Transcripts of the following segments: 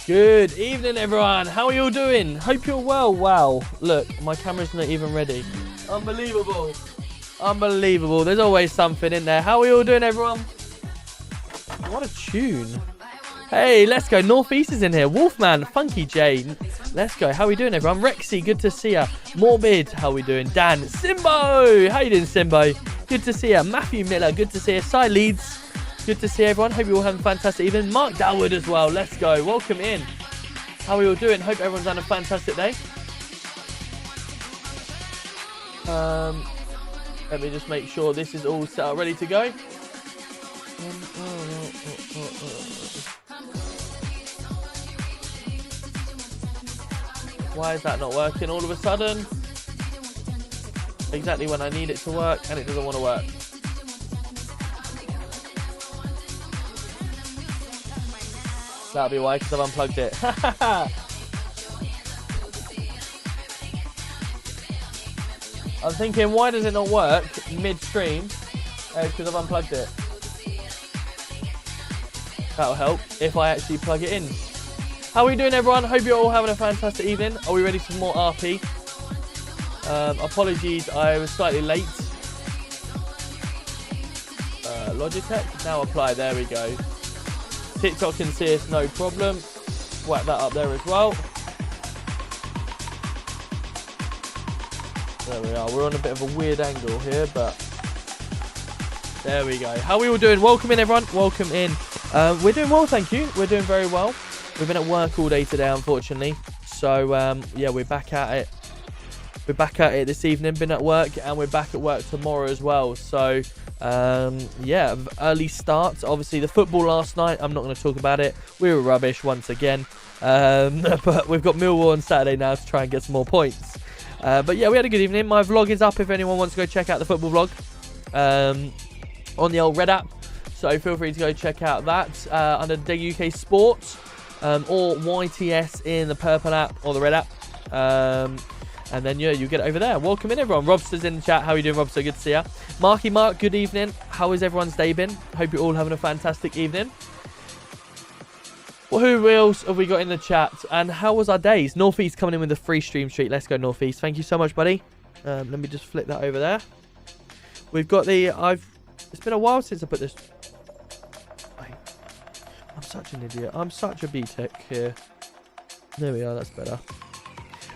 Good evening, everyone. How are you all doing? Hope you're well. Wow, look, my camera's not even ready. Unbelievable. Unbelievable. There's always something in there. How are you all doing, everyone? What a tune. Hey, let's go. Northeast is in here. Wolfman, Funky Jane. Let's go. How are we doing, everyone? Rexy, good to see ya. Morbid, how are we doing? Dan, Simbo. How you doing, Simbo? Good to see ya. Matthew Miller, good to see ya. Cy Leeds, good to see everyone. Hope you're all having a fantastic evening. Mark Dalwood as well. Let's go. Welcome in. How are you all doing? Hope everyone's having a fantastic day. Let me just make sure this is all set up, ready to go. Why is that not working all of a sudden? Exactly when I need it to work, and it doesn't want to work. That'll be why, because I've unplugged it. I'm thinking, why does it not work mid-stream? Because I've unplugged it. That'll help if I actually plug it in. How are we doing, everyone? Hope you're all having a fantastic evening. Are we ready for more RP? Apologies, I was slightly late. Logitech, now apply. There we go. TikTok can see us, no problem. Whack that up there as well. There we are. We're on a bit of a weird angle here, but there we go. How are we all doing? Welcome in, everyone. Welcome in. We're doing well, thank you. We're doing very well. We've been at work all day today, unfortunately. So, yeah, we're back at it. We're back at it this evening. Been at work, and we're back at work tomorrow as well. So, yeah, early start. Obviously, the football last night, I'm not going to talk about it. We were rubbish once again. But we've got Millwall on Saturday now to try and get some more points. But, yeah, we had a good evening. My vlog is up if anyone wants to go check out the football vlog on the old Red app. So, feel free to go check out that under DeggyUK Sports. Or YTS in the purple app or the red app. And then, yeah, you get it over there. Welcome in, everyone. Robster's in the chat. How are you doing, Robster? Good to see ya. Marky Mark, good evening. How has everyone's day been? Hope you're all having a fantastic evening. Well, who else have we got in the chat? And how was our days? Northeast coming in with a free stream streak. Let's go, Northeast. Thank you so much, buddy. Let me just flip that over there. We've got the... It's been a while since I put this... I'm such an idiot. I'm such a B-Tech here. There we are. That's better.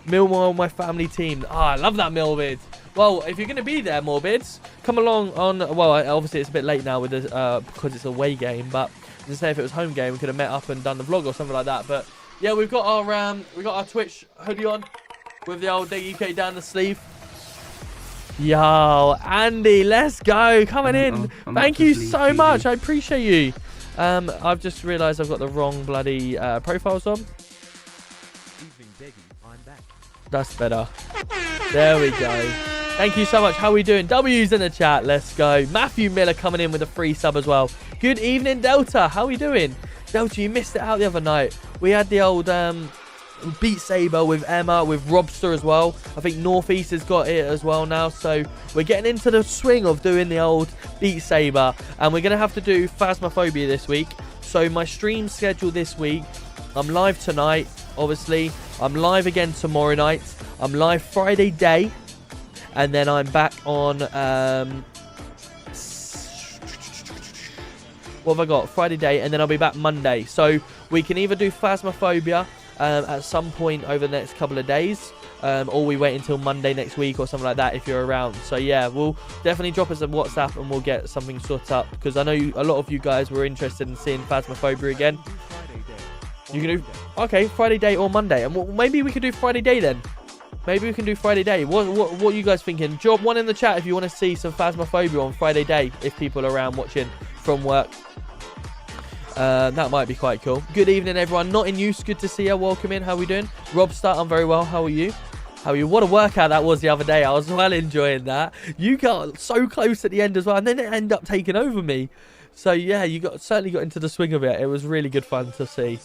Millwall, my family team. Ah, I love that, Morbid. Well, if you're going to be there, Morbids, come along on... Well, obviously, it's a bit late now with the, because it's a away game. But just say if it was home game, we could have met up and done the vlog or something like that. But, yeah, we've got our Twitch hoodie on with the old DeggyUK down the sleeve. Yo, Andy, let's go. Coming in. Thank you so much. I appreciate you. I've just realised I've got the wrong bloody profiles on. That's better. There we go. Thank you so much. How are we doing? W's in the chat. Let's go. Matthew Miller coming in with a free sub as well. Good evening, Delta. How are we doing? Delta, you missed it out the other night. We had the old Beat Saber with Emma, with Robster as well. I think Northeast has got it as well now. So we're getting into the swing of doing the old Beat Saber. And we're going to have to do Phasmophobia this week. So my stream schedule this week, I'm live tonight, obviously. I'm live again tomorrow night. I'm live Friday day. And then I'm back on... what have I got? Friday day. And then I'll be back Monday. So we can either do Phasmophobia at some point over the next couple of days. Or we wait until Monday next week or something like that if you're around. So yeah, we'll definitely drop us a WhatsApp and we'll get something sorted up. Because I know a lot of you guys were interested in seeing Phasmophobia again. You can do... Okay, Friday day or Monday. And maybe we could do Friday day then. Maybe we can do Friday day. What are you guys thinking? Drop one in the chat if you want to see some Phasmophobia on Friday day. If people are around watching from work. That might be quite cool. Good evening, everyone. Not in use. Good to see you. Welcome in. How are we doing? Robster, I'm very well. How are you? How are you? What a workout that was the other day. I was well enjoying that. You got so close at the end as well. And then it ended up taking over me. So, yeah, you certainly got into the swing of it. It was really good fun to see.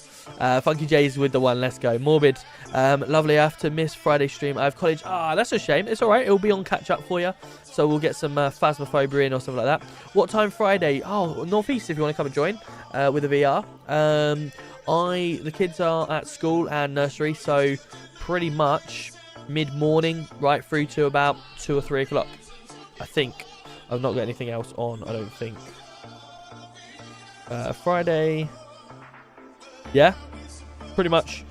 Funky J's with the one. Let's go. Morbid. Lovely. I have to miss Friday stream. I have college. Ah, that's a shame. It's all right. It'll be on catch-up for you. So we'll get some Phasmophobia in or something like that. What time Friday? Oh, Northeast if you want to come and join with a VR. The kids are at school and nursery, so pretty much mid-morning right through to about 2 or 3 o'clock. I think. I've not got anything else on, I don't think. Friday. Yeah, pretty much.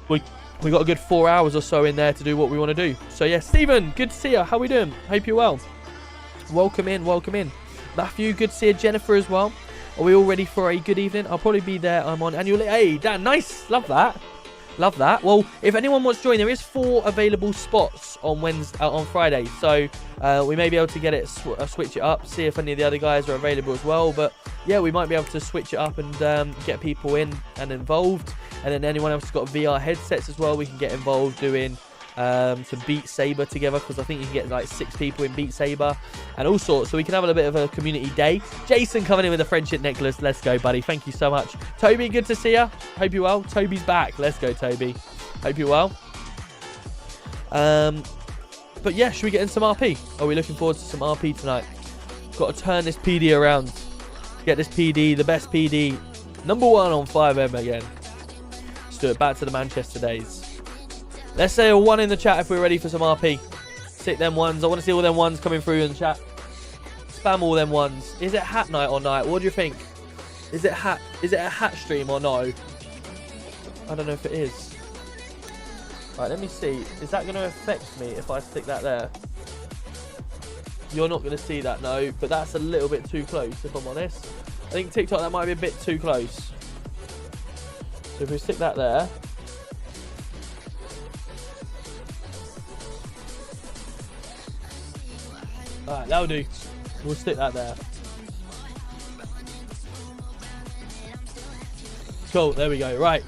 We got a good 4 hours or so in there to do what we want to do. So yeah, Stephen, good to see you. How we doing? Hope you're well. Welcome in, welcome in. Matthew, good to see you. Jennifer as well. Are we all ready for a good evening? I'll probably be there. I'm on annual leave. Hey, Dan, nice. Love that. Love that. Well, if anyone wants to join, there is 4 available spots on on Friday. So we may be able to get it, switch it up, see if any of the other guys are available as well. But yeah, we might be able to switch it up and get people in and involved. And then anyone else has got VR headsets as well, we can get involved doing some Beat Saber together, because I think you can get like 6 people in Beat Saber and all sorts, so we can have a little bit of a community day. Jason coming in with a friendship necklace. Let's go, buddy. Thank you so much. Toby, good to see you. Hope you're well. Toby's back. Let's go, Toby. Hope you're well. But yeah, should we get in some RP? Are we looking forward to some RP tonight? Got to turn this PD around, get this PD, the best PD, #1 on FiveM again. Let's do it. Back to the Manchester days. Let's say a 1 in the chat if we're ready for some RP. Stick them ones. I want to see all them ones coming through in the chat. Spam all them ones. Is it hat night or night? What do you think? Is it a hat stream or no? I don't know if it is. Right, let me see. Is that going to affect me if I stick that there? You're not going to see that, no. But that's a little bit too close, if I'm honest. I think TikTok, that might be a bit too close. So if we stick that there. Alright, that'll do. We'll stick that there. Cool, there we go. Right.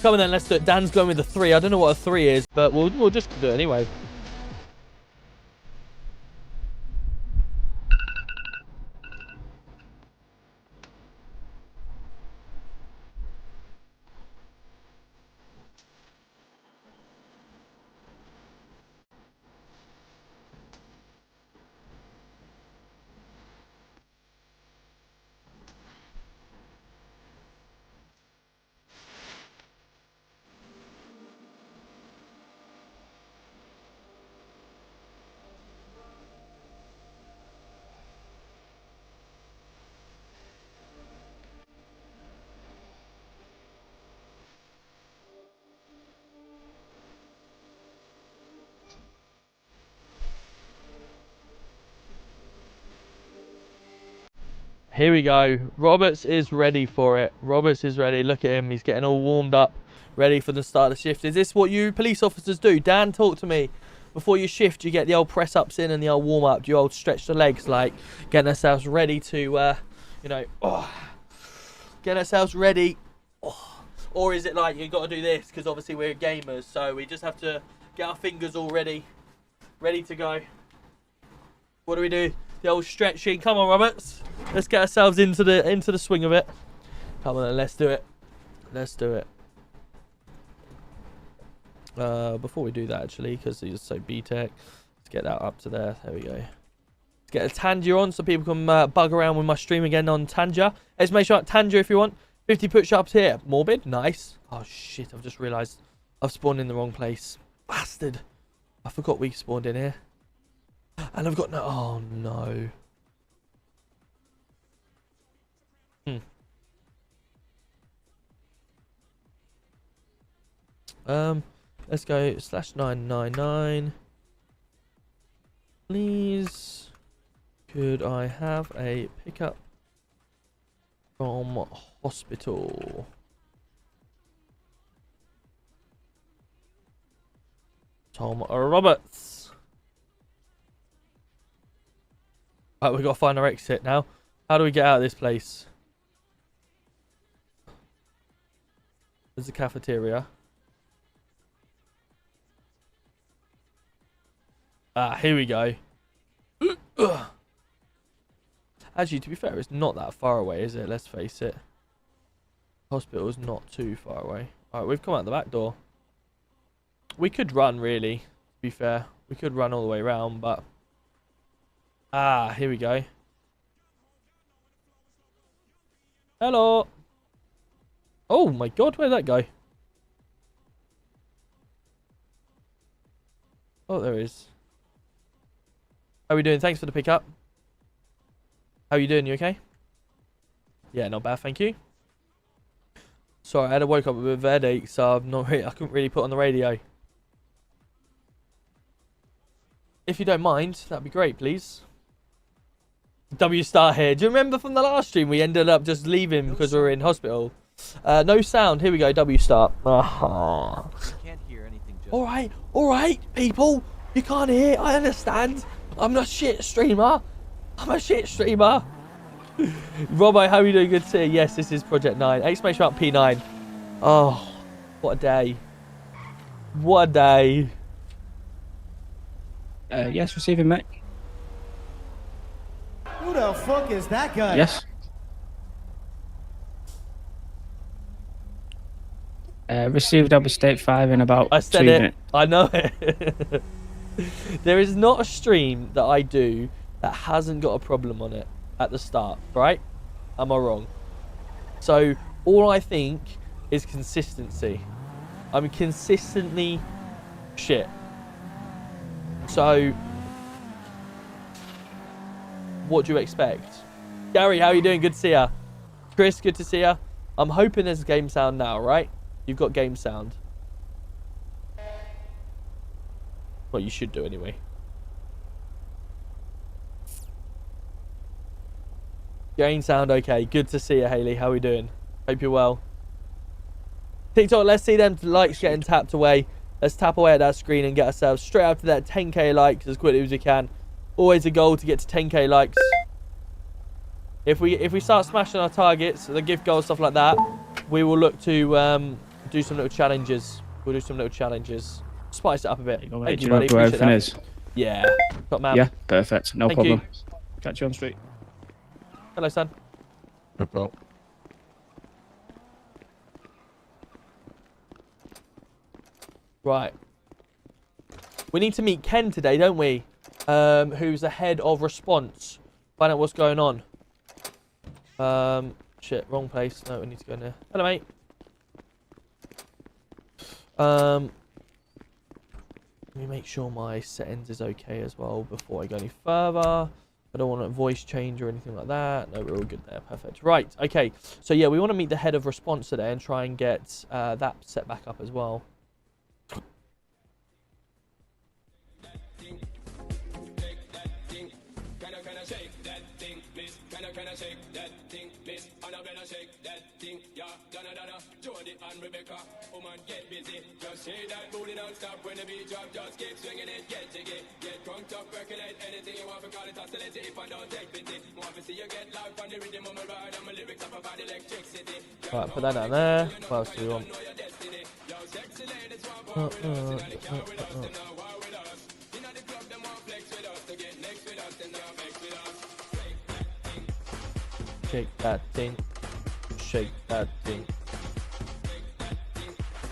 Come on then, let's do it. Dan's going with the 3. I don't know what a 3 is, but we'll just do it anyway. Here we go. Roberts is ready for it. Roberts is ready. Look at him. He's getting all warmed up, ready for the start of the shift. Is this what you police officers do? Dan, talk to me. Before you shift, you get the old press-ups in and the old warm-up. Do you old stretch the legs, like getting ourselves ready to, you know, getting ourselves ready. Or is it like you got to do this because obviously we're gamers, so we just have to get our fingers all ready to go. What do we do? The old stretching. Come on, Roberts. Let's get ourselves into the swing of it. Come on, let's do it. Let's do it. Before we do that, actually, because he's so B-Tech, let's get that up to there. There we go. Let's get a Tanja on so people can bug around with my stream again on Tanja. Exclamation mark Tanja if you want. 50 push-ups here. Morbid. Nice. Oh, shit. I've just realised I've spawned in the wrong place. Bastard. I forgot we spawned in here. And I've got no... Oh, no. Let's go /999. Please, could I have a pickup from hospital? Tom Roberts. Right, we've got to find our exit now. How do we get out of this place? There's the cafeteria. Ah, here we go. Actually, to be fair, it's not that far away, is it? Let's face it. Hospital's not too far away. Alright, we've come out the back door. We could run, really, to be fair. We could run all the way around, but... Ah, here we go. Hello. Oh my god, where'd that go? Oh, there is. How are we doing? Thanks for the pickup. How are you doing? You okay? Yeah, not bad, thank you. Sorry, I had to woke up with a headache, so I couldn't really put on the radio. If you don't mind, that'd be great, please. W Star here. Do you remember from the last stream we ended up just leaving because we were in hospital? No sound. Here we go. W Star. Can't hear anything. All right, people. You can't hear. I understand. I'm not a shit streamer. I'm a shit streamer. Robbo, how are you doing? Good to see you. Yes, this is Project 9. Exclamation mark P9. Oh, what a day. What a day. Yes, receiving, mate. Who the fuck is that guy? Yes. Received up a state 5 in about I said 2 it. minutes. I know it. There is not a stream that I do that hasn't got a problem on it at the start, right? Am I wrong? So all I think is consistency. I'm consistently shit. So what do you expect? Gary, how are you doing? Good to see ya. Chris, good to see ya. I'm hoping there's game sound now, right? You've got game sound. Well, you should do anyway. Game sound okay. Good to see you, Haley. How are we doing? Hope you're well. TikTok, let's see them likes getting tapped away. Let's tap away at that screen and get ourselves straight up to that 10k likes as quickly as we can. Always a goal to get to 10k likes. If we start smashing our targets, the gift goals, stuff like that, we will look to do some little challenges. We'll do some little challenges. Spice it up a bit. Do Thank you you, know buddy. where Appreciate everything that. is? Yeah. Top man. Yeah, perfect. No Thank problem. you. Catch you on the street. Hello, son. No problem. Right. We need to meet Ken today, don't we? Who's the head of response. Find out what's going on. Shit, wrong place. No, we need to go in there. Hello, mate. Let me make sure my settings is okay as well before I go any further. I don't want a voice change or anything like that. No, we're all good there. Perfect. Right. Okay. So yeah, we want to meet the head of response today and try and get that set back up as well. Right, put that down there. What else do we want? Shake that thing. Shake that thing.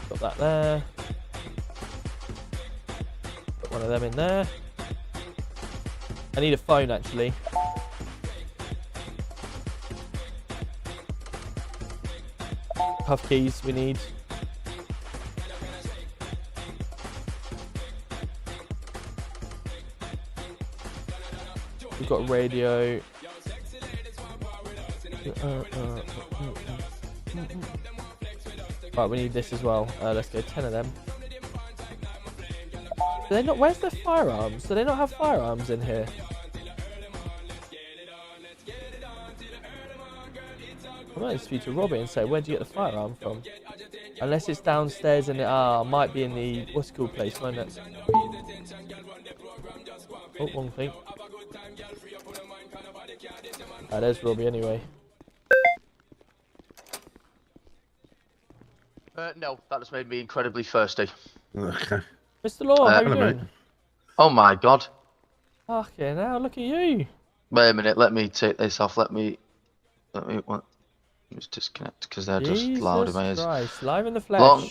Got that there. Put one of them in there. I need a phone actually. Puff keys we need. We've got radio. Right, we need this as well. Let's go 10 of them. Do they not? Where's the firearms? Do they not have firearms in here? I might speak to Robbie and say, where'd you get the firearm from? Unless it's downstairs in the... might be in the... What's it called place, won't it? Oh, wrong thing. There's Robbie anyway. No, that just made me incredibly thirsty. Okay. Mr. Law, how you hello, doing? mate. Oh my god. Okay, now look at you. Wait a minute, let me take this off. Let me what? Just disconnect because they're just loud in my ears. Christ, live in the flesh. Long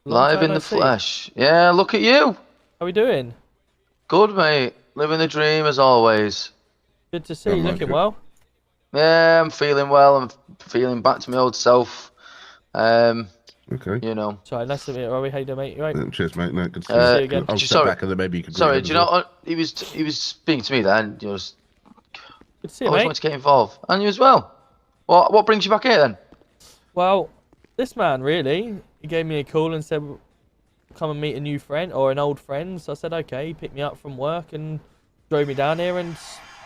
live time in no the see. flesh. Yeah, look at you. How we doing? Good, mate. Living the dream as always. Good to see you. I'm Looking okay. well. Yeah, I'm feeling well. I'm feeling back to my old self. Okay. You know. Sorry, nice to meet you, Robbie. How you doing, mate? You right? Cheers, mate. No, good to see Uh, you. See you again. I'll Just step sorry- back and then maybe you can. Sorry, do you know? He was speaking to me then. You know, Good to see you, always mate. wanted to get involved, and you as well. What brings you back here then? Well, this man really, he gave me a call and said, come and meet a new friend or an old friend. So I said, okay. He picked me up from work and drove me down here, and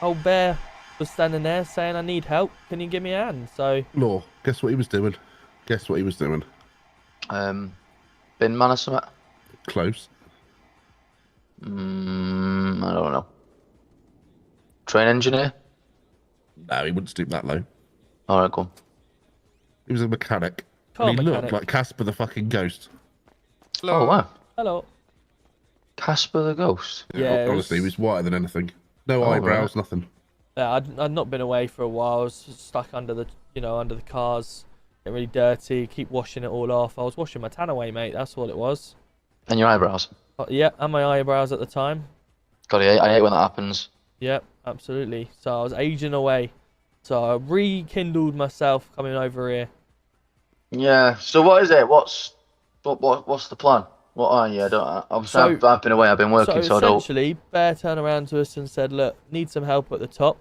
old Bear was standing there saying, I need help. Can you give me a hand? So, Law. Guess what he was doing? Guess what he was doing? Bin man or something? Close. I don't know. Train engineer? No, he wouldn't stoop that low. Alright, go on. He was a mechanic. Car And he mechanic. looked like Casper the fucking ghost. Oh, wow. hello. Casper the Ghost. Yeah, it honestly, he was- was whiter than anything. No Oh, eyebrows, nothing. Yeah, I'd not been away for a while. I was stuck under the, under the cars, getting really dirty. Keep washing it all off. I was washing my tan away, mate. That's what it was. And your eyebrows. Yeah, and my eyebrows at the time. God, I hate when that happens. Yep, absolutely. So I was aging away. So I rekindled myself coming over here. Yeah. So what is it? What's the plan? What are you? Obviously, I've been away. I've been working, so I don't. Essentially, Bear turned around to us and said, "Look, need some help at the top.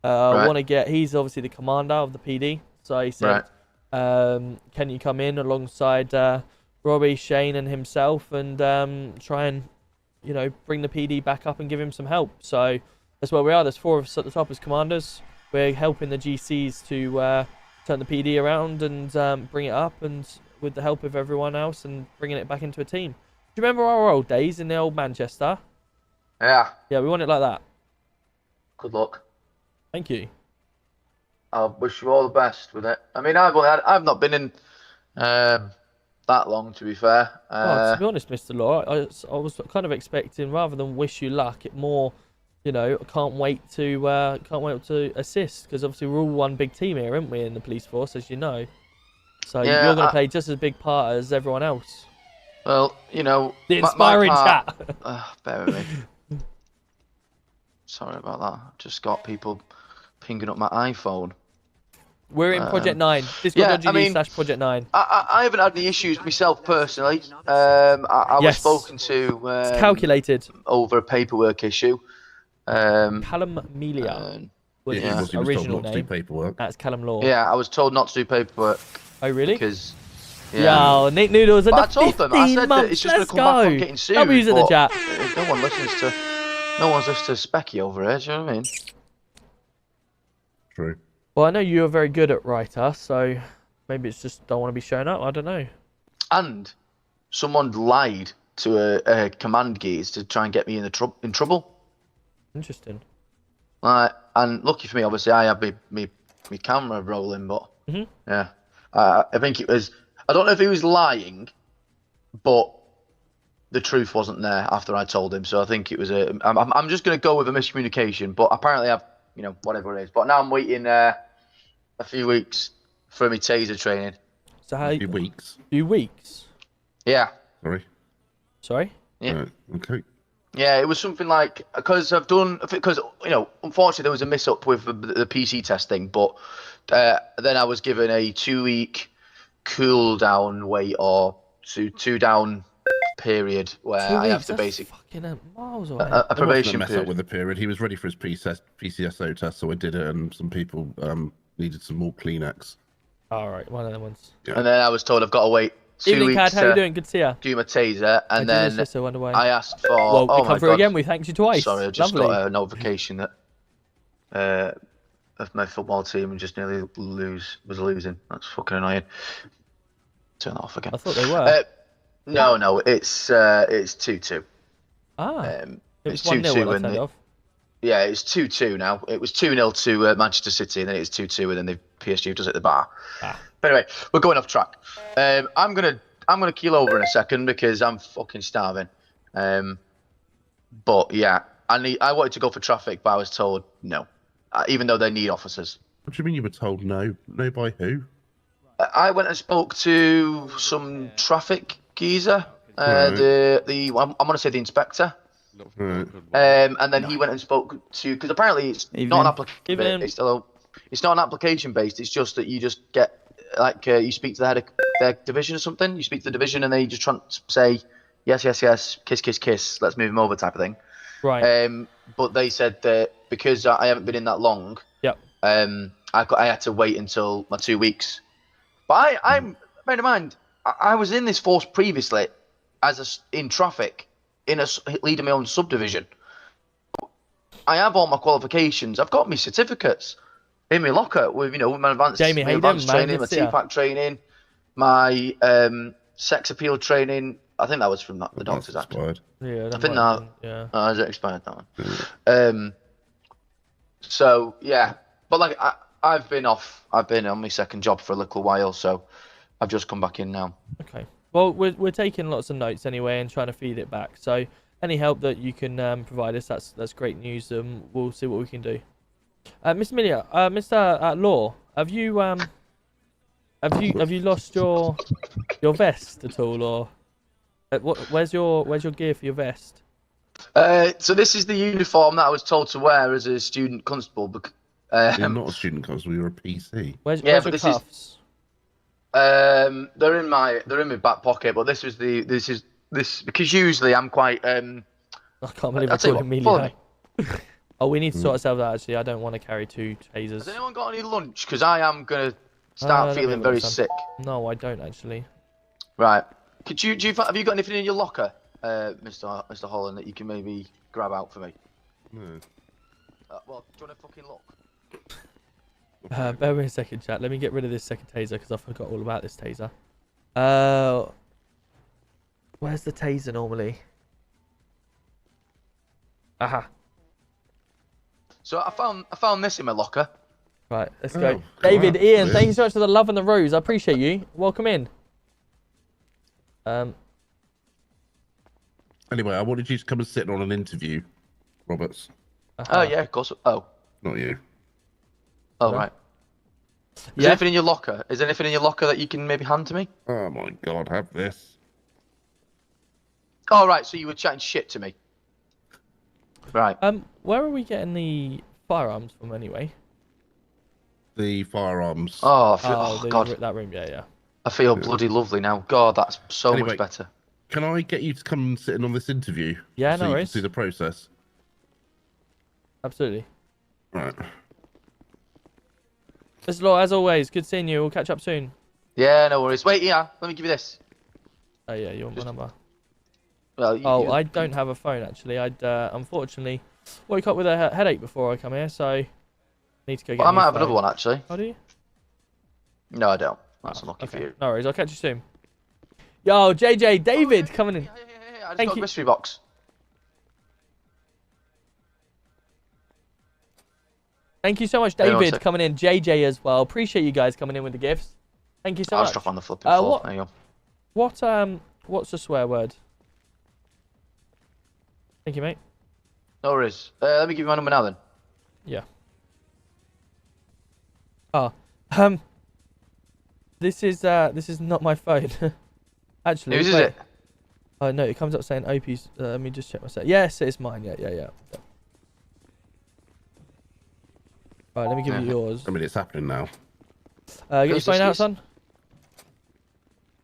Right. Want to get." He's obviously the commander of the PD, so he said, "Can you come in alongside Robbie, Shane, and himself, and try and, bring the PD back up and give him some help?" So that's where we are. There's 4 of us at the top as commanders. We're helping the GCs to turn the PD around and bring it up, and with the help of everyone else, and bringing it back into a team. Do you remember our old days in the old Manchester? Yeah. Yeah, we want it like that. Good luck. Thank you. I wish you all the best with it. I mean, I've not been in that long, to be fair. Well, to be honest, Mr. Law, I was kind of expecting, rather than wish you luck, it more, I can't wait to assist, because obviously we're all one big team here, aren't we, in the police force, as you know. So Yeah, you're going to play just as big part as everyone else. Well, The my inspiring part- chat. Bear with me. Sorry about that. Just got people pinging up my iPhone. We're in Project 9. yeah, I mean- Discord.gg/Project 9. I haven't had any issues myself personally. I was Yes. spoken to It's calculated. over a paperwork issue. Callum Melia was He Yeah. was his told original not to do name. paperwork. That's Callum Law. Yeah, I was told not to do paperwork Oh, really? because. Yo, Nick Noodles, But I another told them, I 15 said months. that it's just going Let's to come back on go. getting sued. W's in the but chat. No one listens to. No one's listening to Specky over here. Do you know what I mean? True. Well, I know you're very good at writer, so maybe it's just don't want to be showing up. I don't know. And someone lied to a command geese to try and get me in trouble. Interesting. And lucky for me, obviously, I had me camera rolling, but Mhm. yeah, I think it was. I don't know if he was lying, but the truth wasn't there after I told him. So I think it was a. I'm just gonna go with a miscommunication, but apparently I've whatever it is. But now I'm waiting a few weeks for my taser training. So how? A few weeks. Few weeks. Yeah, Sorry. Sorry. Yeah. Right, okay. yeah, it was something like because unfortunately there was a miss up with the PC testing, but then I was given a 2-week cool down wait or two down period where 2 I weeks. have to That's basically fucking miles away. a There wasn't a probation mess up period. with the period. He was ready for his PCSO test, so I did it, and some people needed some more Kleenex. All right, one of them ones. And then I was told I've got to wait 2 Evening, weeks Cad. How you to doing? Good to see you. do my taser, and I did then this, so went away. I asked for. Well, oh we my come through God. again. We thanked you twice. Sorry, I just Lovely. got a notification that of my football team and just nearly was losing. That's fucking annoying. Turn that off again. I thought they were. No, it's 2-2. It was It's 1-0 when I 2-2 turned it off. Yeah, it's 2-2 now. It was 2-0 to Manchester City, and then it's 2-2, and then the PSG does it at the bar. Ah. But anyway, we're going off track. I'm gonna keel over in a second because I'm fucking starving. But yeah, I wanted to go for traffic, but I was told no, even though they need officers. What do you mean you were told no? No by who? I went and spoke to some traffic geezer. Right. I'm gonna say the inspector. Right. And then he went and spoke to, because apparently it's not an application. Evening. It's not an application based. It's just that you just get like you speak to the head of their division or something. You speak to the division and they just try to say yes, yes, yes, kiss, kiss, kiss. Let's move him over, type of thing. Right. But they said that because I haven't been in that long, Yep. I had to wait until my 2 weeks. But I'm bear in mind, I was in this force previously in traffic, leading my own subdivision. I have all my qualifications. I've got my certificates in my locker with with my advanced, Jamie, how you doing, man? training, Good my to see ya. TPAC training, my sex appeal training. I think that was from the That's doctors actually. expired. Yeah. I think that. Yeah. Has it expired that one? So yeah, but like I've been off. I've been on my second job for a little while, so I've just come back in now. Okay. Well, we're taking lots of notes anyway and trying to feed it back. So any help that you can provide us, that's great news. We'll see what we can do. Miss Amelia, Mr. Law, have you lost your vest at all, or where's your gear for your vest? So this is the uniform that I was told to wear as a student constable. You're not a student constable, you're a PC. Where's yeah, your but cuffs? They're in my back pocket, but this because usually I'm quite I can't believe I I'll tell you called what, follow Amelia. Oh, we need to sort ourselves out. Actually, I don't want to carry 2 tasers. Has anyone got any lunch? Because I am gonna start let me feeling have a very look, son. sick. No, I don't actually. Right. Have you got anything in your locker, Mr. Holland, that you can maybe grab out for me? No. Well, do you want to fucking look? Bear with me a second, chat. Let me get rid of this second taser because I forgot all about this taser. Where's the taser normally? Aha. So I found this in my locker. Right, let's go. Oh, David, wow. Ian, thank you so much for the love and the rose. I appreciate you. Welcome in. Anyway, I wanted you to come and sit on an interview, Roberts. Oh yeah, of course. Oh, Not you. right. Is there anything in your locker? Is there anything in your locker that you can maybe hand to me? Oh my god, have this. Oh right, so you were chatting shit to me. Right. Where are we getting the firearms from anyway? The firearms. Oh, God. That room, yeah. I feel bloody lovely now. God, that's so Anyway. much better. Can I get you to come and sit in on this interview? Yeah, so no you worries. can see the process. Absolutely. Right. Mr. Law, as always, good seeing you. We'll catch up soon. Yeah, no worries. Wait, yeah, let me give you this. Oh yeah, you want my number? Well, I don't have a phone actually. I'd unfortunately woke up with a headache before I come here, so need to go get. Well, I a new might have phone. another one actually. Oh, do you? No, I don't. That's unlucky for Okay. you. No worries. I'll catch you soon. Yo, JJ, David, coming in. Hey, I just Thank got you. a mystery box. Thank you so much, Hang on a David, sec. coming in. JJ as well. Appreciate you guys coming in with the gifts. Thank you so I'll much. just drop on the flipping floor. what- There you go. What's the swear word? Thank you, mate. No worries. Let me give you my number now then. Yeah. Oh, this is not my phone. Actually, Whose is wait. it? Oh no, it comes up saying OP's. Let me just check myself. Yes, it's mine. Yeah. Right, let me give you yours. I mean, it's happening now. Get your Who's phone this, out, please? son.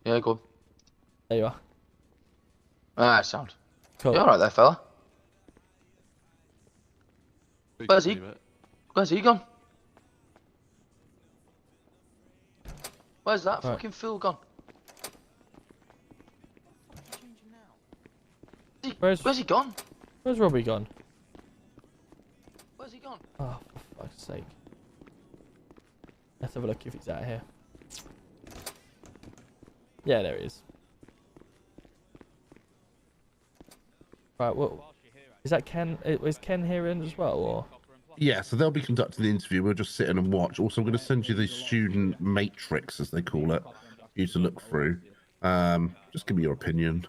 Yeah, go on. There you are. Ah, sound. Cool. You alright there, fella? Where's he? Where's he gone? Where's that Right. fucking fool gone? Where's he gone? Where's Robbie gone? Where's he gone? Oh, for fuck's sake. Let's have a look if he's out here. Yeah, there he is. Right, well, is that Ken? Is Ken here in as well, or? Yeah, so they'll be conducting the interview. We'll just sit in and watch. Also, I'm going to send you the student matrix, as they call it, for you to look through. Just give me your opinion.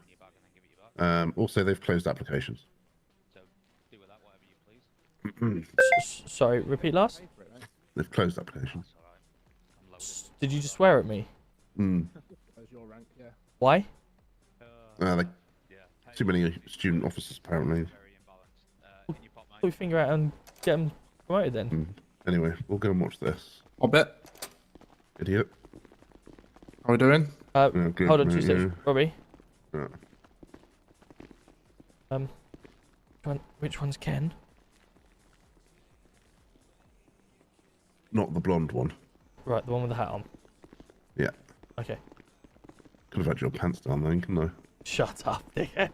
Also, they've closed applications. Sorry, repeat last. They've closed applications. Did you just swear at me? Why? Too many student officers, apparently. Put your finger out and get them promoted then. Anyway, we'll go and watch this. I'll bet. Idiot. How we doing? Yeah, good, Hold on mate, 2 seconds, yeah. Robbie. Yeah. Which one's Ken? Not the blonde one. Right, the one with the hat on. Yeah. Okay. Could have had your pants down then, couldn't I? Shut up, dickhead.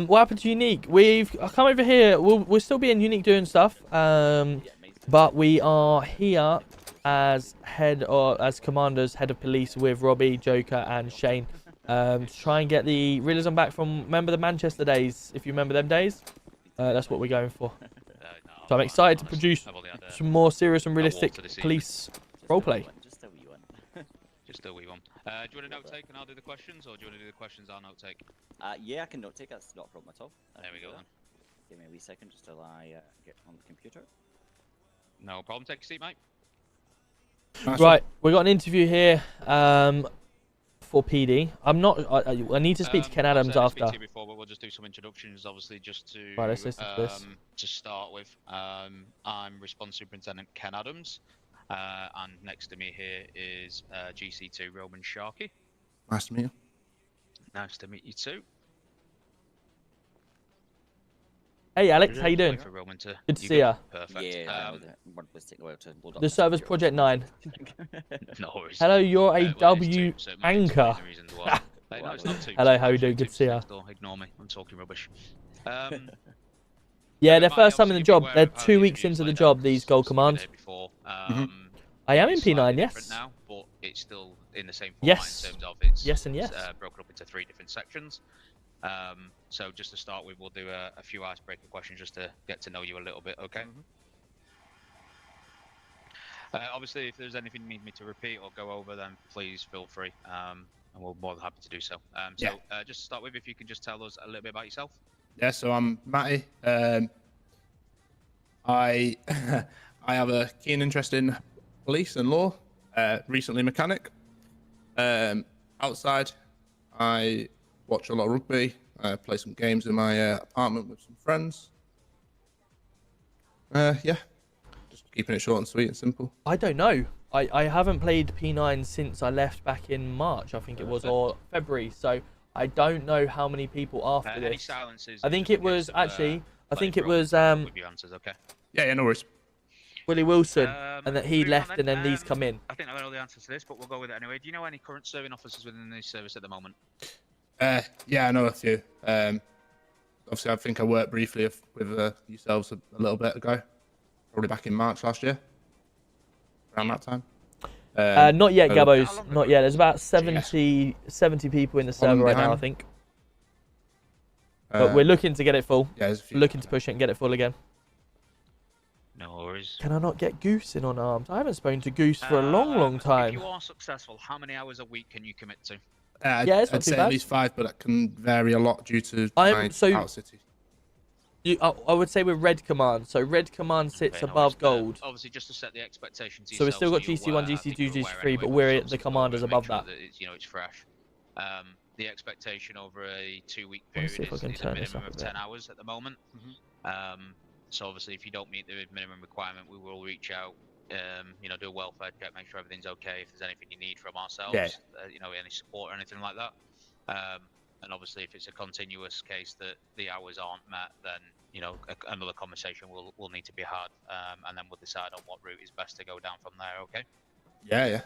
What happened to Unique? I come over here. We'll still be in Unique doing stuff. But we are here as as commanders, head of police with Robbie, Joker, and Shane. To try and get the realism back from, remember the Manchester days? If you remember them days, that's what we're going for. So I'm excited to produce some more serious and realistic police roleplay. Just a wee one. Do you want to note take and I'll do the questions, or do you want to do the questions I'll note take? Yeah, I can note take. That's not a problem at all. There we go then. Give me a wee second just till I get on the computer. No problem. Take your seat, mate. Right, we got an interview here for PD. I need to speak to Ken Adams after. Speak to you before, but we'll just do some introductions, obviously, just to Right, let's listen to this. to start with. I'm Response Superintendent Ken Adams, and next to me here is GC2 Roman Sharkey. Nice to meet you. Nice to meet you too. Hey Alex, how you doing? For Roman to, Good to see ya. Perfect. Yeah, one was taking a while to load up. The server's Project 9. No worries. Hello, you're a Well, W it's two, so it might anchor. explain the reasons why. No, it's not two. Hello, It's how you actually doing? Good two to see ya. next door. Ignore me. I'm talking rubbish. Yeah, their Might first time in the obviously be job. aware They're of how 2 the weeks interviews into the laid job, out, these 'cause gold obviously commands. the day before, I am in it's slightly P9, different yes. now, but it's still in the same format Yes. in terms of it's Yes and yes. broken up into 3 different sections. So just to start with, we'll do a few icebreaker questions just to get to know you a little bit, okay? Obviously, if there's anything you need me to repeat or go over, then please feel free, and we're more than happy to do so. Just to start with, if you can just tell us a little bit about yourself. Yeah, so I'm Matty. I I have a keen interest in police and law. Recently mechanic. Outside, I watch a lot of rugby. Play some games in my apartment with some friends. Yeah, just keeping it short and sweet and simple. I don't know. I haven't played P9 since I left back in March, I think it was, or February. So I don't know how many people after Any this. silences? I think just it in was case of, actually. I think it Roman was with your answers, okay? Yeah, no worries. Willie Wilson, and that he moving on left, and then these come in. I think I know the answer to this, but we'll go with it anyway. Do you know any current serving officers within the service at the moment? Yeah, I know a few. Obviously, I think I worked briefly with yourselves a little bit ago, probably back in March last year, around that time. Not yet, so- Gabbos. Not yet. There's about 70 people in the server right now, I behind. think. But we're looking to get it full. Yeah, there's a few. Looking to push it and get it full again. No worries. Can I not get Goose in on arms? I haven't spoken to Goose for a long If time. you are successful, how many hours a week can you commit to? Yeah, it's not I'd too say bad. at least 5, but that can vary a lot due to I'm- my so- out city. I would say we're Red Command. So Red Command sits Okay, no above worries. gold. Obviously, just to set the expectations. So we've still got GC1, GC2, GC3, but we're at the commanders above that. It's, it's fresh. The expectation over a 2-week Let me period see if I is can a turn this minimum up of a 10 bit. hours at the moment. So obviously, if you don't meet the minimum requirement, we will reach out. Do a welfare check, make sure everything's okay. If there's anything you need from ourselves, Yeah. Any support or anything like that. And obviously, if it's a continuous case that the hours aren't met, then another conversation will need to be had, and then we'll decide on what route is best to go down from there. Okay. Yeah.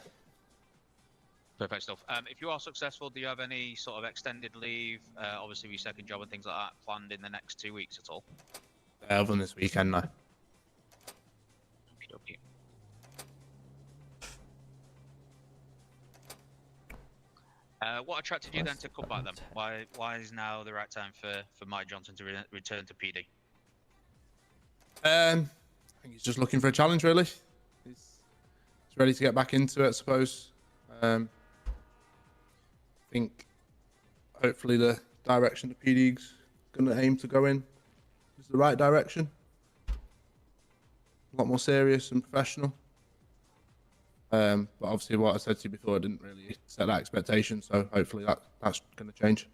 Perfect stuff. If you are successful, do you have any sort of extended leave, obviously your second job and things like that, planned in the next 2 weeks at all? Other than this weekend, no. Okey-dokey. What attracted you then to come back then? Why is now the right time for Mike Johnson to return to PD? I think he's just looking for a challenge, really. He's ready to get back into it, I suppose. I think hopefully the direction the PD's going to aim to go in is the right direction. A lot more serious and professional. But obviously, what I said to you before, I didn't really set that expectation, so hopefully that's going to change.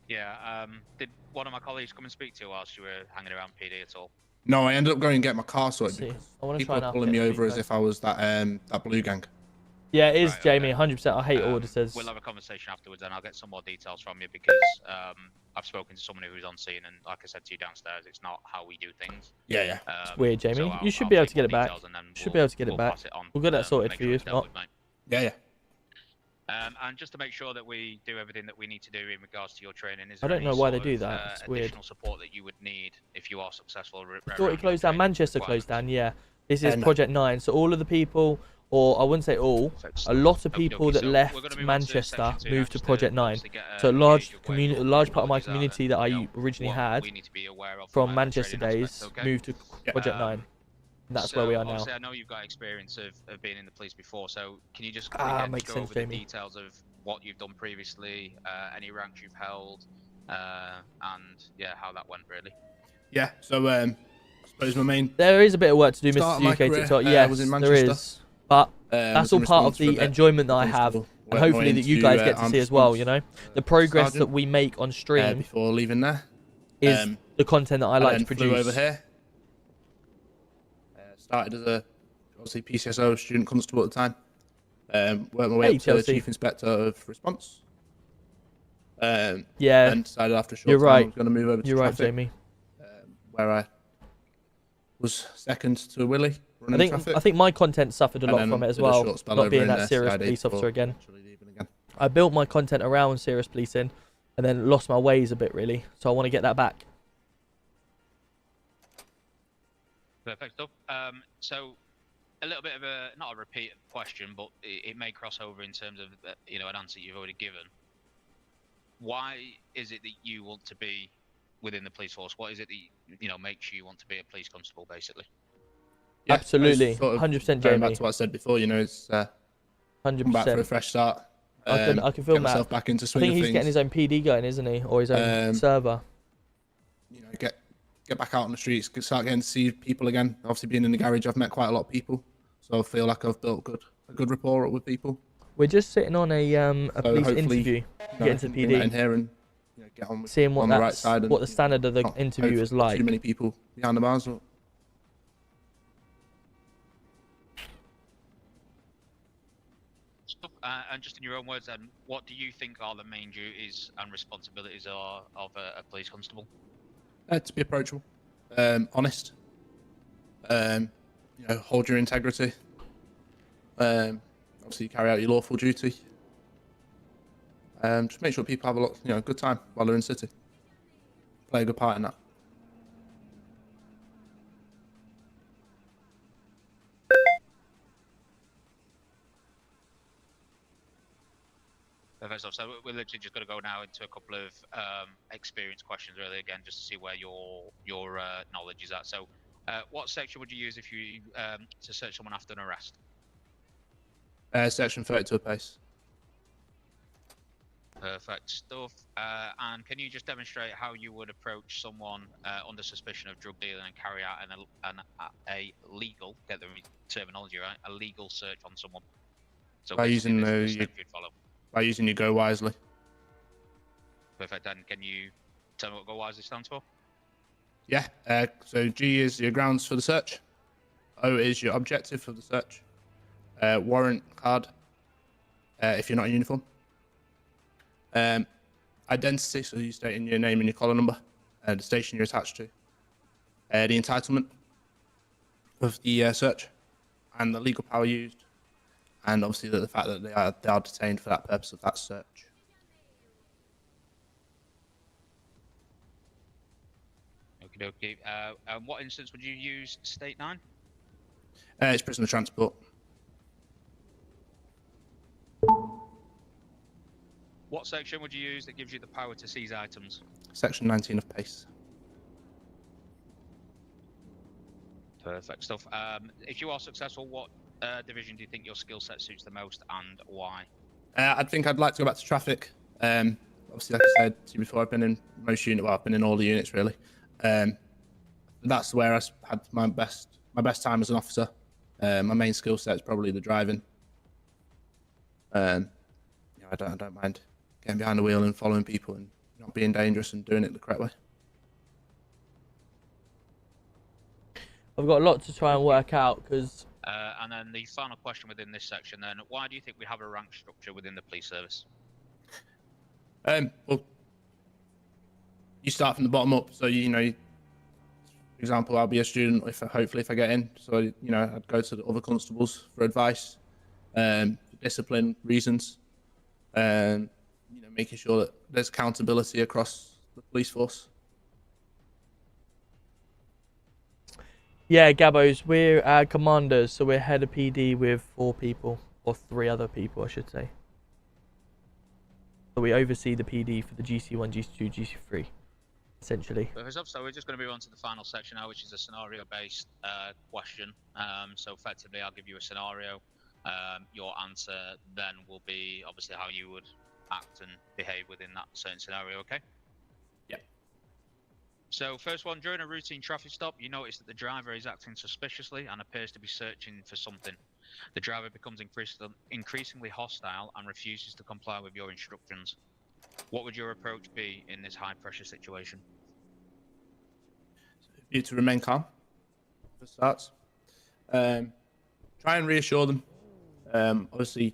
Yeah. Did one of my colleagues come and speak to you whilst you were hanging around PD at all? No, I ended up going and get my car sorted See, because I want to people try and are pulling update me the over as repo. if I was that blue gang. Yeah, it is, Right, Jamie. okay. 100%. I hate auditors. We'll have a conversation afterwards, and I'll get some more details from you because I've spoken to someone who's on scene, and like I said to you downstairs, it's not how we do things. Yeah, yeah. It's weird, Jamie. So You should I'll be able take to get more it back. details and then Should be able to get it we'll back. pass it on, We'll get that and sorted make for sure you it's if dealt not. with, mate. Yeah, yeah. And just to make sure that we do everything that we need to do in regards to your training, is I there don't any know why they sort do of, that. It's weird. additional support that you would need if you are successful? I thought it closed down. Manchester closed down, yeah. This is Project 9. So all of the people, or I wouldn't say all, a lot of people that left Manchester moved to Project 9. So a large part of my community that I originally had from Manchester days moved to Project 9. That's where we are now. Obviously, I know you've got experience of being in the police before, so can you just again, makes go sense, over the Jamie. details of what you've done previously, any ranks you've held, and yeah, how that went really? Yeah. So I suppose my main There is a bit of work to do, start of Mr. my UK career, TikTok. was Yes, in there Manchester. is. But that's was all in part of response for a the bit, enjoyment that I have. constable, And worked my hopefully way that you into, guys get to armed see as well, response, you know? The progress that sergeant, we make on stream before leaving there is the content that I like to flew produce. over here. Started as a obviously PCSO student constable at the time. Worked my way Hey, up to Chelsea. Chief Inspector of Response. Yeah, And decided after a short you're time I right. was going to move over to You're right, traffic, Jamie. where I was second to Willie running traffic. I think my content suffered a And lot then from it as did a well, short spell not over being in that serious CID police officer before again. actually leaving again. I built my content around serious policing and then lost my ways a bit, really. So I want to get that back. Perfect stuff. So a little bit of not a repeat question, but it may cross over in terms of an answer you've already given. Why is it that you want to be within the police force? What is it that makes you want to be a police constable, basically? Yeah, Absolutely, sort of 100% going Jamie. back to what I said before, it's 100%. come back for a fresh start. I can feel get myself that. back into I swing think of he's things. getting his own PD going, isn't he? Or his own server. Get back out on the streets, start getting to see people again. Obviously, being in the garage, I've met quite a lot of people, so I feel like I've built a good rapport with people. We're just sitting on a police hopefully, interview, getting to bring that in PD, here and get on with, seeing what on the right side. what the standard of the not interview is like. Too many people behind the bars. And just in your own words, then, what do you think are the main duties and responsibilities of a police constable? To be approachable, honest, hold your integrity. Obviously, carry out your lawful duty. Just make sure people have a good time while they're in city. Play a good part in that. First off, so we're literally just going to go now into a couple of experience questions, really, again, just to see where your knowledge is at. So, what section would you use if you to search someone after an arrest? Section 32 pace. Perfect stuff. And can you just demonstrate how you would approach someone under suspicion of drug dealing and carry out a legal, get the terminology right, a legal search on someone? So By using the steps you'd follow. By using your Go Wisely. Perfect. And can you tell me what Go Wisely stands for? Yeah. So G is your grounds for the search. O is your objective for the search. Warrant card. If you're not in uniform. Identity, so you state in your name and your collar number, the station you're attached to, the entitlement of the search, and the legal power used, and obviously the fact that they are detained for that purpose of that search. Okay. And what instance would you use State 9? It's prisoner transport. What section would you use that gives you the power to seize items? Section 19 of PACE. Perfect stuff. If you are successful, what division do you think your skill set suits the most, and why? I think I'd like to go back to traffic. Obviously, like I said to you before, I've been in most units. Well, I've been in all the units really. That's where I had my best time as an officer. My main skill set is probably the driving. I don't mind getting behind the wheel and following people and not being dangerous and doing it the correct way. I've got a lot to try and work out because And then the final question within this section then, why do you think we have a rank structure within the police service? Well, you start from the bottom up. So, you know, for example, I'll be a student hopefully if I get in. So, you know, I'd go to the other constables for advice, discipline reasons, and, you know, making sure that there's accountability across the police force. yeah, Gabbos, we're commanders, so we're head of PD with 4 people or 3 other people, I should say. So we oversee the PD for the GC1, GC2, GC3, essentially. So we're just going to move on to the final section now, which is a scenario-based question. So effectively, I'll give you a scenario. Your answer then will be obviously how you would act and behave within that certain scenario, okay? Yeah. So first one, during a routine traffic stop, you notice that the driver is acting suspiciously and appears to be searching for something. The driver becomes increasingly hostile and refuses to comply with your instructions. What would your approach be in this high-pressure situation? You need to remain calm for starts. Try and reassure them. Obviously,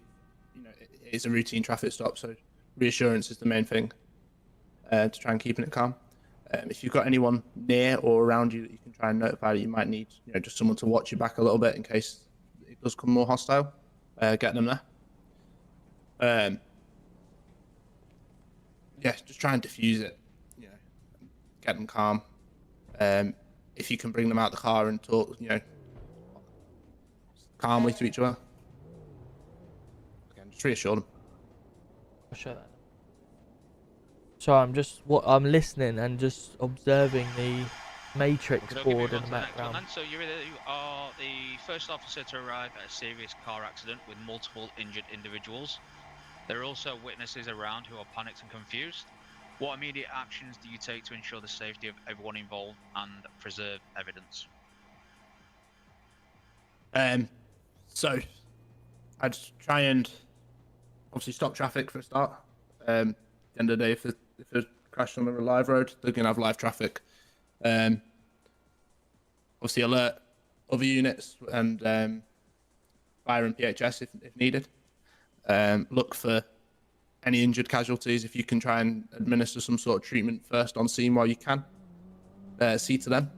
you know, it's a routine traffic stop, so reassurance is the main thing to try and keeping it calm. If you've got anyone near or around you that you can try and notify that you might need, you know, just someone to watch your back a little bit in case it does come more hostile, get them there. Yeah, just try and diffuse it, you know, get them calm. If you can bring them out the car and talk, you know, calmly to each other. Again, just reassure them. I'll show that. So I'm listening and just observing the matrix board in the background. So you are the first officer to arrive at a serious car accident with multiple injured individuals. There are also witnesses around who are panicked and confused. What immediate actions do you take to ensure the safety of everyone involved and preserve evidence? So I'd try and obviously stop traffic for a start. At the end of the day, if there's a crash on a live road, they're going to have live traffic. Obviously alert other units and fire and PHS if needed. Look for any injured casualties. If you can try and administer some sort of treatment first on scene while you can, see to them.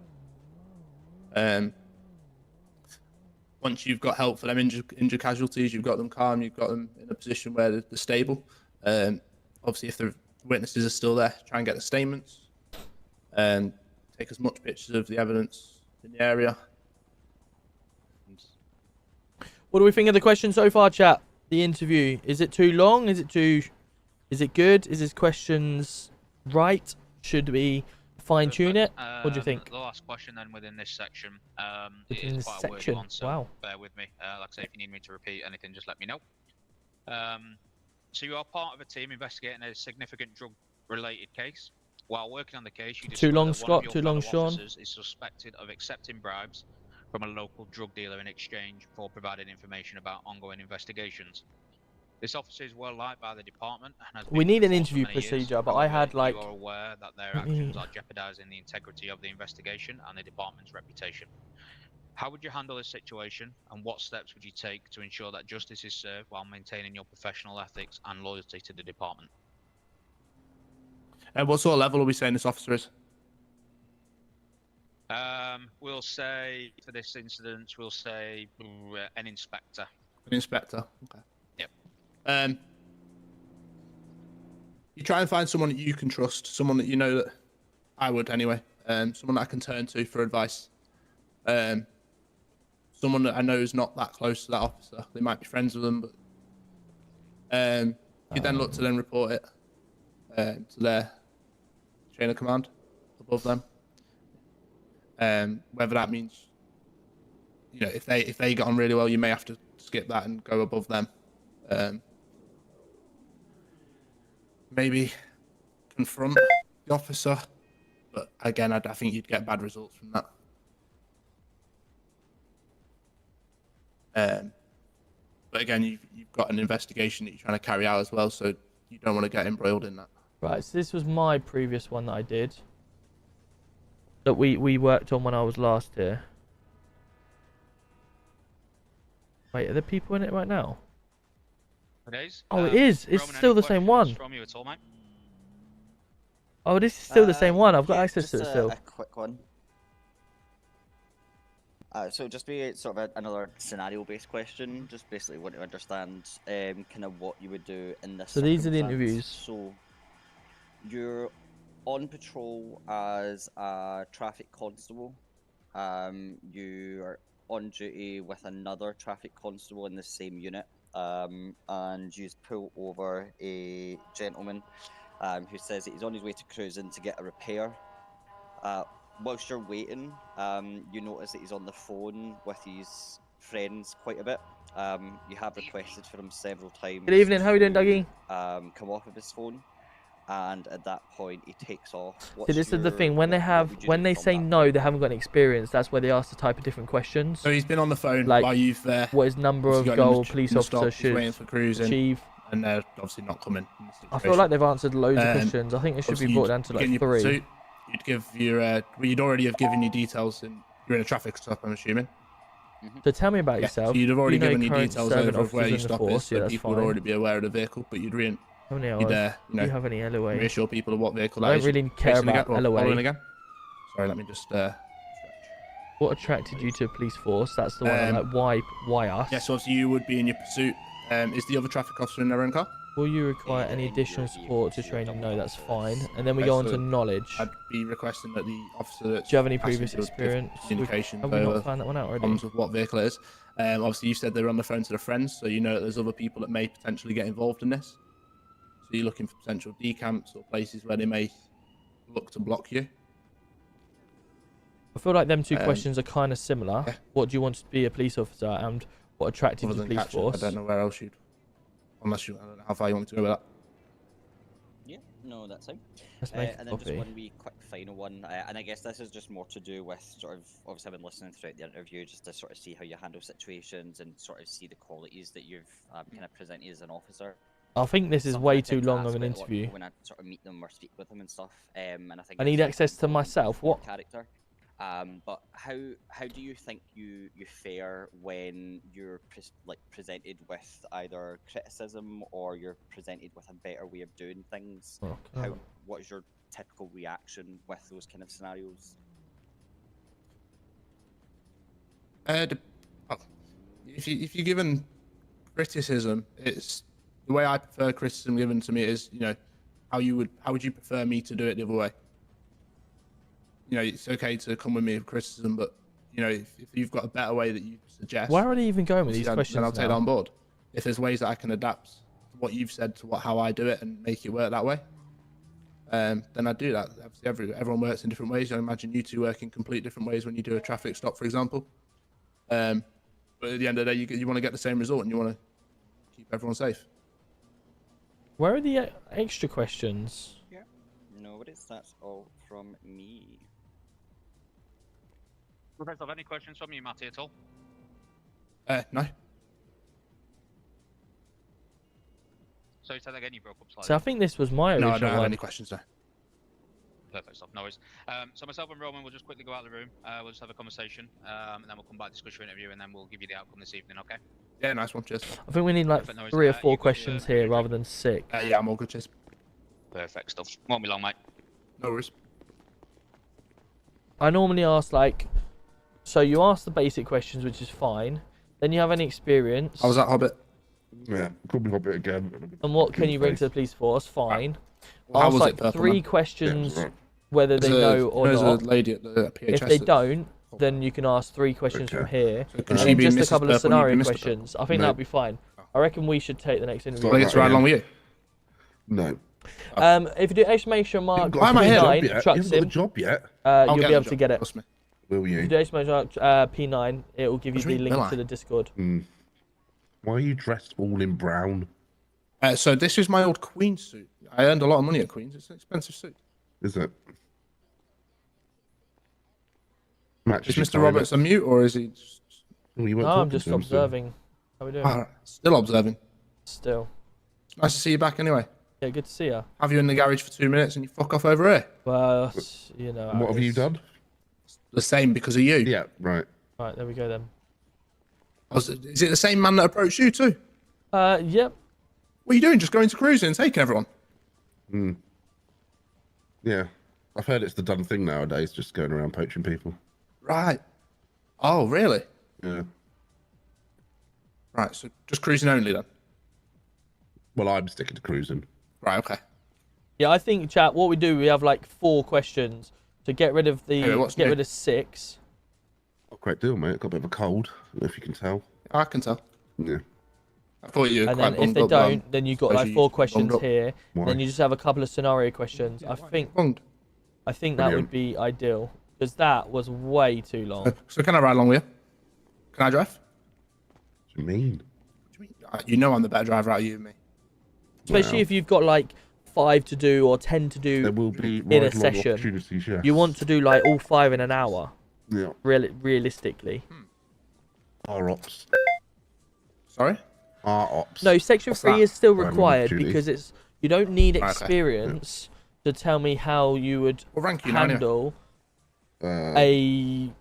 Once you've got help for them injured casualties, you've got them calm, you've got them in a position where they're stable. Obviously, if the witnesses are still there, try and get the statements and take as much pictures of the evidence in the area. What do we think of the question so far, chat? The interview, is it too long? Is it good? Is his questions right? Should we fine tune it? What do you think? The last question then within this section Within is this quite section? a wordy one, so Wow. bear with me. Like I say, if you need me to repeat anything, just let me know. So you are part of a team investigating a significant drug-related case. While working on the case, you Too discover long, that one Scott? of your Too long, fellow Sean? officers is suspected of accepting bribes from a local drug dealer in exchange for providing information about ongoing investigations. This officer is well liked by the department and has We been need on an the force for interview many years. procedure, but I However, had, like- you are aware that their Let me- actions are jeopardizing the integrity of the investigation and the department's reputation. How would you handle this situation, and what steps would you take to ensure that justice is served while maintaining your professional ethics and loyalty to the department? And what sort of level are we saying this officer is? We'll say, for this incident, we'll say an inspector. An inspector. Okay. Yep. You try and find someone that you can trust, someone that you know that I would anyway, someone that I can turn to for advice. Someone that I know is not that close to that officer. They might be friends with them, but you then look to then report it to their chain of command above them. Whether that means, you know, if they get on really well, you may have to skip that and go above them. Maybe confront the officer, but again, I think you'd get bad results from that. But again, you've got an investigation that you're trying to carry out as well, so you don't want to get embroiled in that. Right, so this was my previous one that I did. That we worked on when I was last here. Wait, are there people in it right now? It is. Oh, it is. It's Roman, still any the same questions one. from you at all, mate? Oh, this is still the same one. I've got Yeah, access to it just still. a quick one. So just be sort of another scenario-based question. Just basically want to understand kind of what you would do in this. So these are the circumstance. interviews. So you're on patrol as a traffic constable. You are on duty with another traffic constable in the same unit. And you pull over a gentleman who says that he's on his way to cruising to get a repair. Whilst you're waiting, you notice that he's on the phone with his friends quite a bit. You have requested for him several times. Good evening. How are you doing, to, Dougie? Come off of his phone, and at that point he takes off. See, this is the thing. When they say no, they haven't got any experience. That's where they ask the type of different questions. So he's been on the phone Like, while you've what is number of goal police officer should waiting for cruising, achieve? and they're obviously not coming. I feel like they've answered loads of questions. I think it should be Obviously brought down to you'd get in like your 3. pursuit, you'd give your well, you'd already have given you details, and you're in a traffic stop, I'm assuming. So tell me about Yeah, yourself. so you'd have already You know given your current details servant over of where officers your in the stop force. is, Yeah, so that's people would fine. already be aware of the vehicle, but you'd How many hours? you Do know, you have any LOA? reassure people of what vehicle I that don't is. really care Racing about again, or LOA. following again. Sorry, let me just. What attracted you to a police force? That's the one. I'm like, why us? Yeah, so obviously you would be in your pursuit. Is the other traffic officer in their own car? Will you require any additional support to training? No, that's fine. And then we go on to knowledge. I'd be requesting that the officer that's Do you have any passing previous to give experience? communication Have we not over found that one out already? comms of what vehicle it is. Obviously, you said they were on the phone to their friends, so you know that there's other people that may potentially get involved in this. So you're looking for potential decamps or places where they may look to block you. I feel like them two questions are kind of similar. Yeah. What do you want to be a police officer, and what attracted you Other to than police catching, force? I don't know where else you'd. Unless you, I don't know how far you want me to go with that. Yeah, no, that's fine. Let's make And a then just copy. one wee quick final one, and I guess this is just more to do with sort of, obviously I've been listening throughout the interview just to sort of see how you handle situations and sort of see the qualities that you've kind of presented as an officer. I think this is Something way I too tend to long ask of an quite a lot of interview. people when I sort of meet them or speak with them and stuff. And I think I need it's access to important myself. for What? character. But how do you think you fare when you're presented with either criticism or you're presented with a better way of doing things? Okay. What is your typical reaction with those kind of scenarios? If you're given criticism, it's the way I prefer criticism given to me is, you know, how would you prefer me to do it the other way? You know, it's okay to come with me with criticism, but you know, if you've got a better way that you suggest, Where are they even going with these then questions I'll take it now? on board. If there's ways that I can adapt what you've said to how I do it and make it work that way, then I do that. Obviously, everyone works in different ways. I imagine you two work in complete different ways when you do a traffic stop, for example. But at the end of the day, you want to get the same result and you want to keep everyone safe. Where are the extra questions? Yeah. No worries. That's all from me. Professor, have any questions from you, Matty, at all? No. So you said again you broke up slightly. So I think this was my original No, I don't have one. any questions now. Perfect stuff, no worries. So myself and Roman will just quickly go out of the room. We'll just have a conversation, and then we'll come back, discuss your interview, and then we'll give you the outcome this evening, okay? Yeah, nice one. Cheers. I think we need like Perfect, no worries. 3 or 4 you got questions your- here rather than 6. Yeah, I'm all good. Cheers. Perfect stuff. Won't be long, mate. No worries. I normally ask like, so you ask the basic questions, which is fine. Then you have any experience. How was that, Hobbit? Yeah, probably Hobbit again. And what can you bring to the police force? Fine. How Ask was like it, Purple 3 Man? questions, Yeah, right. whether they know or there's not. a lady at the PHS. If they that- don't, then you can ask 3 questions from Okay. here. So can And she then be just a Mrs. couple of Purple and you scenario be Mr. questions. I think No. that'd be fine. I reckon we should take the next interview. Do I get to ride along with you? No. If you do exclamation mark Why am I here? P9, You haven't truck got the sim, job yet. I'll you'll get be the able to job, get it. trust me. Will If you you? do exclamation mark P9, it will give you What do the you mean, link will to I? the Discord. Why are you dressed all in brown? So this is my old Queen's suit. I earned a lot of money at Queen's. It's an expensive suit. Is it? Is Matches your Mr. Roberts a toilet. mute or is he just... Oh, you weren't No, I'm talking just to him, so- observing. How we doing? Ah, still observing. Still. Nice to see you back anyway. Yeah, good to see you. Have you in the garage for 2 minutes and you fuck off over here? Well, you know. What have you it's- done? The same because of you. Yeah, right. Right, there we go then. Is it the same man that approached you too? Yep. What are you doing? Just going to cruising and taking everyone? Yeah. I've heard it's the done thing nowadays, just going around poaching people. Right. Oh, really? Yeah. Right, so just cruising only then? Well, I'm sticking to cruising. Right, okay. Yeah, I think, chat, what we do, we have like 4 questions to get rid of the, rid of 6. Oh, great deal, mate. Got a bit of a cold, if you can tell. I can tell. Yeah. I thought you were And quite then if they bunged up, don't, then you've got like 4 questions here. Why? Then you just have a couple of scenario questions. I think that would be ideal, because that was way too long. So can I ride along with you? Can I drive? What do you mean? You know I'm the better driver out of you and me. Especially if you've got like 5 to do or 10 to do there will be in a ride-along session. opportunities, yes. You want to do like all 5 in an hour. Yeah. Realistically. Our ops. Sorry? Our ops. No, section 3 is still Ride-along required opportunities. because it's you don't need Okay. experience to tell me how you would What rank are you now, anyway? handle Uh, a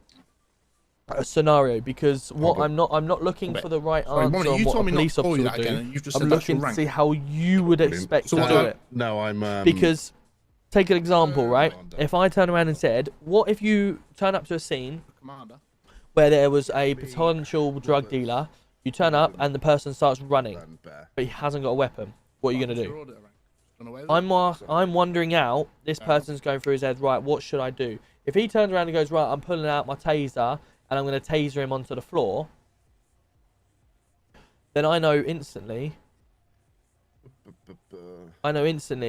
scenario, because what Okay. I'm not looking for the right Sorry, answer Mommy, on you what a told me not police to call officer you would that again, do. and you've just I'm said that's looking your to rank. see how you would Brilliant. expect So to what do do I- it. No, I'm. Because take an example, right? If I turn around and said, what if you turn up to a scene Commander. where there was a potential drug dealer, you turn up and the person starts running, but he hasn't got a weapon. What are you going to do? I'm wondering out, this person's going through his head, right, what should I do? If he turns around and goes, right, I'm pulling out my taser and I'm going to taser him onto the floor, then I know instantly,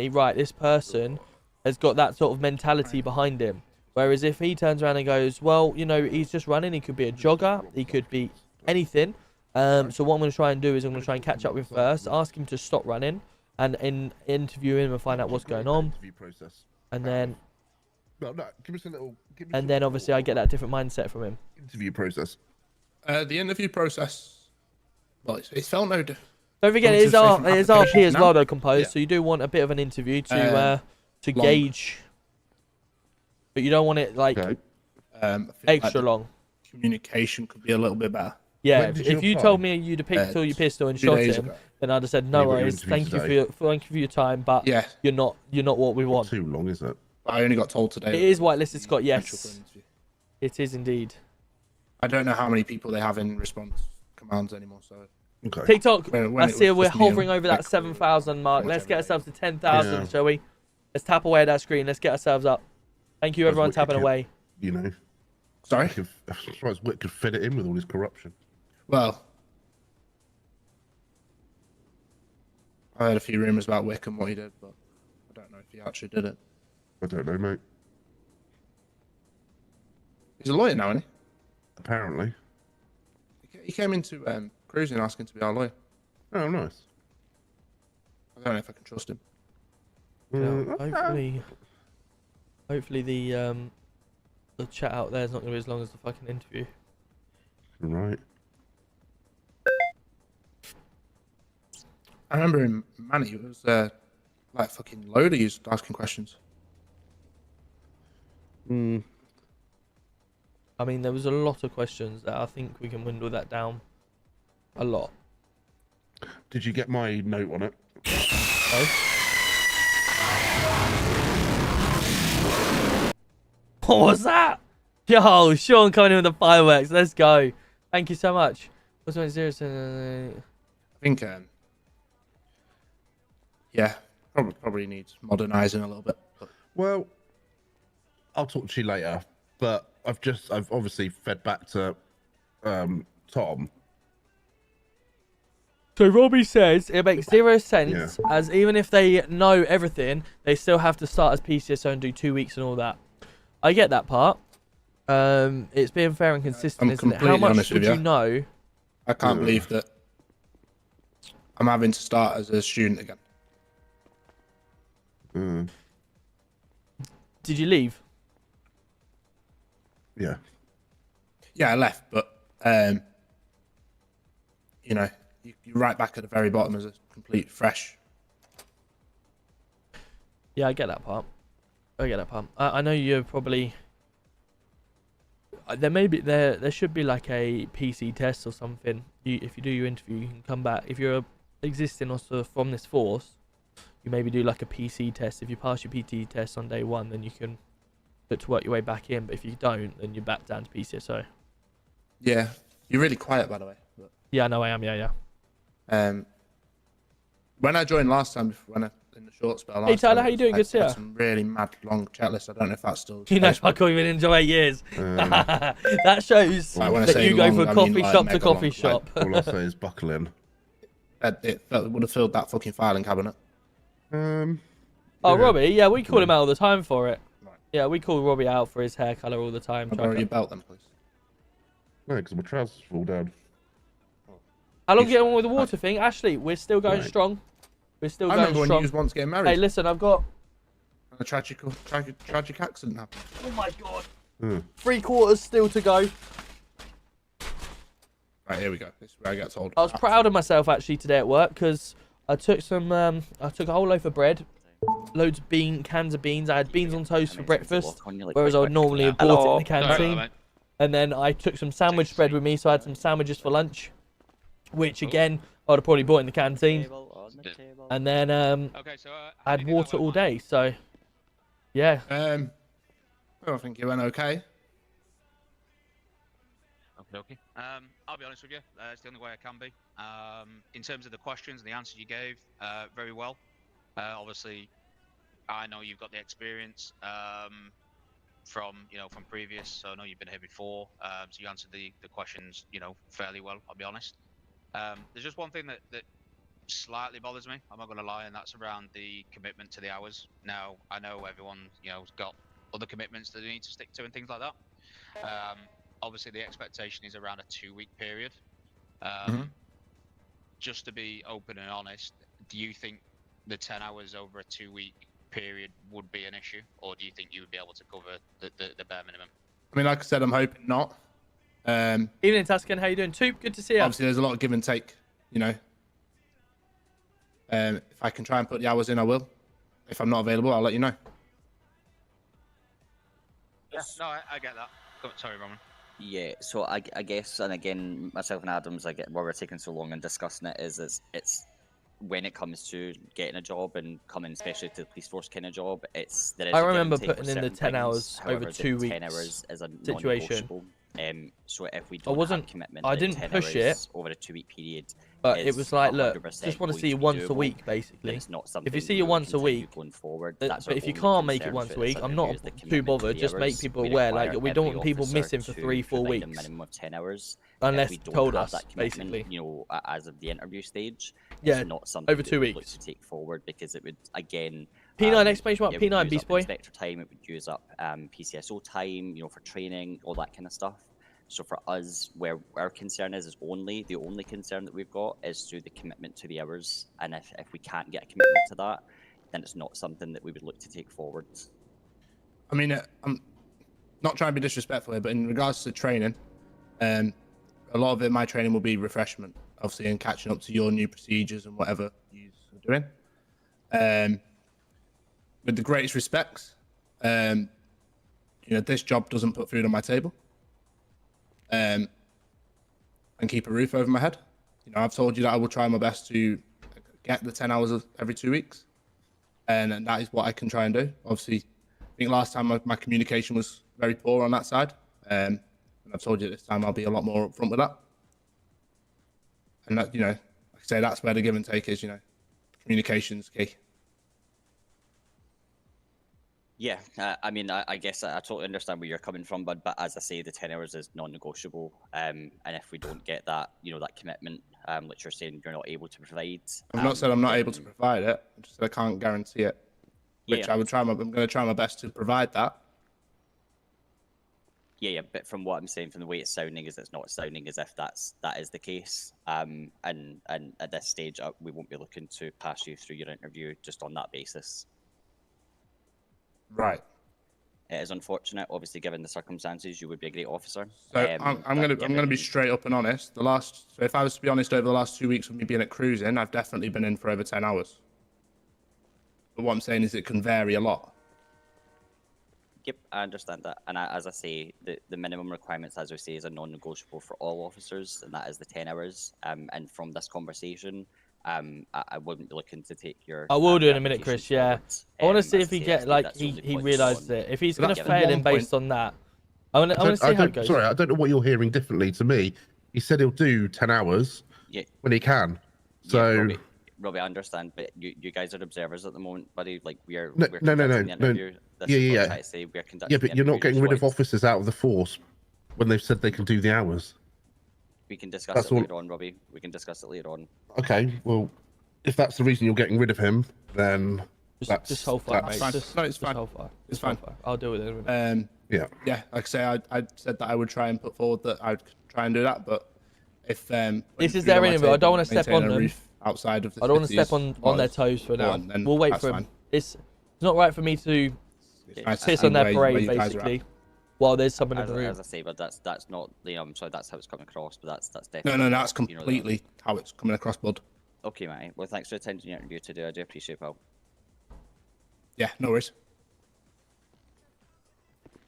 right, this person has got that sort of mentality behind him. Whereas if he turns around and goes, well, you know, he's just running, he could be a jogger, he could be anything. So what I'm going to try and do is I'm going to try and catch up with him first, ask him to stop running, and interview him and find out what's going on. And then, No, give us a little. and then obviously I get that different mindset from him. Interview process. The interview process. Well, it's felt no. Don't forget, it is RP as well, though, composed. So you do want a bit of an interview to gauge, but you don't want it like extra long. Communication could be a little bit better. Yeah, When did if you you apply? told me you'd have picked all your pistol and 2 shot days him, ago. then I'd have said no Yeah, but your worries. interview Thank you for your time, but Yeah. you're not what we want. Too long, is it? I only got told today. It is whitelisted, Scott. potential for Yes, an interview. it is indeed. I don't know how many people they have in response commands anymore. So Okay. TikTok. When I it see was we're just me and hovering over that Vic, 7,000 mark. Let's get ourselves to 10,000, Yeah. shall we? Let's tap away at that screen. Let's get ourselves up. Thank you, everyone, tapping away. You know, sorry. I'm surprised Wick could fit it in with all his corruption. Well, I heard a few rumors about Wick and what he did, but I don't know if he actually did it. I don't know, mate. He's a lawyer now, isn't Apparently. he? He came into cruising asking to be our lawyer. Oh, nice. I don't know if I can trust him. Hopefully the chat out there is not going to be as long as the fucking interview. Right. I remember in Manny, it was like fucking load of you asking questions. Mm. I mean, there was a lot of questions that I think we can dwindle that down a lot. Did you get my note on it? No? What was that? Yo, Sean coming in with the fireworks. Let's go. Thank you so much. What's my serious? I think, yeah, probably needs modernising a little bit. But Well, I'll talk to you later. But I've obviously fed back to Tom. So Robbie says it makes 0 sense, as even if they know everything, they still have to start as PCSO and do 2 weeks and all that. I get that part. It's being fair and consistent, I'm isn't it? How completely much honest would with you you. know? I can't believe that I'm having to start as a student again. Did you leave? Yeah. Yeah, I left, but you know, you're right back at the very bottom as a complete fresh. Yeah, I get that part. I know you're probably. There should be like a PC test or something if you do your interview, you can come back. If you're a existing officer from this force, you maybe do like a PC test. If you pass your PT test on day 1, then you can look to work your way back in. But if you don't, then you're back down to PCSO. Yeah, you're really quiet, by the way. But, Yeah, no, I am. Yeah. when I joined last time, in the short spell. Hey, Tyler, time, how you doing? Good to see I had ya. some really mad long checklist. I don't know if that's still. You know, fuck all, you've been in Joe 8 years. That shows Like, when I that say you go long, from I coffee mean, like, shop to mega coffee long. shop. All I'll say is buckle in. It would have filled that fucking filing cabinet. Oh, Yeah. Robbie, yeah, we call him out all the time for it. Right. Yeah, we call Robbie out for his hair colour all the time. I'll borrow your belt then, please. No, because my trousers fall down. How long you get on with the water thing? Ashley, we're still going Right. strong. We're still I going remember when strong. you was once getting married. Hey, listen, I've got... And a tragic accident happened. Oh my god. Hmm. 3/4 still to go. Right, here we go. This is where I get told. I was proud of myself actually today at work because I took some, I took a whole loaf of bread, loads of cans of beans. I had beans on toast for breakfast, whereas I would normally have bought it in the canteen. And then I took some sandwich bread with me, so I had some sandwiches for lunch, which again I would have probably bought in the canteen. And then I had water all day, so yeah. I think it went okay. Okay. I'll be honest with you. It's the only way I can be. In terms of the questions and the answers you gave, very well. Obviously, I know you've got the experience from previous. So I know you've been here before. So you answered the questions fairly well. I'll be honest. There's just one thing that slightly bothers me. I'm not going to lie, and that's around the commitment to the hours. Now I know everyone has got other commitments that they need to stick to and things like that. Obviously, the expectation is around a 2-week period. Just to be open and honest, do you think the 10 hours over a 2-week period would be an issue, or do you think you would be able to cover the bare minimum? I mean, like I said, I'm hoping not. Evening, Tuscan. How you doing? Toop, good to see you. Obviously, there's a lot of give and take. If I can try and put the hours in, I will. If I'm not available, I'll let you know. Yeah, no, I get that. Sorry, Roman. Yeah, so I guess, and again, myself and Adams, I get why we're taking so long and discussing it is it's when it comes to getting a job and coming especially to the police force kind of job, there is I a give remember and take putting with in the certain 10 things. hours However, over the 2 weeks 10 hours is a situation. non-negotiable. So if we don't wasn't- have commitment, I that didn't 10 push hours it, over a 2-week period. But it is was like, look, 100% just want to going see you be once a doable, week, then basically. it's not something If you see we you will once a continue week, going forward. but That's our if you only can't make it concern once a for this week, I'm not interview is the too commitment to bothered. the Just make hours. people We aware, require like, we don't every want people officer missing for to 3-4 provide a weeks. minimum of 10 hours. Unless If we don't told have us, that commitment, basically. as of the interview stage, Yeah, it's not something over that 2 we would look weeks. to take forward because it would, again, P9 exclamation mark, it would P9 use Beast up Boy. inspector time, it would use up PCSO time, for training, all that kind of stuff. So for us, where our concern is the only concern that we've got is through the commitment to the hours. And if we can't get a commitment to that, then it's not something that we would look to take forward. I mean, I'm not trying to be disrespectful here, but in regards to training, a lot of my training will be refreshment, obviously, and catching up to your new procedures and whatever you are doing. With the greatest respects, this job doesn't put food on my table. And keep a roof over my head. I've told you that I will try my best to get the 10 hours every 2 weeks. And that is what I can try and do. Obviously, I think last time my communication was very poor on that side. And I've told you this time I'll be a lot more upfront with that. And that, like I say, that's where the give and take is, communication's key. Yeah, I mean, I guess I totally understand where you're coming from, but as I say, the 10 hours is non-negotiable. And if we don't get that, that commitment, which you're saying you're not able to provide. I've not said I'm not able to provide it. I just said I can't guarantee it. Which Yeah. I'm going to try my best to provide that. Yeah, but from what I'm saying, from the way it's sounding, is it's not sounding as if that is the case. And at this stage, we won't be looking to pass you through your interview just on that basis. Right. It is unfortunate, obviously, given the circumstances. You would be a great officer. So I'm gonna be straight up and honest. So if I was to be honest, over the last 2 weeks of me being at cruising, I've definitely been in for over 10 hours. But what I'm saying is it can vary a lot. Yep, I understand that. And as I say, the minimum requirements, as we say, is a non-negotiable for all officers, and that is the 10 hours. And from this conversation, I wouldn't be looking to take your. I will do in a minute, application Chris. Yeah, forward. I want to see As if he I say, get like that's the only he point realizes on. it. If he's So gonna that's fail one him based on that, I want to see how it goes. Sorry, I don't know what you're hearing differently to me. He said he'll do 10 hours Yeah. when he can. Yeah, So Robbie, I understand, but you guys are observers at the moment, buddy. Like we're No, we're no, no, conducting no, the no. interview. This Yeah, is what yeah, I'm yeah. trying to say. We're conducting yeah, the but you're not interview. getting rid of officers out of the force when they've said they can do the hours. We can discuss That's it all- later on, Robbie. We can discuss it later on. Okay, well, if that's the reason you're getting rid of him, then Just hold fire, that's mate. fine. Just, No, it's just fine. hold fire. It's Just hold fine. fire. I'll deal with it in a minute. yeah. Yeah, like I say, I said that I would try and put forward that I'd try and do that, but if This is their interview. I don't want to step on them. Outside of the I don't want to step cities, on their toes for now. then We'll wait that's for him. fine. It's not right for me to Nice to piss see on their where parade, you guys are at. basically, while there's someone in As, the room. as I say, but that's not. I'm sorry, that's how it's coming across. But that's definitely. No, that's you know, completely how it's coming across, bud. Okay, mate. Well, thanks for attending the interview today. I do appreciate it, pal. Yeah, no worries.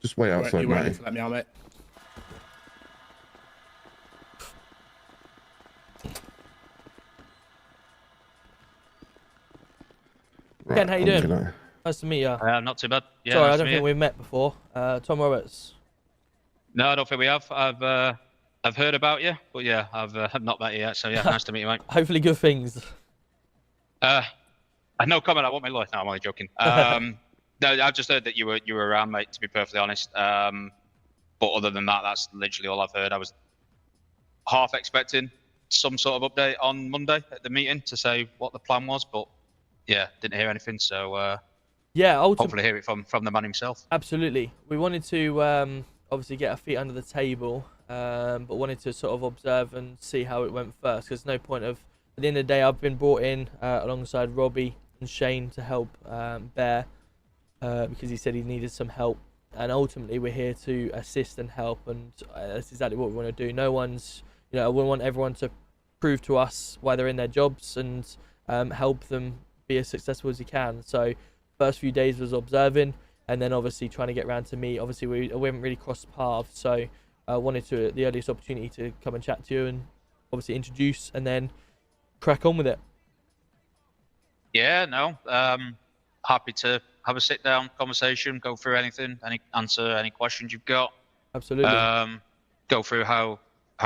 Just wait outside, You weren't mate. to let me out, mate. Right, Ken, how you I'm doing? gonna- Nice to meet you. Not too bad. Yeah, Sorry, nice I to don't meet think you. we've met before. Tom Roberts. No, I don't think we have. I've heard about you, but yeah, I've not met you yet. So yeah, nice to meet you, mate. Hopefully, good things. No comment. I want my life. No, I'm only joking. No, I've just heard that you were around, mate. To be perfectly honest. But other than that, that's literally all I've heard. I was half expecting some sort of update on Monday at the meeting to say what the plan was, but yeah, didn't hear anything. So Yeah, ultimately, hopefully hear it from the man himself. absolutely. We wanted to obviously get our feet under the table, but wanted to sort of observe and see how it went first. Because no point of, at the end of the day, I've been brought in alongside Robbie and Shane to help Bear because he said he needed some help. And ultimately, we're here to assist and help, and that's exactly what we want to do. No one's, we want everyone to prove to us why they're in their jobs and help them be as successful as you can. So, first few days was observing, and then obviously trying to get around to meet. Obviously, we haven't really crossed paths, so I wanted to at the earliest opportunity to come and chat to you and obviously introduce, and then crack on with it. Yeah, no. Happy to have a sit down conversation, go through anything, answer any questions you've got. Absolutely. Go through how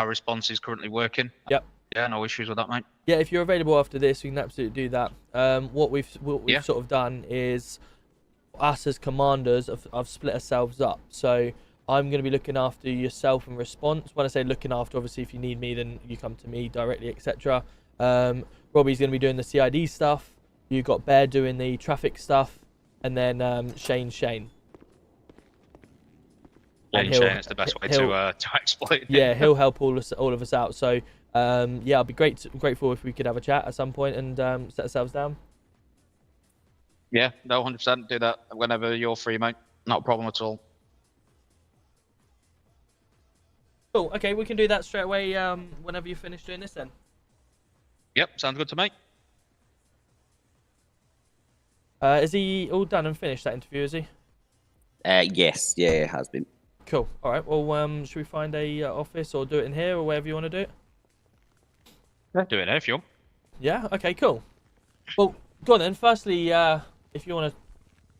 response is currently working. Yep. Yeah, no issues with that, mate. Yeah, if you're available after this, we can absolutely do that. What we've Yeah. sort of done is us as commanders have split ourselves up. So I'm going to be looking after yourself and response. When I say looking after, obviously, if you need me, then you come to me directly, etc. Robbie's going to be doing the CID stuff. You've got Bear doing the traffic stuff, and then Shane. Shane, And it's the best way to exploit it. Yeah, he'll help all of us out. So yeah, I'd be grateful if we could have a chat at some point and set ourselves down. Yeah, no, 100%. Do that whenever you're free, mate. Not a problem at all. Cool. Okay, we can do that straight away. Whenever you finish doing this, then. Yep, sounds good to me. Is he all done and finished, that interview, is he? Yes, yeah, it has been. Cool. All right. Well, should we find a office or do it in here or wherever you want to do it? Do it if you want. Yeah. Okay. Cool. Well, go on then. Firstly, if you want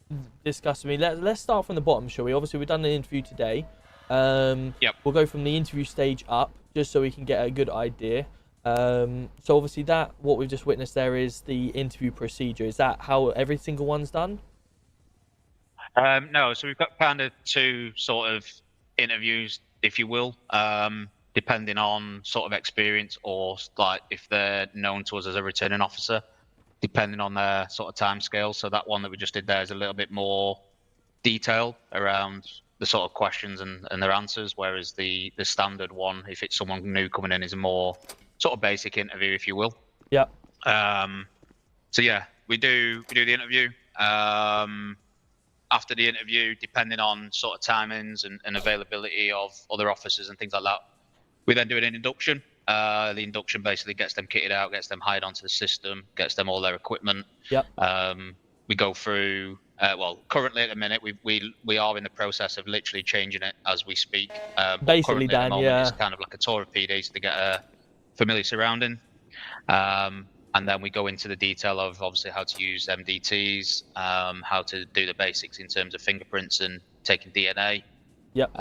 to discuss with me, let's start from the bottom, shall we? Obviously, we've done an interview today. Yep. We'll go from the interview stage up, just so we can get a good idea. So obviously, what we've just witnessed there is the interview procedure. Is that how every single one's done? No, so we've got kind of two sort of interviews, if you will, depending on sort of experience or like if they're known to us as a returning officer, depending on their sort of time scale. So that one that we just did there is a little bit more detailed around the sort of questions and their answers, whereas the standard one, if it's someone new coming in, is a more sort of basic interview, if you will. Yeah. So yeah, we do the interview. After the interview, depending on sort of timings and availability of other officers and things like that, we then do an induction. The induction basically gets them kitted out, gets them hired onto the system, gets them all their equipment. Yep. We go through Well, currently at the minute, we are in the process of literally changing it as we speak. But Basically, currently at the Dan, moment, yeah. it's kind of like a tour of PD so they get a familiar surrounding. And then we go into the detail of obviously how to use MDTs, how to do the basics in terms of fingerprints and taking DNA. Yep.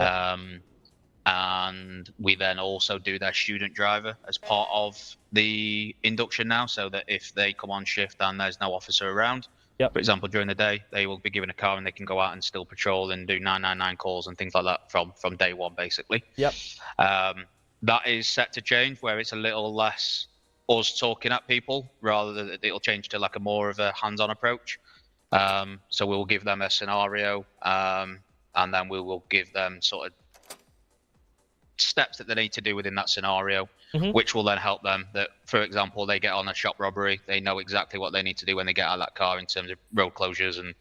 And we then also do their student driver as part of the induction now, so that if they come on shift and there's no officer around, for example, during the day, they will be given a car and they can go out and still patrol and do 999 calls and things like that from day one, basically. Yep. That is set to change, where it's a little less us talking at people, rather than it'll change to like a more of a hands-on approach. So we'll give them a scenario, and then we will give them sort of steps that they need to do within that scenario, which will then help them. That, for example, they get on a shop robbery, they know exactly what they need to do when they get out of that car in terms of road closures and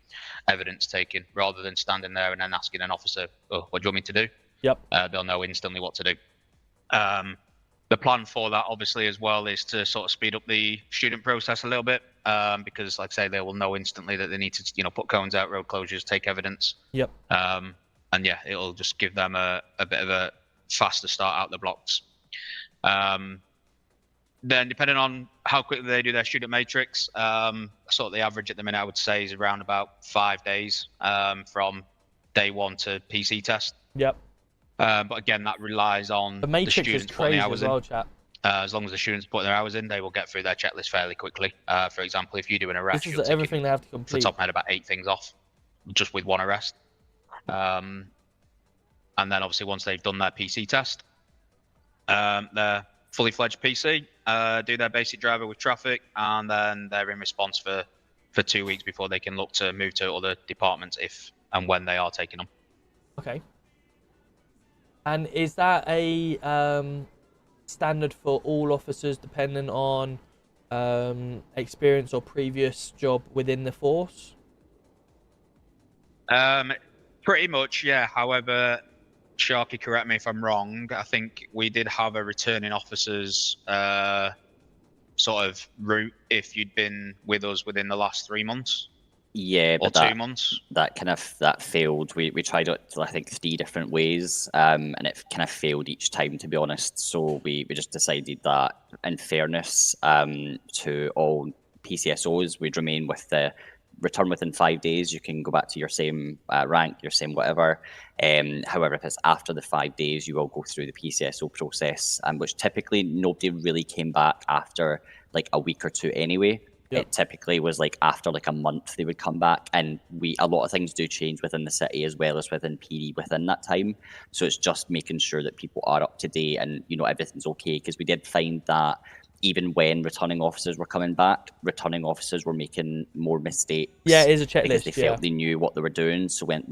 evidence taking, rather than standing there and then asking an officer, "Oh, what do you want me to do?" Yep. They'll know instantly what to do. The plan for that, obviously, as well, is to sort of speed up the student process a little bit, because, like I say, they will know instantly that they need to, put cones out, road closures, take evidence. Yep. And yeah, it'll just give them a bit of a faster start out the blocks. Then, depending on how quickly they do their student matrix, sort of the average at the minute, I would say, is around about 5 days from day one to PC test. Yep. But again, that relies on the matrix students is putting crazy the hours as well, in. chap. As long as the students put their hours in, they will get through their checklist fairly quickly. For example, if you do an arrest, This you'll is tick everything they have to off the complete. top of my head about 8 things off, just with one arrest. And then obviously once they've done their PC test, they're fully fledged PC, do their basic driver with traffic, and then they're in response for 2 weeks before they can look to move to other departments if and when they are taking them. Okay. And is that a standard for all officers, dependent on experience or previous job within the force? Pretty much, yeah. However, Sharky, correct me if I'm wrong, I think we did have a returning officers sort of route if you'd been with us within the last 3 months. Yeah, or but 2 months. that failed. We tried it, I think, 3 different ways, and it kind of failed each time, to be honest. So we just decided that, in fairness to all PCSOs, we'd remain with the return within 5 days. You can go back to your same rank, your same whatever. However, if it's after the 5 days, you will go through the PCSO process, which typically nobody really came back after like a week or 2 anyway. It typically was like after like a month they would come back, and a lot of things do change within the city as well as within PD within that time. So it's just making sure that people are up to date and everything's okay, because we did find that even when returning officers were coming back, returning officers were making more mistakes. Yeah, it is a checklist. Because they felt they knew what they were doing, so went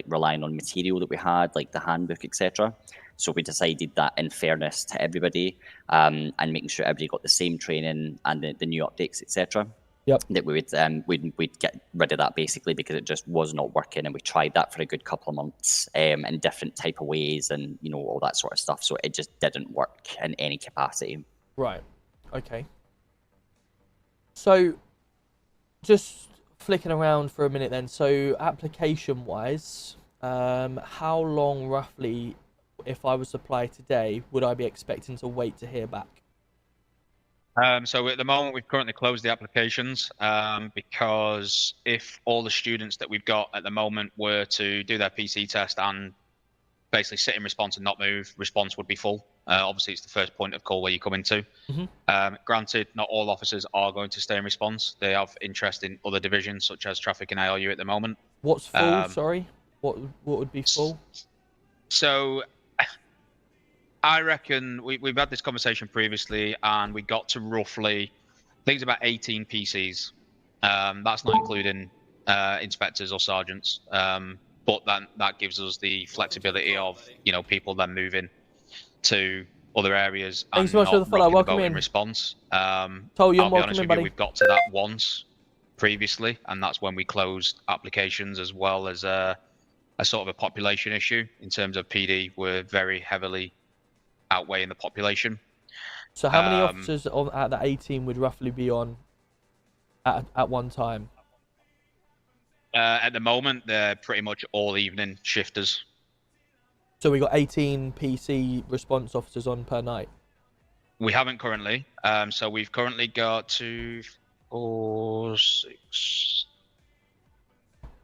relying on material that we had, like the handbook, etc. So we decided that, in fairness to everybody, and making sure everybody got the same training and the new updates, etc. That we would we'd get rid of that, basically, because it just was not working, and we tried that for a good couple of months in different type of ways, and all that sort of stuff. So it just didn't work in any capacity. Right. Okay. So, just flicking around for a minute then. So, application-wise, how long roughly, if I was to apply today, would I be expecting to wait to hear back? So at the moment, we've currently closed the applications because if all the students that we've got at the moment were to do their PC test and basically sit in response and not move, response would be full. Obviously, it's the first point of call where you come into. Granted, not all officers are going to stay in response. They have interest in other divisions, such as traffic and ALU at the moment. What's full, sorry? What would be full? So I reckon we've had this conversation previously, and we got to roughly, I think it's about 18 PCs. That's not including inspectors or sergeants. But then that gives us the flexibility of, people then moving to other areas and not rocking the boat in response. I'll be honest with you, we've got to that once previously, and that's when we closed applications, as well as a sort of a population issue in terms of PD were very heavily outweighing the population. So how many officers at that 18 would roughly be on at one time? At the moment, they're pretty much all evening shifters. So we got 18 PC response officers on per night. We haven't currently. So we've currently got 2, 4, 6.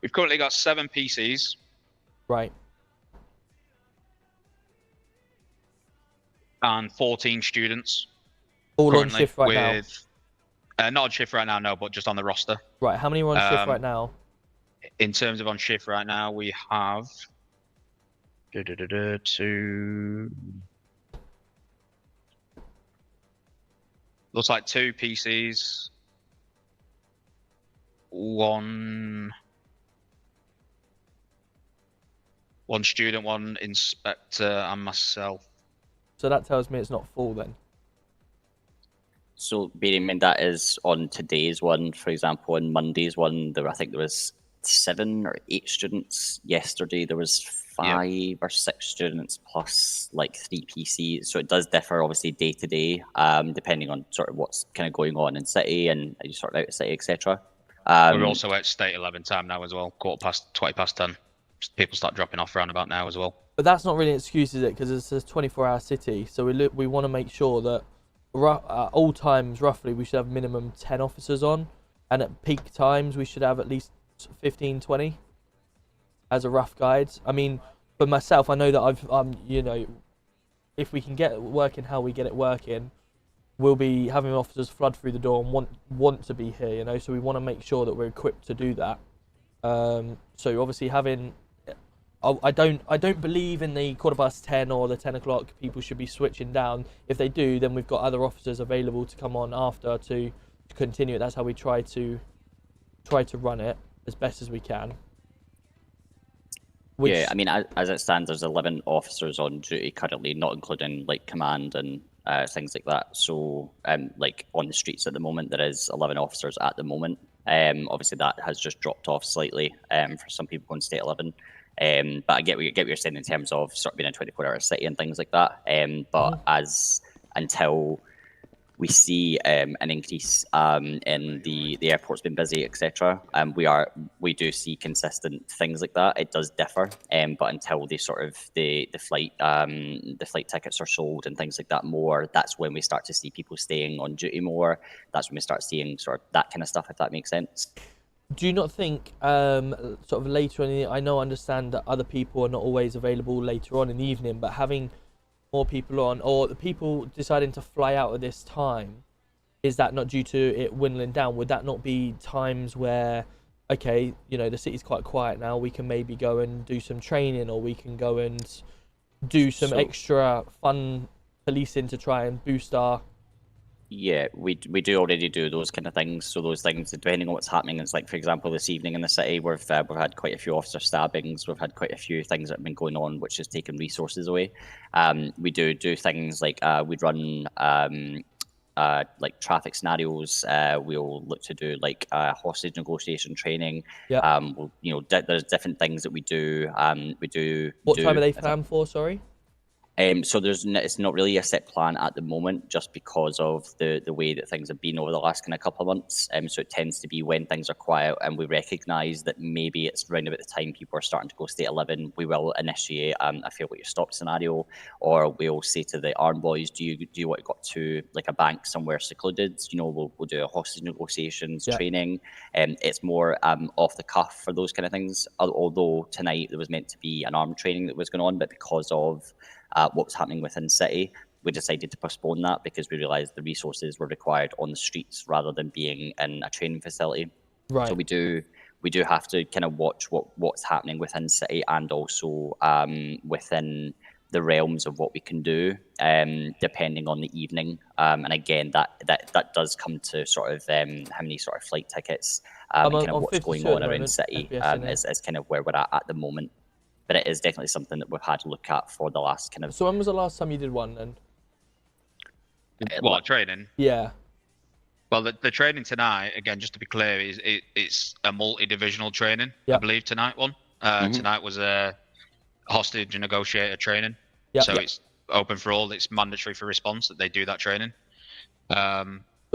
We've currently got 7 PCs. Right. And 14 students. All on shift right now? Not on shift right now, no, but just on the roster. Right. How many are on shift right now? In terms of on shift right now, we have 2. Looks like 2 PCs, 1 student, 1 inspector, and myself. So that tells me it's not full then. So bearing in mind that is on today's one, for example, on Monday's one, I think there was 7 or 8 students. Yesterday there was 5 or 6 students plus like 3 PCs. So it does differ obviously day to day, depending on sort of what's kind of going on in city and you sort out of city, etc. We're also at state 11 time now as well, 20 past 10. People start dropping off around about now as well. But that's not really an excuse, is it? Because it's a 24-hour city, so we want to make sure that at all times, roughly, we should have minimum 10 officers on, and at peak times, we should have at least 15, 20 as a rough guide. I mean, for myself, I know that you know, if we can get it working how we get it working, we'll be having officers flood through the door and want to be here, you know, so we want to make sure that we're equipped to do that. So obviously having... I don't believe in the 10:15 or the 10 o'clock people should be switching down. If they do, then we've got other officers available to come on after to continue it. That's how we try to run it as best as we can. Yeah, I mean, as it stands, there's 11 officers on duty currently, not including like command and things like that. So, like on the streets at the moment, there is 11 officers at the moment. Obviously, that has just dropped off slightly for some people in state 11. But I get what you're saying in terms of sort of being a 24-hour city and things like that. But until we see an increase in the airport's been busy, etc. We do see consistent things like that. It does differ, but until the flight tickets are sold and things like that more, that's when we start to see people staying on duty more. That's when we start seeing sort of that kind of stuff, if that makes sense. Do you not think sort of later on I understand that other people are not always available later on in the evening, but having more people on, or the people deciding to fly out at this time, is that not due to it dwindling down? Would that not be times where, okay, you know, the city's quite quiet now, we can maybe go and do some training, or we can go and do some extra fun policing to try and boost our... Yeah, we do already do those kind of things. So those things, depending on what's happening, it's like, for example, this evening in the city, we've had quite a few officer stabbings. We've had quite a few things that have been going on, which has taken resources away. We do things like we'd run like traffic scenarios. We'll look to do like hostage negotiation training. Yeah. There's different things that we do. What time are they planned for? Sorry. So it's not really a set plan at the moment, just because of the way that things have been over the last kind of couple of months. So it tends to be when things are quiet and we recognise that maybe it's around about the time people are starting to go state 11, we will initiate a fail what you stop scenario, or we'll say to the armed boys, do you want to go to like a bank somewhere secluded? You know, we'll do a hostage negotiations training. It's more off the cuff for those kind of things. Although tonight there was meant to be an armed training that was going on, but because of what was happening within city, we decided to postpone that because we realised the resources were required on the streets rather than being in a training facility. Right. So we do have to kind of watch what's happening within city and also within the realms of what we can do, depending on the evening. And again, that does come to sort of how many sort of flight tickets and kind of what's going on around city is kind of where we're at the moment. But it is definitely something that we've had to look at for the last kind of... So when was the last time you did one then? What, training? Yeah. Well, the training tonight, again, just to be clear, it's a multi-divisional training, I believe, tonight one. Tonight was a hostage and negotiator training. So it's open for all. It's mandatory for response that they do that training.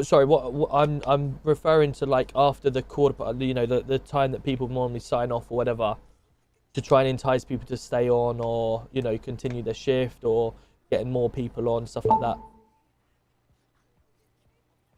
Sorry, what I'm referring to, like, after the quarter, you know, the time that people normally sign off or whatever, to try and entice people to stay on, or, you know, continue their shift, or getting more people on, stuff like that.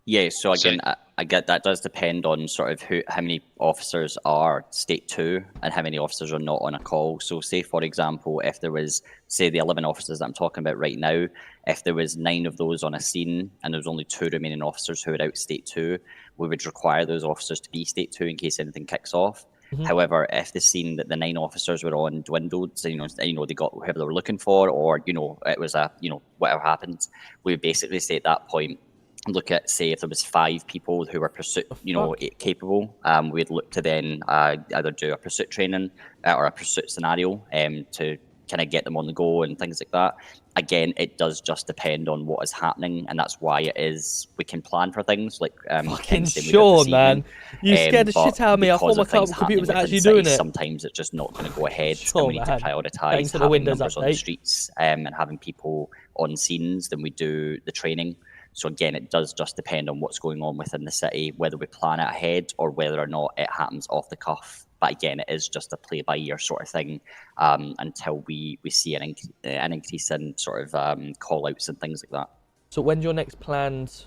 Yeah, so again, I get that does depend on sort of how many officers are state 2 and how many officers are not on a call. So say, for example, if there was, say, the 11 officers that I'm talking about right now, if there was 9 of those on a scene and there was only 2 remaining officers who are out state 2, we would require those officers to be state 2 in case anything kicks off. However, if the scene that the 9 officers were on dwindled, so, you know, they got whoever they were looking for, or, you know, it was a, you know, whatever happened, we would basically say at that point, look at, say, if there was 5 people who were pursuit, you know, capable, we'd look to then either do a pursuit training or a pursuit scenario to kind of get them on the go and things like that. Again, it does just depend on what is happening, and that's why it is we can plan for things like Fucking Sean, man, you scared the shit out of me. I thought my computer was actually doing it. Sometimes it's just not going to go ahead, Sure, and we need to prioritize having numbers on the streets and having people on scenes than we do the training. So again, it does just depend on what's going on within the city, whether we plan it ahead or whether or not it happens off the cuff. But again, it is just a play-by-ear sort of thing until we see an increase in sort of call-outs and things like that. So when's your next planned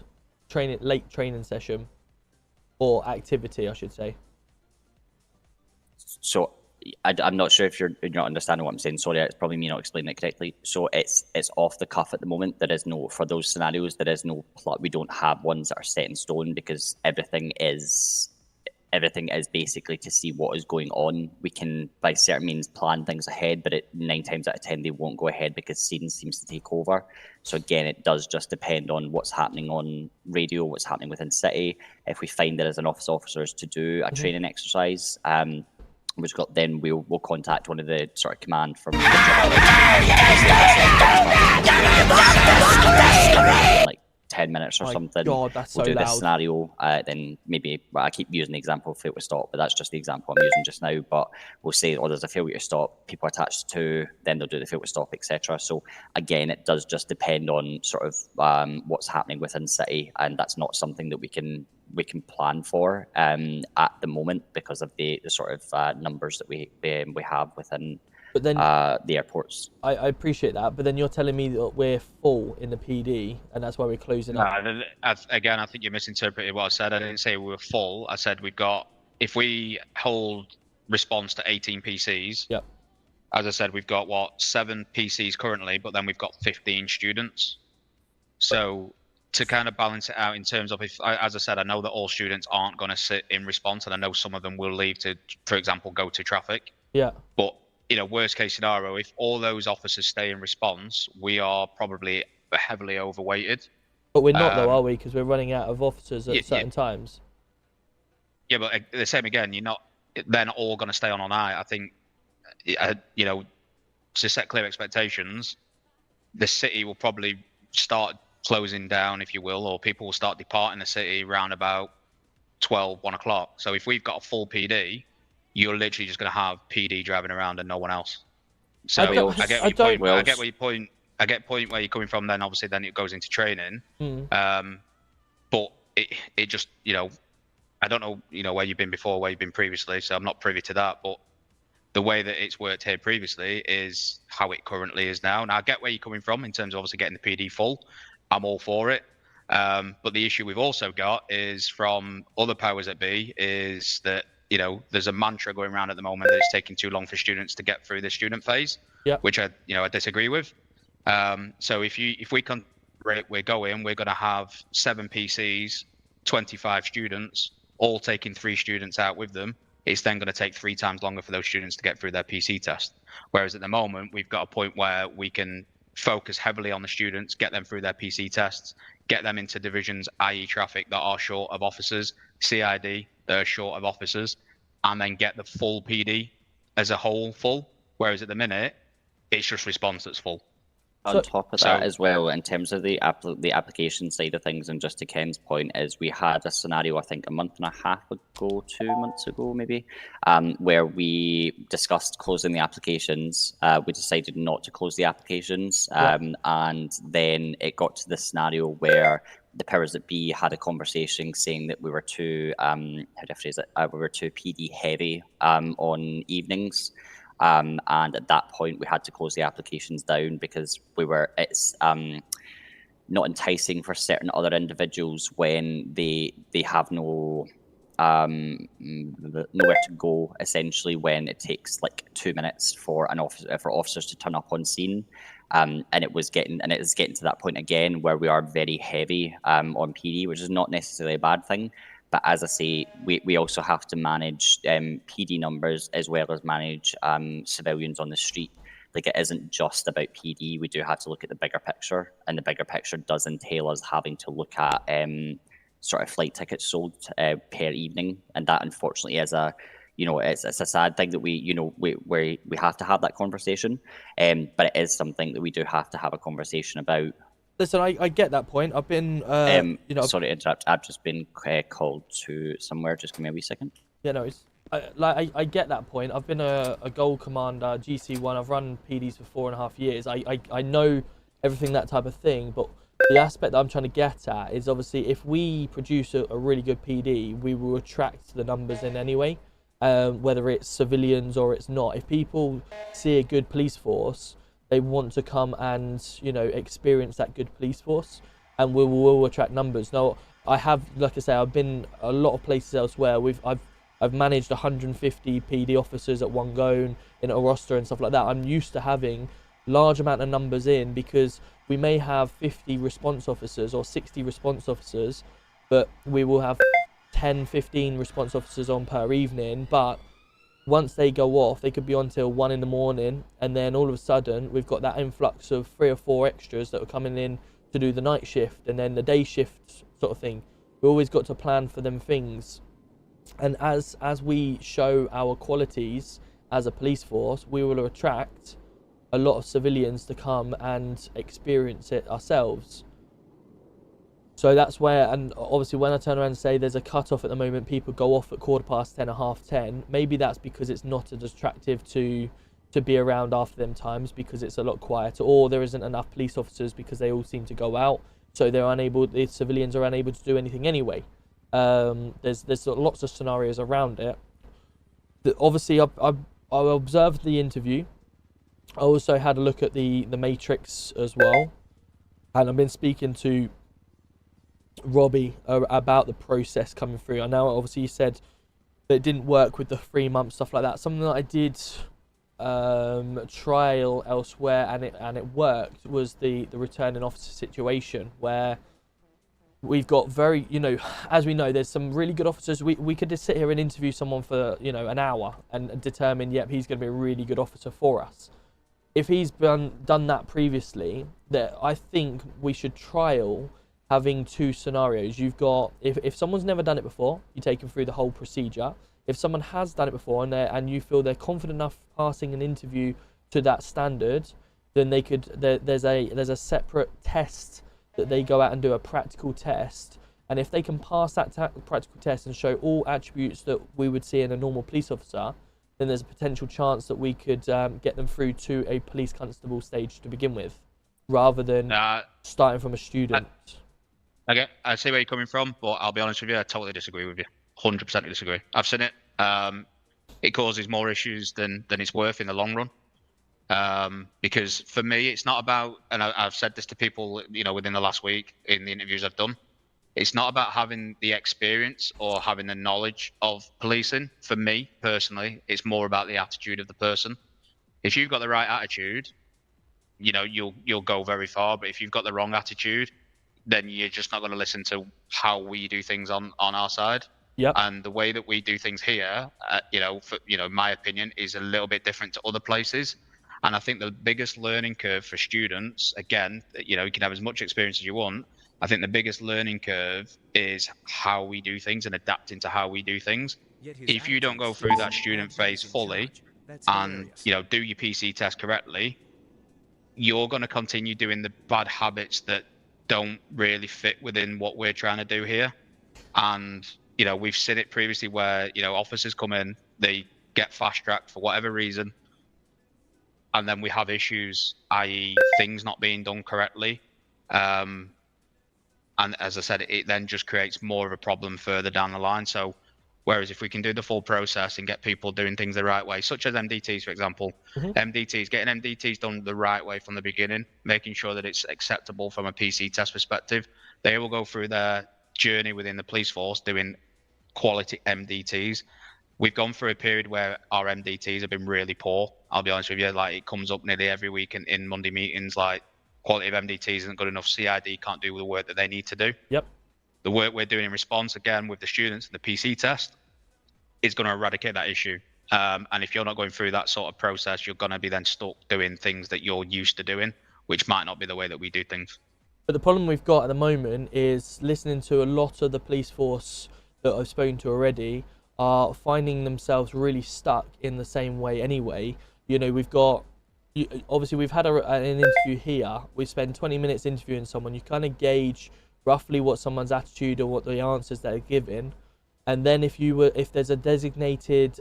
late training session, or activity, I should say? So I'm not sure if you're not understanding what I'm saying. Sorry, it's probably me not explaining it correctly. So it's off the cuff at the moment. There is no, for those scenarios, there is no plot. We don't have ones that are set in stone because everything is basically to see what is going on. We can, by certain means, plan things ahead, but 9 times out of 10 they won't go ahead because scenes seems to take over. So again, it does just depend on what's happening on radio, what's happening within city. If we find there is enough officers to do a training exercise, then we'll contact one of the sort of command from like 10 minutes or something. God, that's we'll so do loud. this scenario, then maybe, well, I keep using the example of fail to stop, but that's just the example I'm using just now. But we'll say, oh, there's a failure to stop, people attached to, then they'll do the fail to stop, etc. So again, it does just depend on sort of what's happening within city, and that's not something that we can plan for at the moment because of the sort of numbers that we have within the airports. I appreciate that, but then you're telling me that we're full in the PD, and that's why we're closing up. Again, I think you misinterpreted what I said. I didn't say we were full. I said we've got, if we hold response to 18 PCs, yep. As I said, we've got, 7 PCs currently, but then we've got 15 students. So to kind of balance it out in terms of, as I said, I know that all students aren't going to sit in response, and I know some of them will leave to, for example, go to traffic. Yeah. But, you know, worst case scenario, if all those officers stay in response, we are probably heavily overweighted. But we're not, though, are we? Because we're running out of officers at certain times. Yeah, but the same again, they're not all going to stay on night. I think, you know, to set clear expectations, the city will probably start closing down, if you will, or people will start departing the city around about 1 o'clock. So if we've got a full PD, you're literally just going to have PD driving around and no one else. So I get your point. I get point where you're coming from. Then obviously, then it goes into training. But it just, you know, I don't know, you know, where you've been before, where you've been previously. So I'm not privy to that. But the way that it's worked here previously is how it currently is now. Now I get where you're coming from in terms of obviously getting the PD full. I'm all for it. But the issue we've also got is from other powers that be is that, you know, there's a mantra going around at the moment that it's taking too long for students to get through the student phase, which I disagree with. So if we're going to have 7 PCs, 25 students, all taking 3 students out with them. It's then going to take 3 times longer for those students to get through their PC test. Whereas at the moment, we've got a point where we can focus heavily on the students, get them through their PC tests, get them into divisions, i.e. traffic, that are short of officers, CID, that are short of officers, and then get the full PD as a whole full. Whereas at the minute, it's just response that's full. On top of that as well, in terms of the application side of things, and just to Ken's point, is we had a scenario, I think, a month and a half ago, 2 months ago maybe, where we discussed closing the applications. We decided not to close the applications, and then it got to the scenario where the powers that be had a conversation saying that we were too, how do I phrase it? We were too PD heavy on evenings. And at that point, we had to close the applications down because it's not enticing for certain other individuals when they have nowhere to go, essentially, when it takes like 2 minutes for officers to turn up on scene. And it is getting to that point again where we are very heavy on PD, which is not necessarily a bad thing. But as I say, we also have to manage PD numbers as well as manage civilians on the street. Like, it isn't just about PD. We do have to look at the bigger picture, and the bigger picture does entail us having to look at sort of flight tickets sold per evening, and that unfortunately is it's a sad thing that we have to have that conversation, but it is something that we do have to have a conversation about. Listen, I get that point. I've been, sorry to interrupt. I've just been called to somewhere. Just give me a wee second. Yeah, no, I get that point. I've been a goal commander, GC1. I've run PDs for 4.5 years. I know everything, that type of thing. But the aspect that I'm trying to get at is, obviously, if we produce a really good PD, we will attract the numbers in anyway, whether it's civilians or it's not. If people see a good police force, they want to come and, experience that good police force, and we will attract numbers. Now, I have, like I say, I've been a lot of places elsewhere. I've managed 150 PD officers at one go in a roster and stuff like that. I'm used to having large amount of numbers in, because we may have 50 response officers or 60 response officers, but we will have 10, 15 response officers on per evening. But once they go off, they could be on till 1 in the morning, and then all of a sudden we've got that influx of 3 or 4 extras that are coming in to do the night shift and then the day shift sort of thing. We always got to plan for them things, and as we show our qualities as a police force, we will attract a lot of civilians to come and experience it ourselves. So that's where, and obviously when I turn around and say there's a cut-off at the moment, people go off at 10:15 or 10:30, maybe that's because it's not as attractive to be around after them times, because it's a lot quieter, or there isn't enough police officers because they all seem to go out, so the civilians are unable to do anything anyway. There's lots of scenarios around it. Obviously, I observed the interview. I also had a look at the matrix as well, and I've been speaking to Robbie about the process coming through. I know obviously you said that it didn't work with the 3 month stuff like that. Something that I did trial elsewhere and it worked was the returning officer situation, where we've got very, as we know, there's some really good officers. We could just sit here and interview someone for an hour and determine, yep, he's going to be a really good officer for us. If he's done that previously, that I think we should trial having 2 scenarios. You've got, if someone's never done it before, you take them through the whole procedure. If someone has done it before and you feel they're confident enough passing an interview to that standard, then they could, there's a separate test that they go out and do, a practical test. And if they can pass that practical test and show all attributes that we would see in a normal police officer, then there's a potential chance that we could get them through to a police constable stage to begin with, rather than starting from a student. Okay, I see where you're coming from, but I'll be honest with you, I totally disagree with you. 100% disagree. I've seen it. It causes more issues than it's worth in the long run. Because for me, it's not about, and I've said this to people, within the last week in the interviews I've done, it's not about having the experience or having the knowledge of policing. For me personally, it's more about the attitude of the person. If you've got the right attitude, you'll go very far. But if you've got the wrong attitude, then you're just not going to listen to how we do things on our side. Yep. And the way that we do things here, my opinion, is a little bit different to other places. And I think the biggest learning curve for students, again, you can have as much experience as you want. I think the biggest learning curve is how we do things and adapting to how we do things. If you don't go through that student phase fully and, do your PC test correctly, you're going to continue doing the bad habits that don't really fit within what we're trying to do here. And, we've seen it previously where, officers come in, they get fast tracked for whatever reason, and then we have issues, i.e. things not being done correctly. And as I said, it then just creates more of a problem further down the line. So whereas if we can do the full process and get people doing things the right way, such as MDTs, for example, getting MDTs done the right way from the beginning, making sure that it's acceptable from a PC test perspective, they will go through their journey within the police force doing quality MDTs. We've gone through a period where our MDTs have been really poor. I'll be honest with you, like it comes up nearly every week in Monday meetings, like quality of MDTs isn't good enough. CID can't do the work that they need to do. Yep. The work we're doing in response, again, with the students and the PC test is going to eradicate that issue. And if you're not going through that sort of process, you're going to be then stuck doing things that you're used to doing, which might not be the way that we do things. But the problem we've got at the moment is listening to a lot of the police force that I've spoken to already are finding themselves really stuck in the same way anyway. You know, we've got, obviously we've had an interview here. We spend 20 minutes interviewing someone. You kind of gauge roughly what someone's attitude or what the answers they're giving. And then if there's a designated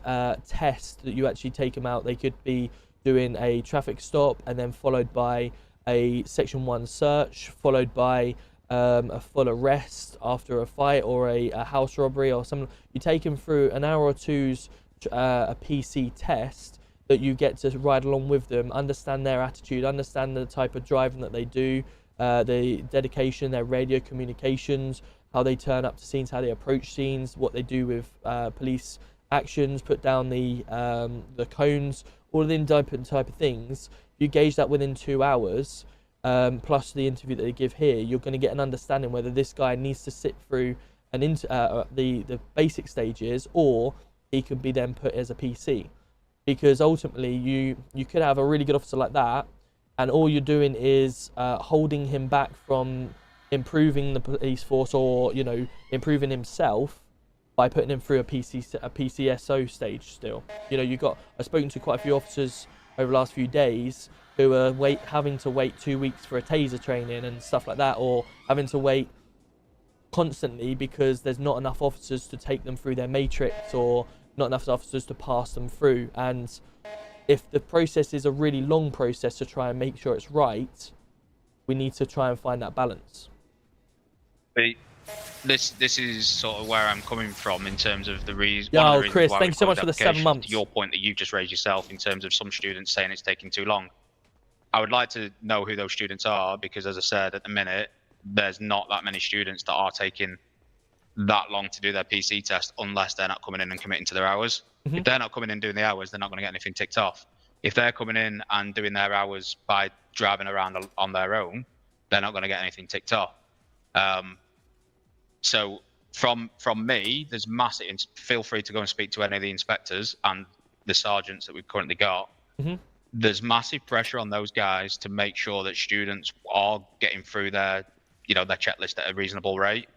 test that you actually take them out, they could be doing a traffic stop and then followed by a section 1 search, followed by a full arrest after a fight or a house robbery or something. You take them through an hour or two's a PC test that you get to ride along with them, understand their attitude, understand the type of driving that they do, the dedication, their radio communications, how they turn up to scenes, how they approach scenes, what they do with police actions, put down the cones, all of the different type of things. You gauge that within 2 hours, plus the interview that they give here, you're going to get an understanding whether this guy needs to sit through the basic stages or he could be then put as a PC. Because ultimately you could have a really good officer like that and all you're doing is holding him back from improving the police force or, you know, improving himself by putting him through a PCSO stage still. You know, I've spoken to quite a few officers over the last few days who are having to wait 2 weeks for a taser training and stuff like that, or having to wait constantly because there's not enough officers to take them through their matrix or not enough officers to pass them through. And if the process is a really long process to try and make sure it's right, we need to try and find that balance. This is sort of where I'm coming from in terms of the reason. Yo, Chris, thank you so much for the 7 months. To your point that you've just raised yourself in terms of some students saying it's taking too long. I would like to know who those students are because, as I said, at the minute, there's not that many students that are taking that long to do their PC test unless they're not coming in and committing to their hours. If they're not coming in doing the hours, they're not going to get anything ticked off. If they're coming in and doing their hours by driving around on their own, they're not going to get anything ticked off. So from me, there's massive. Feel free to go and speak to any of the inspectors and the sergeants that we've currently got. There's massive pressure on those guys to make sure that students are getting through their checklist at a reasonable rate.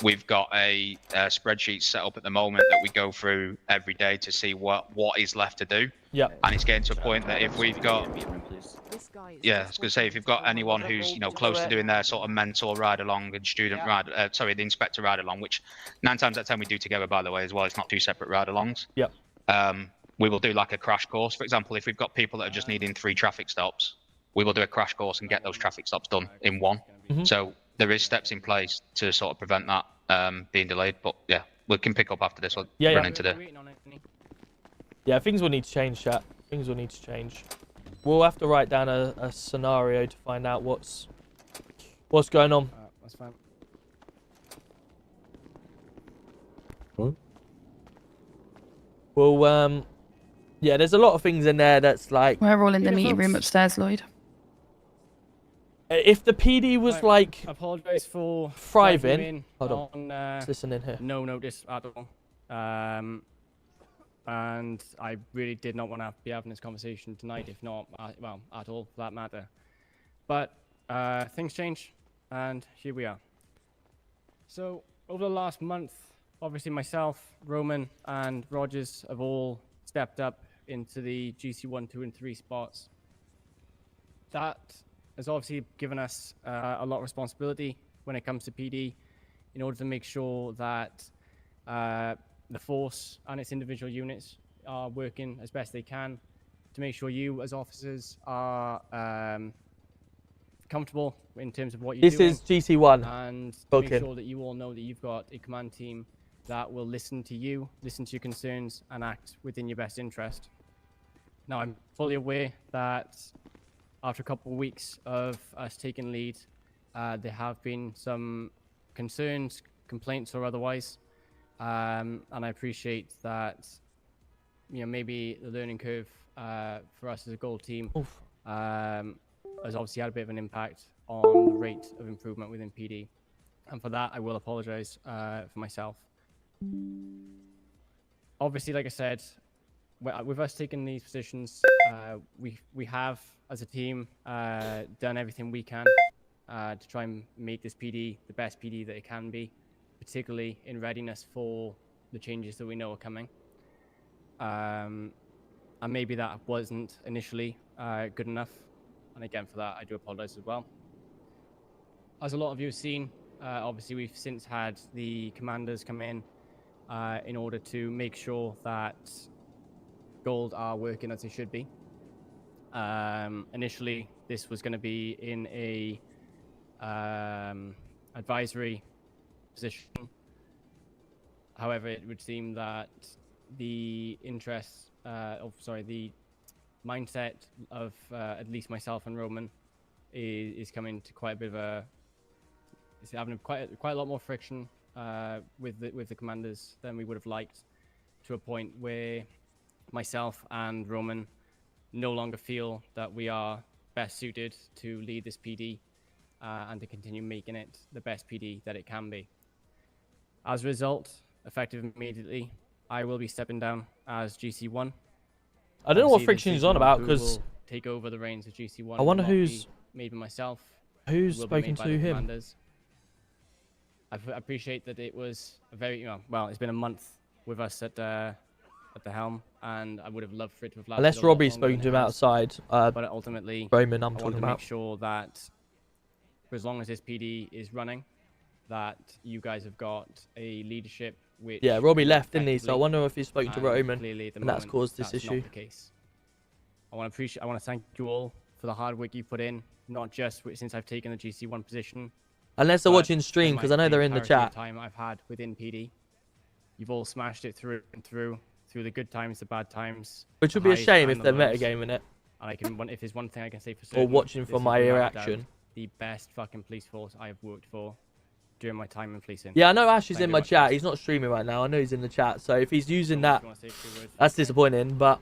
We've got a spreadsheet set up at the moment that we go through every day to see what is left to do. And it's getting to a point that if we've got, I was going to say, if you've got anyone who's close to doing their sort of mentor ride along and student the inspector ride along, which 9 times out of 10 we do together, by the way, as well. It's not 2 separate ride alongs. We will do like a crash course. For example, if we've got people that are just needing 3 traffic stops, we will do a crash course and get those traffic stops done in 1. So there is steps in place to sort of prevent that being delayed. But yeah, we can pick up after this. We'll run into the. Yeah, things will need to change, chat. Things will need to change. We'll have to write down a scenario to find out what's going on. That's fine. What? Well, yeah, there's a lot of things in there that's like. We're all in the meeting room upstairs, Lloyd. If the PD was like. Apologise for FiveM. Hold on. Let's listen in here. No notice at all. And I really did not want to be having this conversation tonight, if not, well, at all for that matter. But things change, and here we are. So over the last month, obviously myself, Roman, and Rogers have all stepped up into the GC 1, 2, and 3 spots. That has obviously given us a lot of responsibility when it comes to PD in order to make sure that the force and its individual units are working as best they can to make sure you as officers are comfortable in terms of what you're This doing. is GC1. And Book make in. sure that you all know that you've got a command team that will listen to you, listen to your concerns, and act within your best interest. Now, I'm fully aware that after a couple of weeks of us taking lead, there have been some concerns, complaints, or otherwise, and I appreciate that. You know, maybe the learning curve for us as a gold team has obviously had a bit of an impact on the rate of improvement within PD, and for that, I will apologise for myself. Obviously, like I said, with us taking these positions, we have, as a team, done everything we can to try and make this PD the best PD that it can be, particularly in readiness for the changes that we know are coming. And maybe that wasn't initially good enough, and again, for that, I do apologize as well. As a lot of you have seen, obviously we've since had the commanders come in order to make sure that gold are working as they should be. Initially, this was going to be in a advisory position. However, it would seem that the interests, the mindset of at least myself and Roman is coming to quite a bit of a, is having quite a lot more friction with the commanders than we would have liked, to a point where myself and Roman no longer feel that we are best suited to lead this PD and to continue making it the best PD that it can be. As a result, effective immediately, I will be stepping down as GC1. I don't know what friction he's on about, because take over the reins of GC1. I wonder who's maybe myself. Who's spoken to him? Commanders. I appreciate that it was a very well. It's been a month with us at the helm, and I would have loved for it to have lasted. Unless Robbie's spoken to him outside. But ultimately, Roman, I want to make sure that for as long as this PD is running, that you guys have got a leadership which... Yeah, Robbie left, didn't he? So I wonder if he's spoken to Roman, and that's caused this issue. Not the case. I want to thank you all for the hard work you put in, not just since I've taken the GC1 position. Unless they're watching stream, because I know they're in the chat. Time I've had within PD, you've all smashed it through and through the good times, the bad times. Which would be a shame if they're metagaming it. And I can, if there's one thing I can say for certain, or watching from my reaction, the best fucking police force I have worked for during my time in policing. Yeah, I know Ash is in my chat. He's not streaming right now. I know he's in the chat. So if he's using that, that's disappointing. But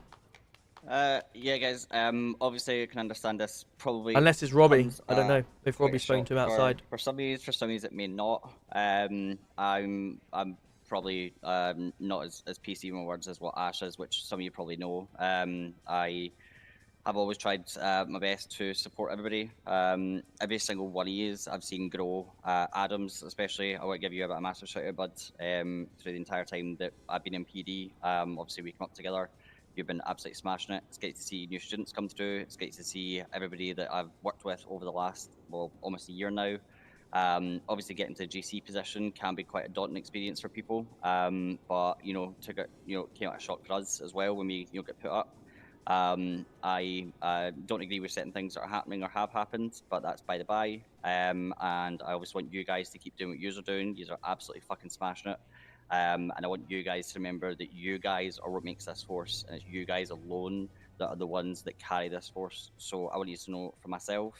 yeah, guys. Obviously, you can understand this probably. Unless it's Robbie, I don't know if Robbie's spoken to him outside. For some of you, it may not. I'm probably not as PC in my words as what Ash is, which some of you probably know. I have always tried my best to support everybody. Every single one of you I've seen grow. Adams, especially, I want to give you a massive shout out, bud. Through the entire time that I've been in PD, obviously we come up together. You've been absolutely smashing it. It's great to see new students come through. It's great to see everybody that I've worked with over the last, well, almost a year now. Obviously, getting to the GC position can be quite a daunting experience for people. But came out a shock for us as well when we get put up. I don't agree with certain things that are happening or have happened, but that's by the by. And I always want you guys to keep doing what you're doing. You are absolutely fucking smashing it. And I want you guys to remember that you guys are what makes this force, and it's you guys alone that are the ones that carry this force. So I want you to know, for myself,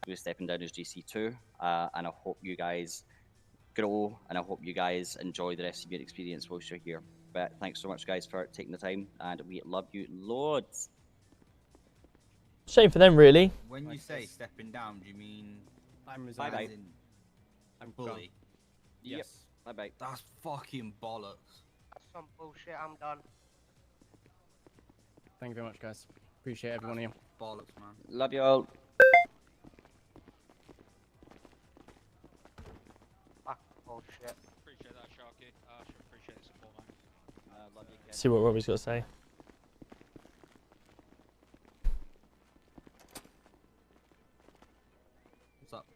we're stepping down as GC2, and I hope you guys grow, and I hope you guys enjoy the rest of your experience whilst you're here. But thanks so much, guys, for taking the time, and we love you loads. Shame for them, really. When you say stepping down, do you mean I'm resigning? I'm fully. Yes. Yep. Bye bye. That's fucking bollocks. That's some bullshit. I'm done. Thank you very much, guys. Appreciate every one of you. Bollocks, man. Love you all. Fuck bullshit. Appreciate that, Sharky. Appreciate the support, man. Love you, Ken. See what Robbie's got to say. What's up?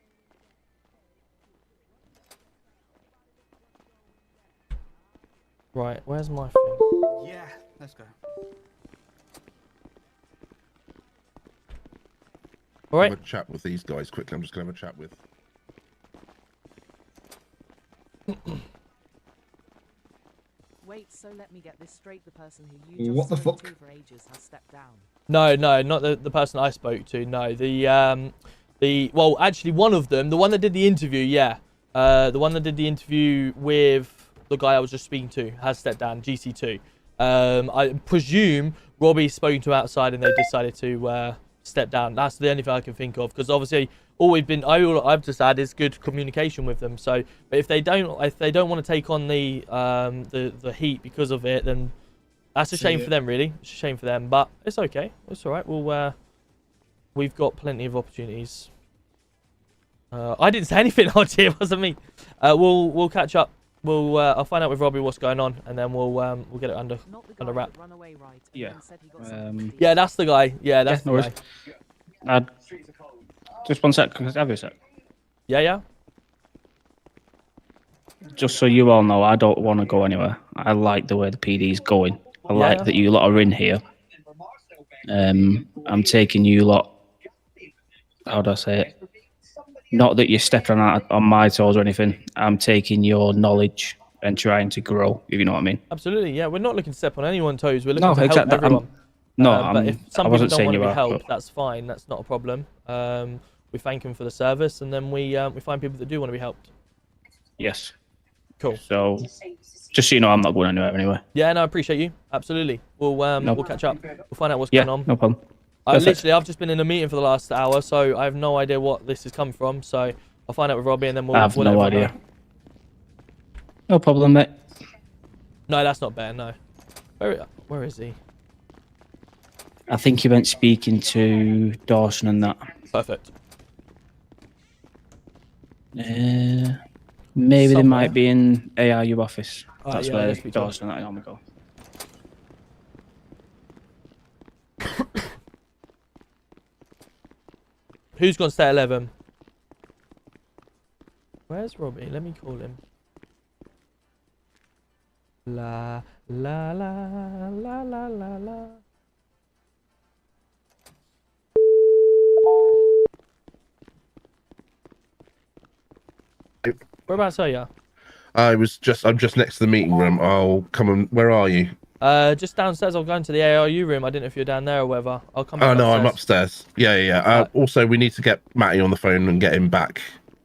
Right, where's my thing? Yeah, let's go. All right. have a chat with these guys quickly. I'm just going to have a chat with. Wait, so let me get this straight. The person who you just What the spoke fuck? to for ages has stepped down. No, not the person I spoke to. No, well, actually, one of them, the one that did the interview, yeah, the one that did the interview with the guy I was just speaking to has stepped down. GC2. I presume Robbie spoke to outside and they decided to step down. That's the only thing I can think of, because obviously all I've just had is good communication with them. So, but if they don't want to take on the heat because of it, then that's a shame for them, really. It's a shame for them, but it's okay. It's all right. We've got plenty of opportunities. I didn't say anything. It wasn't me. We'll catch up. I'll find out with Robbie what's going on, and then we'll get it under wrap. Yeah. Yeah, that's the guy. Yeah, that's the guy. Just one sec. Can I have a sec? Yeah. Just so you all know, I don't want to go anywhere. I like the way the PD is going. I like that you lot are in here. I'm taking you lot. How do I say it? Not that you're stepping on my toes or anything. I'm taking your knowledge and trying to grow, if you know what I mean. Absolutely, yeah. We're not looking to step on anyone's toes. We're looking to help exactly. everyone. But if some I people wasn't don't saying want to you be are, helped, but- that's fine. That's not a problem. We thank them for the service, and then we find people that do want to be helped. Yes. Cool. So, just so you know, I'm not going anywhere anyway. Yeah, no, I appreciate you. Absolutely. We'll catch up. We'll find out what's Yeah, going on. no problem. I've Perfect. just been in a meeting for the last hour, so I have no idea what this has come from. So I'll find out with Robbie, and then we'll. I have we'll no let everyone idea. know. No problem, mate. No, that's not bad. No. Where is he? I think you meant speaking to Dawson and that. Perfect. Maybe they Somewhere. might be in ARU office. Alright, That's yeah, I'll where go speak to him. Dawson and I normally go. Who's gonna stay at 11? Where's Robbie? Let me call him. La la la la la la la. Whereabouts are you? I'm just next to the meeting room. I'll come and. Where are you? Just downstairs. I'm going to the ARU room. I didn't know if you're down there or whether. I'll come back Oh no, upstairs. I'm upstairs. Yeah. Also, we need to get Matty on the phone and get him back.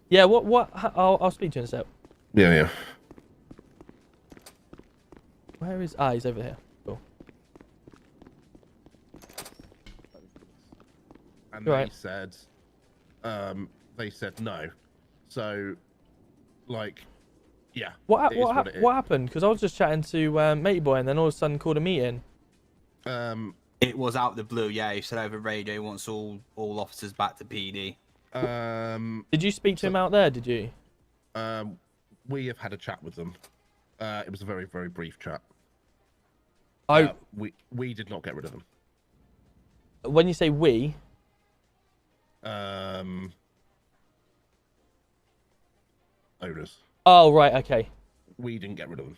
Yeah. What? I'll speak to you in a sec. Yeah. Where is? He's over here. Cool. And You're they right. said no. So, like, yeah. What it is it is. happened? Because I was just chatting to Matey Boy, and then all of a sudden called a meeting. It was out of the blue, yeah. He said over radio he wants all officers back to PD. Did you speak to him out there? Did you? We have had a chat with them. It was a very, very brief chat. We did not get rid of them. When you say we, Owners. oh right, okay, We didn't get rid of them.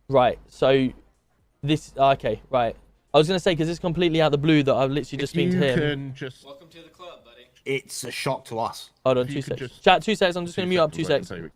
right. So this, okay, right. I was gonna say because it's completely out of the blue that I've literally just been to him. Welcome to the club, buddy. It's a shock to us. Hold on, If 2 you could seconds. just- Chat, 2 seconds. I'm just gonna mute up 2 I can seconds. say-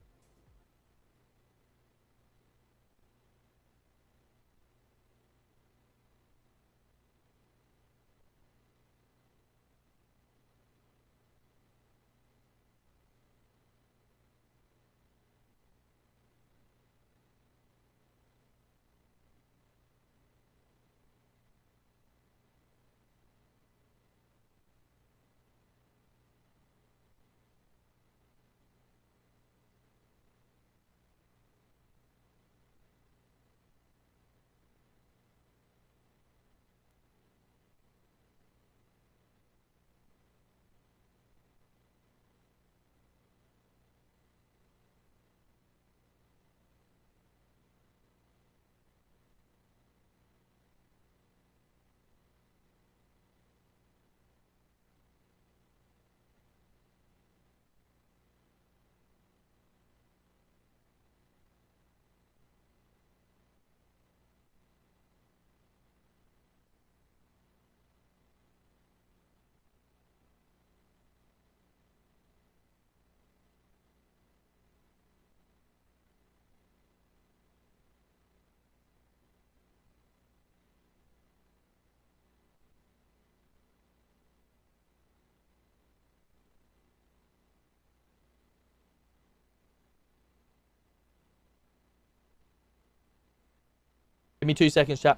Give me 2 seconds, chat.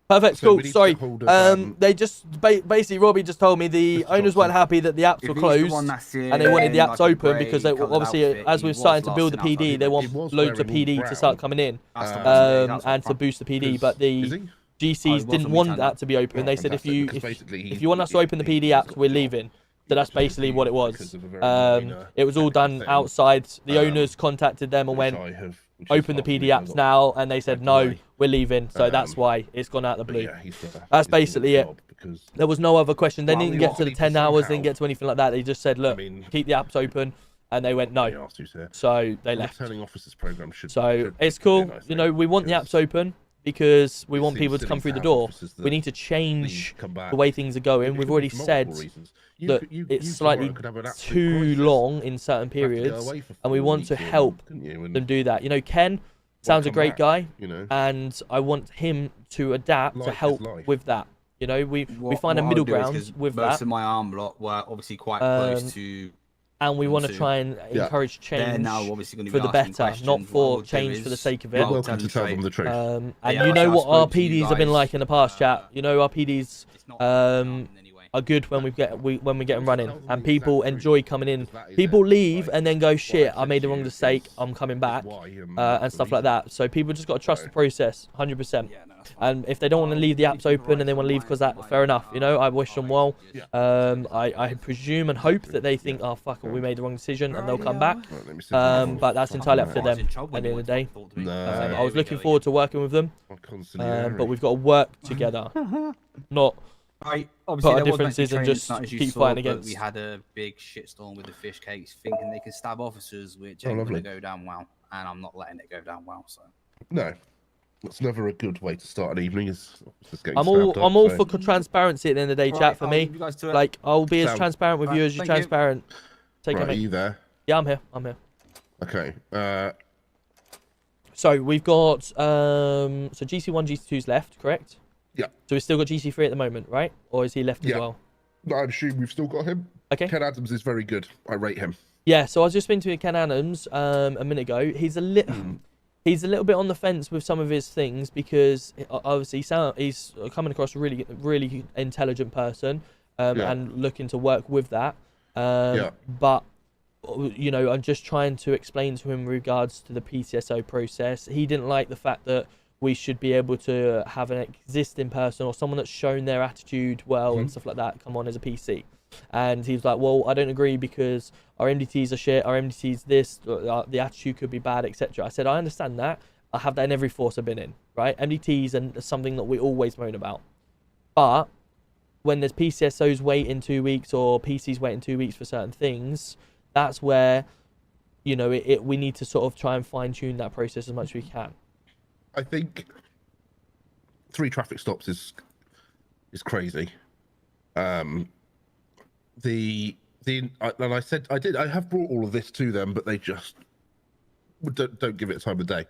Perfect, So cool. we need to Sorry. get hold of, They just basically Robbie just told me the Mr. owners weren't Thompson. happy that the apps were closed, and they wanted the apps open because they obviously, as we're starting to build the PD, they want loads of PD to start coming in, and to boost the PD. But the GCs didn't want that to be open. They said if you want us to open the PD apps, we're leaving. So that's basically what it was. It was all done outside. The owners contacted them and went, open the PD apps now, and they said no, we're leaving. So that's why it's gone out the blue. That's basically it. There was no other question. They didn't get to the 10 hours, didn't get to anything like that. They just said, look, keep the apps open, and they went no. So they left. So it's cool. You know, we want the apps open because we want people to come through the door. We need to change the way things are going. We've already said that it's slightly too long in certain periods, and we want to help them do that. You know, Ken sounds a great guy, and I want him to adapt to help with that. You know, we find a middle ground with that. Most of my arm lot were obviously quite close to, and we want to try and encourage change for the better, not for change for the sake of it. You're welcome to tell them the truth. And you know what our PDs have been like in the past, chat. You know, our PDs are good when we get them running, and people enjoy coming in. People leave and then go, shit, I made the wrong mistake, I'm coming back, and stuff like that. So people just got to trust the process, 100%. And if they don't want to leave the apps open and they want to leave because that, fair enough. You know, I wish them well. I presume and hope that they think, oh fuck, we made the wrong decision, and they'll come back. But that's entirely up to them at the end of the day. I was looking forward to working with them, but we've got to work together, not put our differences and just keep fighting against. We had a big shitstorm with the fish cakes, thinking they could stab officers, which ain't going to go down well, and I'm not letting it go down well. So no. That's never a good way to start an evening. I'm all for transparency at the end of the day, chat. For me, like I'll be as transparent with you as you're transparent. Take it, mate. Are you there? Yeah, I'm here. I'm here. Okay. So we've got so GC1, GC2's left, correct? Yeah. So we've still got GC3 at the moment, right? Or is he left as well? No, I assume we've still got him. Okay. Ken Adams is very good. I rate him. Yeah. So I was just speaking to Ken Adams a minute ago. He's a little. He's a little bit on the fence with some of his things because obviously he's coming across a really intelligent person and looking to work with that. But, you know, I'm just trying to explain to him in regards to the PCSO process. He didn't like the fact that we should be able to have an existing person or someone that's shown their attitude well and stuff like that come on as a PC. And he was like, well, I don't agree because our MDTs are shit, our MDTs this, the attitude could be bad, etc. I said, I understand that. I have that in every force I've been in, right? MDTs are something that we always moan about. But when there's PCSOs waiting 2 weeks or PCs waiting 2 weeks for certain things, that's where, you know, we need to sort of try and fine tune that process as much as we can. I think 3 traffic stops is crazy. And I said I have brought all of this to them, but they just don't give it a time of day.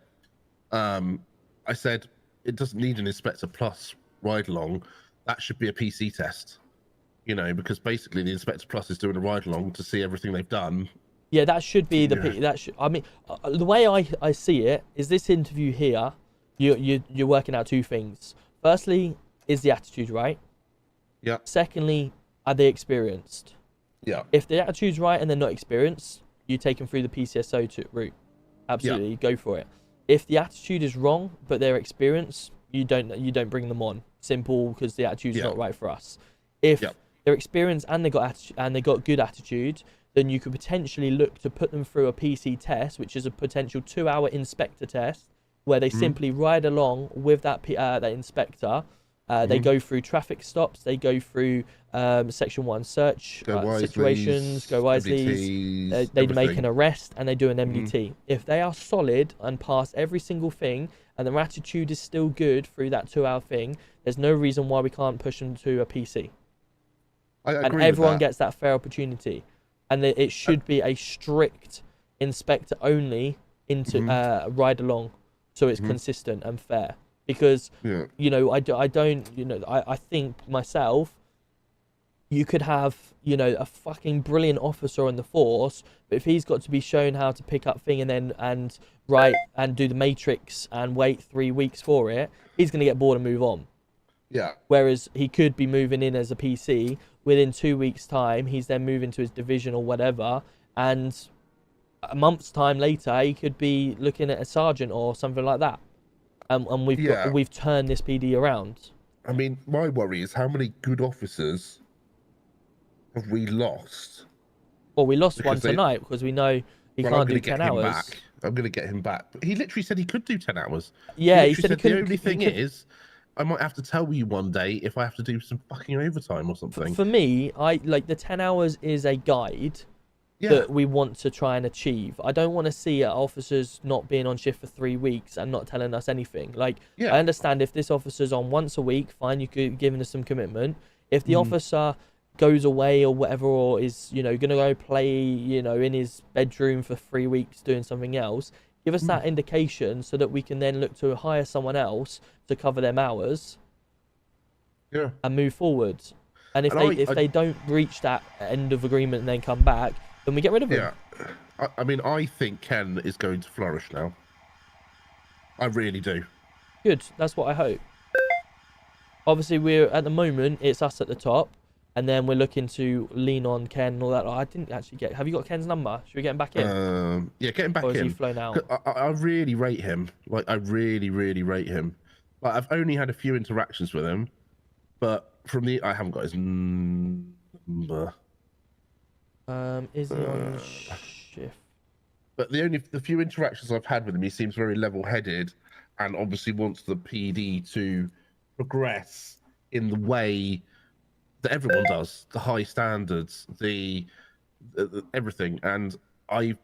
I said it doesn't need an Inspector Plus ride along. That should be a PC test, you know, because basically the Inspector Plus is doing a ride along to see everything they've done. Yeah, that should be the I mean, the way I see it is this interview here. You're working out 2 things. Firstly, is the attitude right? Yeah. Secondly, are they experienced? Yeah. If the attitude's right and they're not experienced, you take them through the PCSO route. Absolutely, go for it. If the attitude is wrong but they're experienced, you don't bring them on. Simple, because the attitude's not right for us. If they're experienced and they got good attitude, then you could potentially look to put them through a PC test, which is a potential 2-hour inspector test, where they simply ride along with that inspector They go through traffic stops. They go through Section 1 search situations, go Wisleys. They make an arrest and they do an MDT. If they are solid and pass every single thing and their attitude is still good through that 2-hour thing, there's no reason why we can't push them to a PC. And everyone gets that fair opportunity. And it should be a strict inspector only into ride along, so it's consistent and fair. Because you know, I don't, you know, I think myself, you could have, you know, a fucking brilliant officer on the force, but if he's got to be shown how to pick up thing and write and do the matrix and wait 3 weeks for it, he's gonna get bored and move on. Yeah. Whereas he could be moving in as a PC within 2 weeks' time. He's then moving to his division or whatever, and a month's time later, he could be looking at a sergeant or something like that. And we've turned this PD around. I mean, my worry is how many good officers have we lost? Well, we lost one tonight because we know he can't do 10 hours. I'm going to get him back. But he literally said he could do 10 hours. Yeah, he said he could. The only thing is, I might have to tell you one day if I have to do some fucking overtime or something. For me, the 10 hours is a guide that we want to try and achieve. I don't want to see officers not being on shift for 3 weeks and not telling us anything. Like, I understand if this officer's on once a week, fine, you could give us some commitment. If the officer goes away or whatever, or is, you know, gonna go play, you know, in his bedroom for 3 weeks doing something else, give us that indication so that we can then look to hire someone else to cover them hours and move forward. And if they don't reach that end of agreement and then come back, then we get rid of him. I mean, I think Ken is going to flourish now. I really do. Good. That's what I hope. Obviously, we're at the moment, it's us at the top, and then we're looking to lean on Ken and all that. I didn't actually get. Have you got Ken's number? Should we get him back in? Yeah, get him back in. Or is he flown out? I really rate him. Like, I really, really rate him. Like, I've only had a few interactions with him, but I haven't got his number. Is he on shift? But the few interactions I've had with him, he seems very level-headed, and obviously wants the PD to progress in the way that everyone does, the high standards, the everything. And I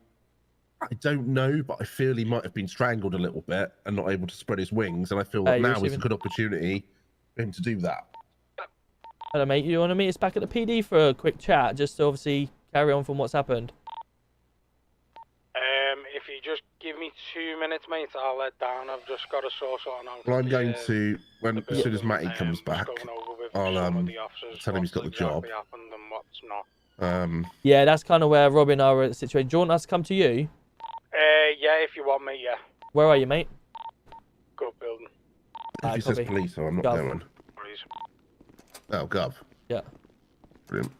don't know, but I feel he might have been strangled a little bit and not able to spread his wings. And I feel that now is a good opportunity for him to do that. Hello, mate. You want to meet us back at the PD for a quick chat, just to obviously carry on from what's happened? If you just give me 2 minutes, mate, I'll let down. I've just got to sort something out. Well, I'm going to, as soon as Matty comes back, I'll tell him he's got the job. Yeah, that's kind of where Robin are at the situation. Do you want us to come to you? Yeah, if you want me, yeah. Where are you, mate? Good building. If he says police, so I'm not going. Oh, Gov. Yeah. Brilliant.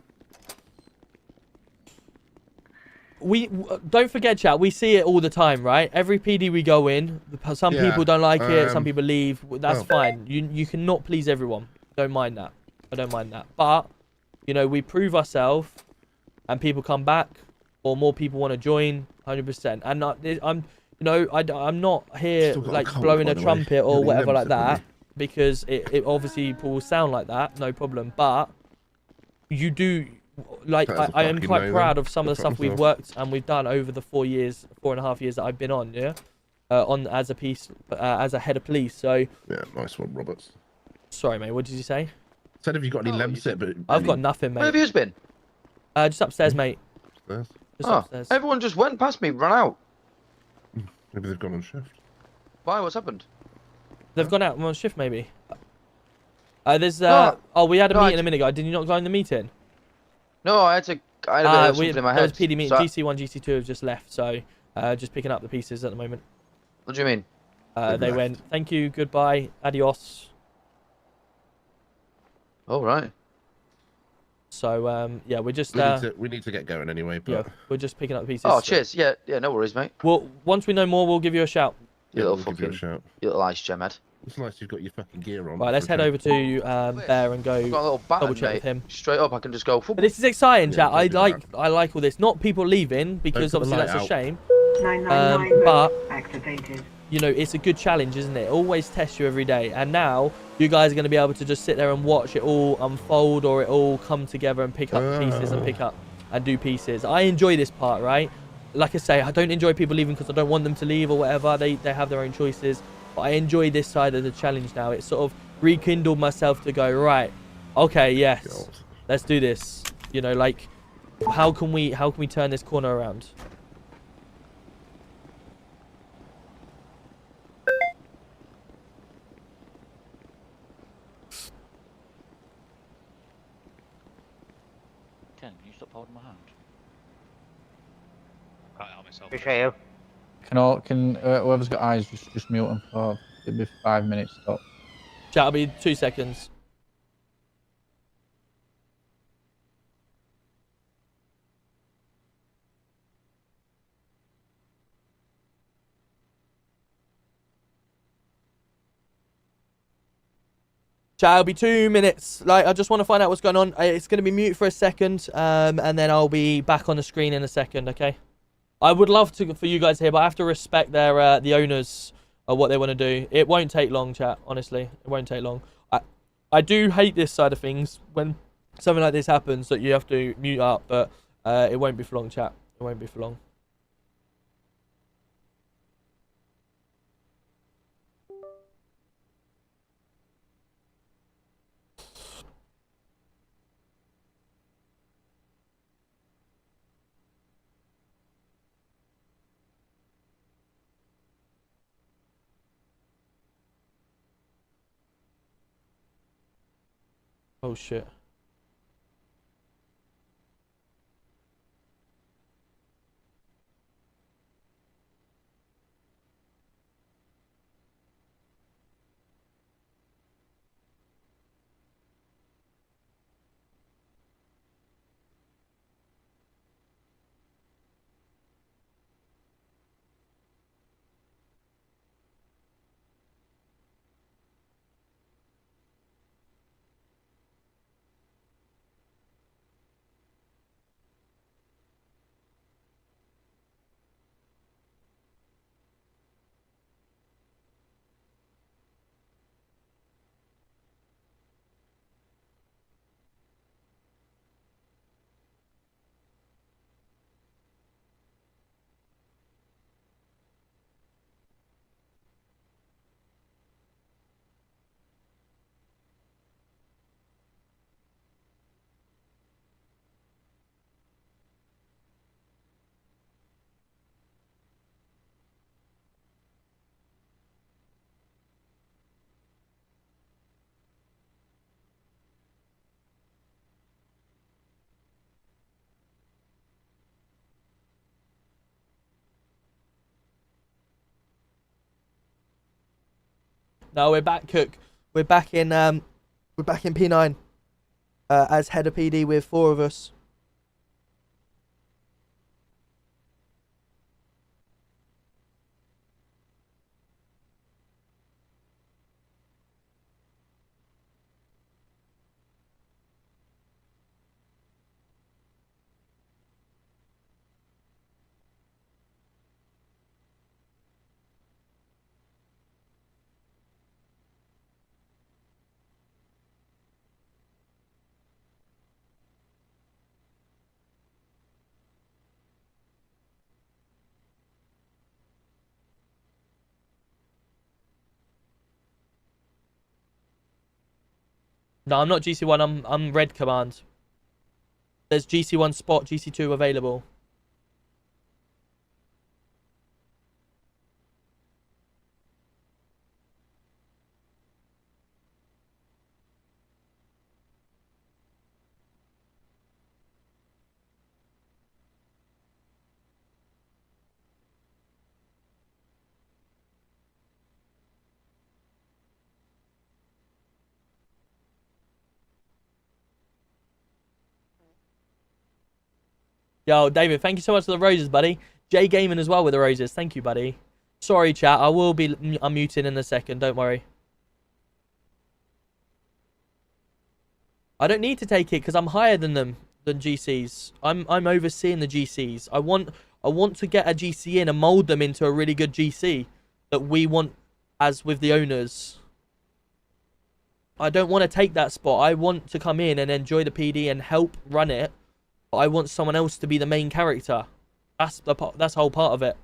We don't forget, chat. We see it all the time, right? Every PD we go in, some people don't like it, some people leave. That's fine. You cannot please everyone. Don't mind that. I don't mind that. But you know, we prove ourselves, and people come back, or more people want to join. 100%. And I'm not here like blowing a trumpet or whatever like that, because it obviously will sound like that. No problem. But you do. Like, I am quite proud of some of the stuff we've worked and we've done over the 4.5 years that I've been on, as a head of police. So yeah, nice one, Roberts. Sorry, mate. What did you say? Said, have you got any lemsip? But I've got nothing, mate. Where have you been? Just upstairs, mate. Upstairs? Just upstairs. Everyone just went past me, ran out. Maybe they've gone on shift. Why? What's happened? They've gone out on shift, maybe. We had a meeting a minute ago. Did you not go in the meeting? No, I had a bit of something in my head. There was PD meeting. GC1, GC2 have just left, so just picking up the pieces at the moment. What do you mean? They went, thank you, goodbye, adios. Oh, right. So, yeah, we're just... we need to get going anyway, but... Yeah, we're just picking up the pieces. Oh, cheers. Yeah, no worries, mate. Well, once we know more, we'll give you a shout. You little ice gemhead. It's nice you've got your fucking gear on. Right, let's head over to Bear and go got a little button, double check with him. Straight up, I can just go... But this is exciting, chat. I like all this. Not people leaving, because obviously that's a shame. 999 but activated. you know, it's a good challenge, isn't it? It always tests you every day. And now you guys are going to be able to just sit there and watch it all unfold, or it all come together and pick up pieces and pick up and do pieces. I enjoy this part, right? Like I say, I don't enjoy people leaving because I don't want them to leave or whatever. They have their own choices. But I enjoy this side of the challenge now. It's sort of rekindled myself to go, right, okay, yes, let's do this. You know, like, how can we turn this corner around? Ken, can you stop holding my hand? Can't help myself. Appreciate you. Can whoever's got eyes just mute them for it'll be 5 minutes stop. Chat, I'll be 2 seconds. Chat, it'll be 2 minutes. Like, I just want to find out what's going on. It's going to be mute for a second, and then I'll be back on the screen in a second, okay? I would love to for you guys here, but I have to respect their the owners of what they want to do. It won't take long, chat, honestly. It won't take long. I do hate this side of things when something like this happens, that you have to mute up, but it won't be for long, chat. It won't be for long. Oh shit. No, we're back, Cook. We're back in P9 as head of PD with 4 of us. No, I'm not GC1. I'm Red Command. There's GC1 spot, GC2 available. Yo, David, thank you so much for the roses, buddy. Jay Gaming as well with the roses. Thank you, buddy. Sorry, chat. I will be unmuting in a second. Don't worry. I don't need to take it because I'm higher than them, than GCs. I'm overseeing the GCs. I want to get a GC in and mold them into a really good GC. that we want, as with the owners. I don't want to take that spot. I want to come in and enjoy the PD and help run it. But I want someone else to be the main character. That's the whole part of it.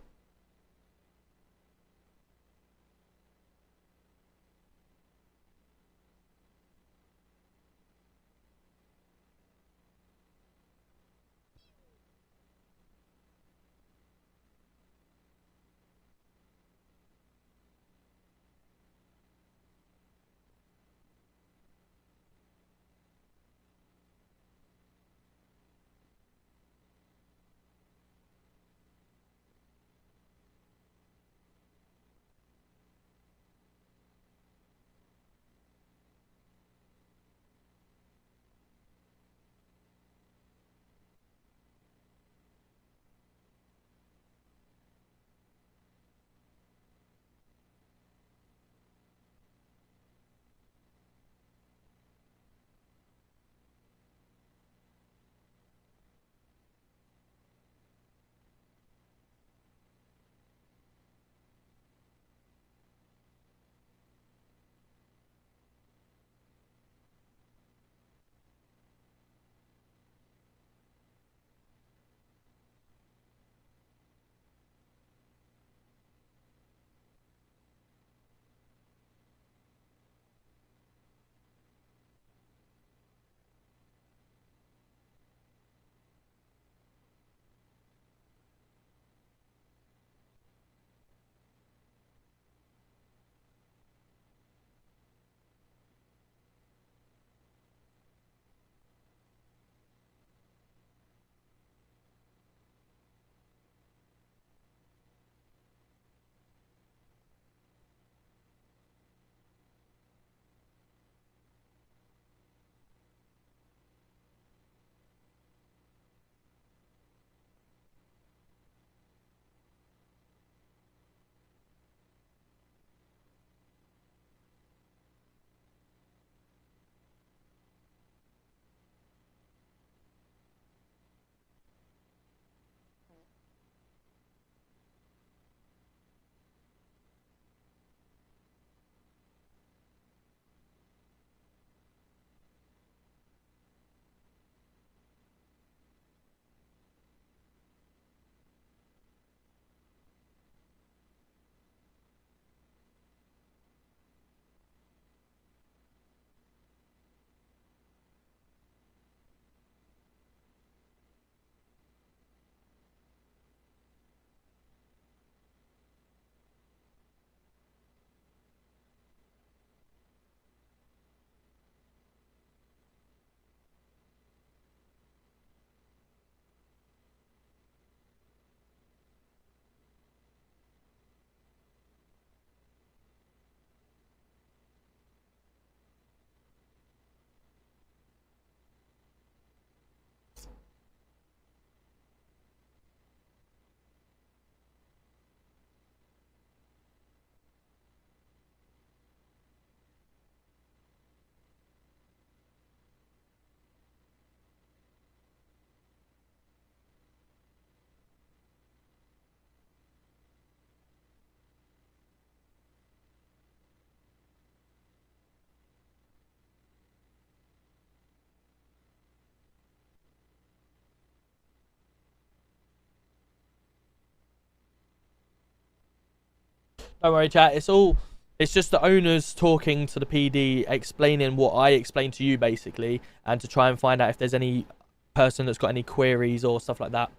Don't worry, chat. It's just the owners talking to the PD, explaining what I explained to you, basically, and to try and find out if there's any person that's got any queries or stuff like that.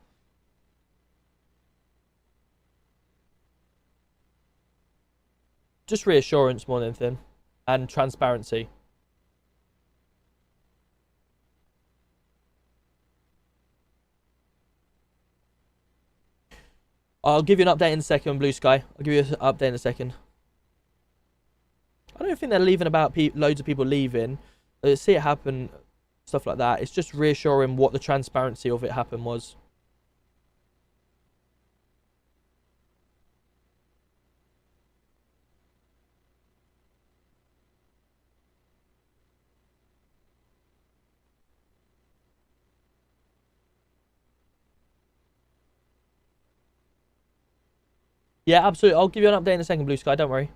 Just reassurance more than anything, and transparency. I'll give you an update in a second, Blue Sky. I'll give you an update in a second. I don't think they're leaving about loads of people leaving. See it happen, stuff like that. It's just reassuring what the transparency of it happen was. Yeah, absolutely. I'll give you an update in a second, Blue Sky. Don't worry.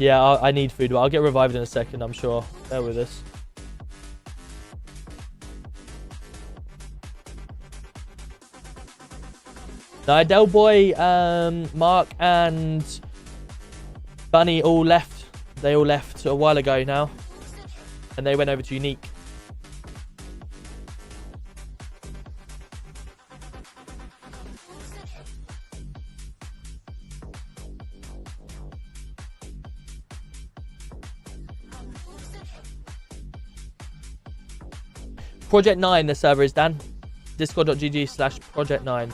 Yeah, I need food, but I'll get revived in a second, I'm sure. Bear with us. No, Del Boy, Mark, and Bunny all left. They all left a while ago now. And they went over to Unique. Project 9, the server is, Dan. Discord.gg/Project9.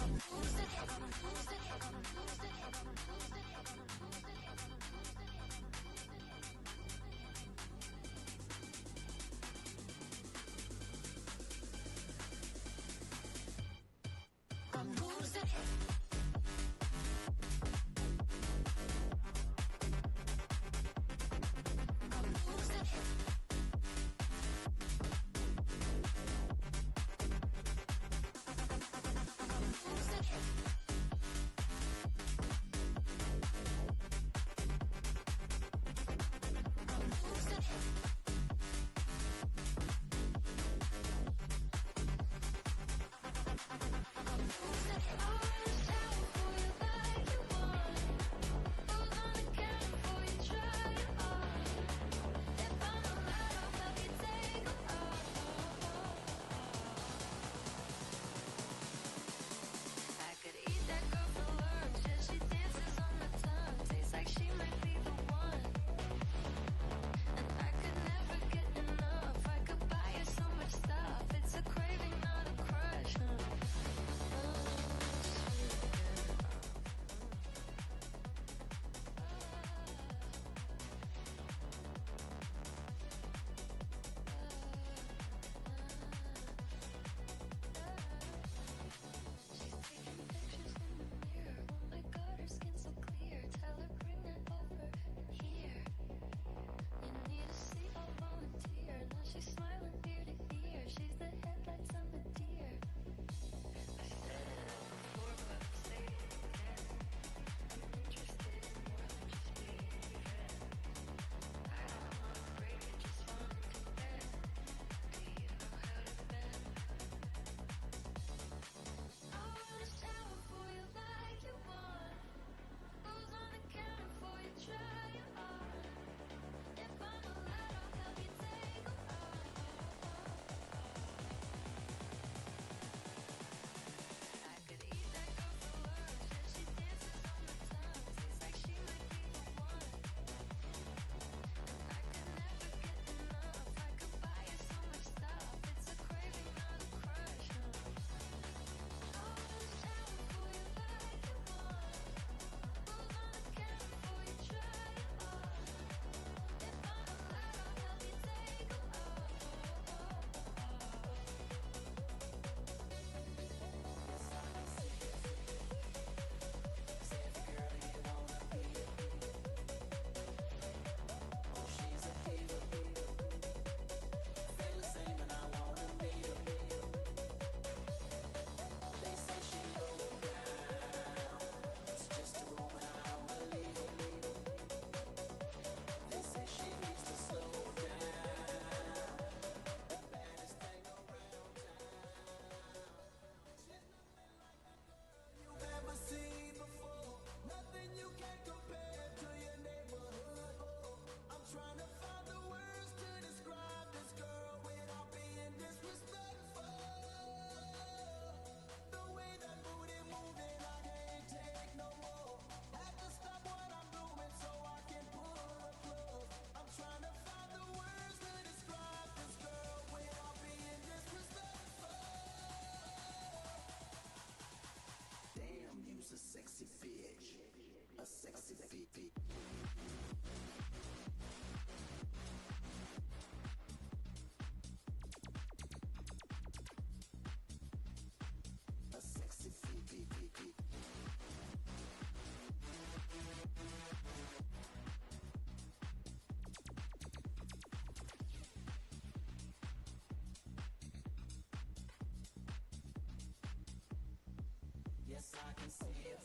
Yes, I can see it.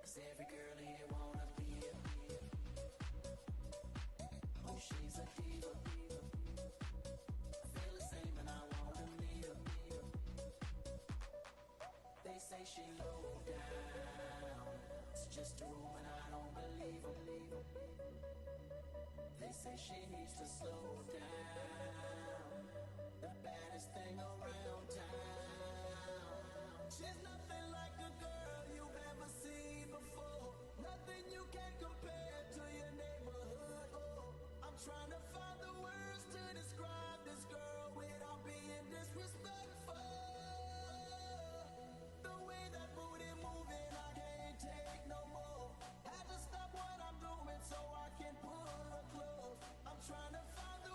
'Cause every girl here wanna be it. Oh, she's a diva. I feel the same and I wanna meet her. They say she low down. It's just a rumor and I don't believe her. They say she needs to slow down. The baddest thing around town. She's nothing like a girl you've ever seen before. Nothing you can compare to your neighborhood. Oh, I'm trying to find the words to describe this girl without being disrespectful. The way that booty moving, I can't take no more. Had to stop what I'm doing so I can pull her close. I'm trying to find the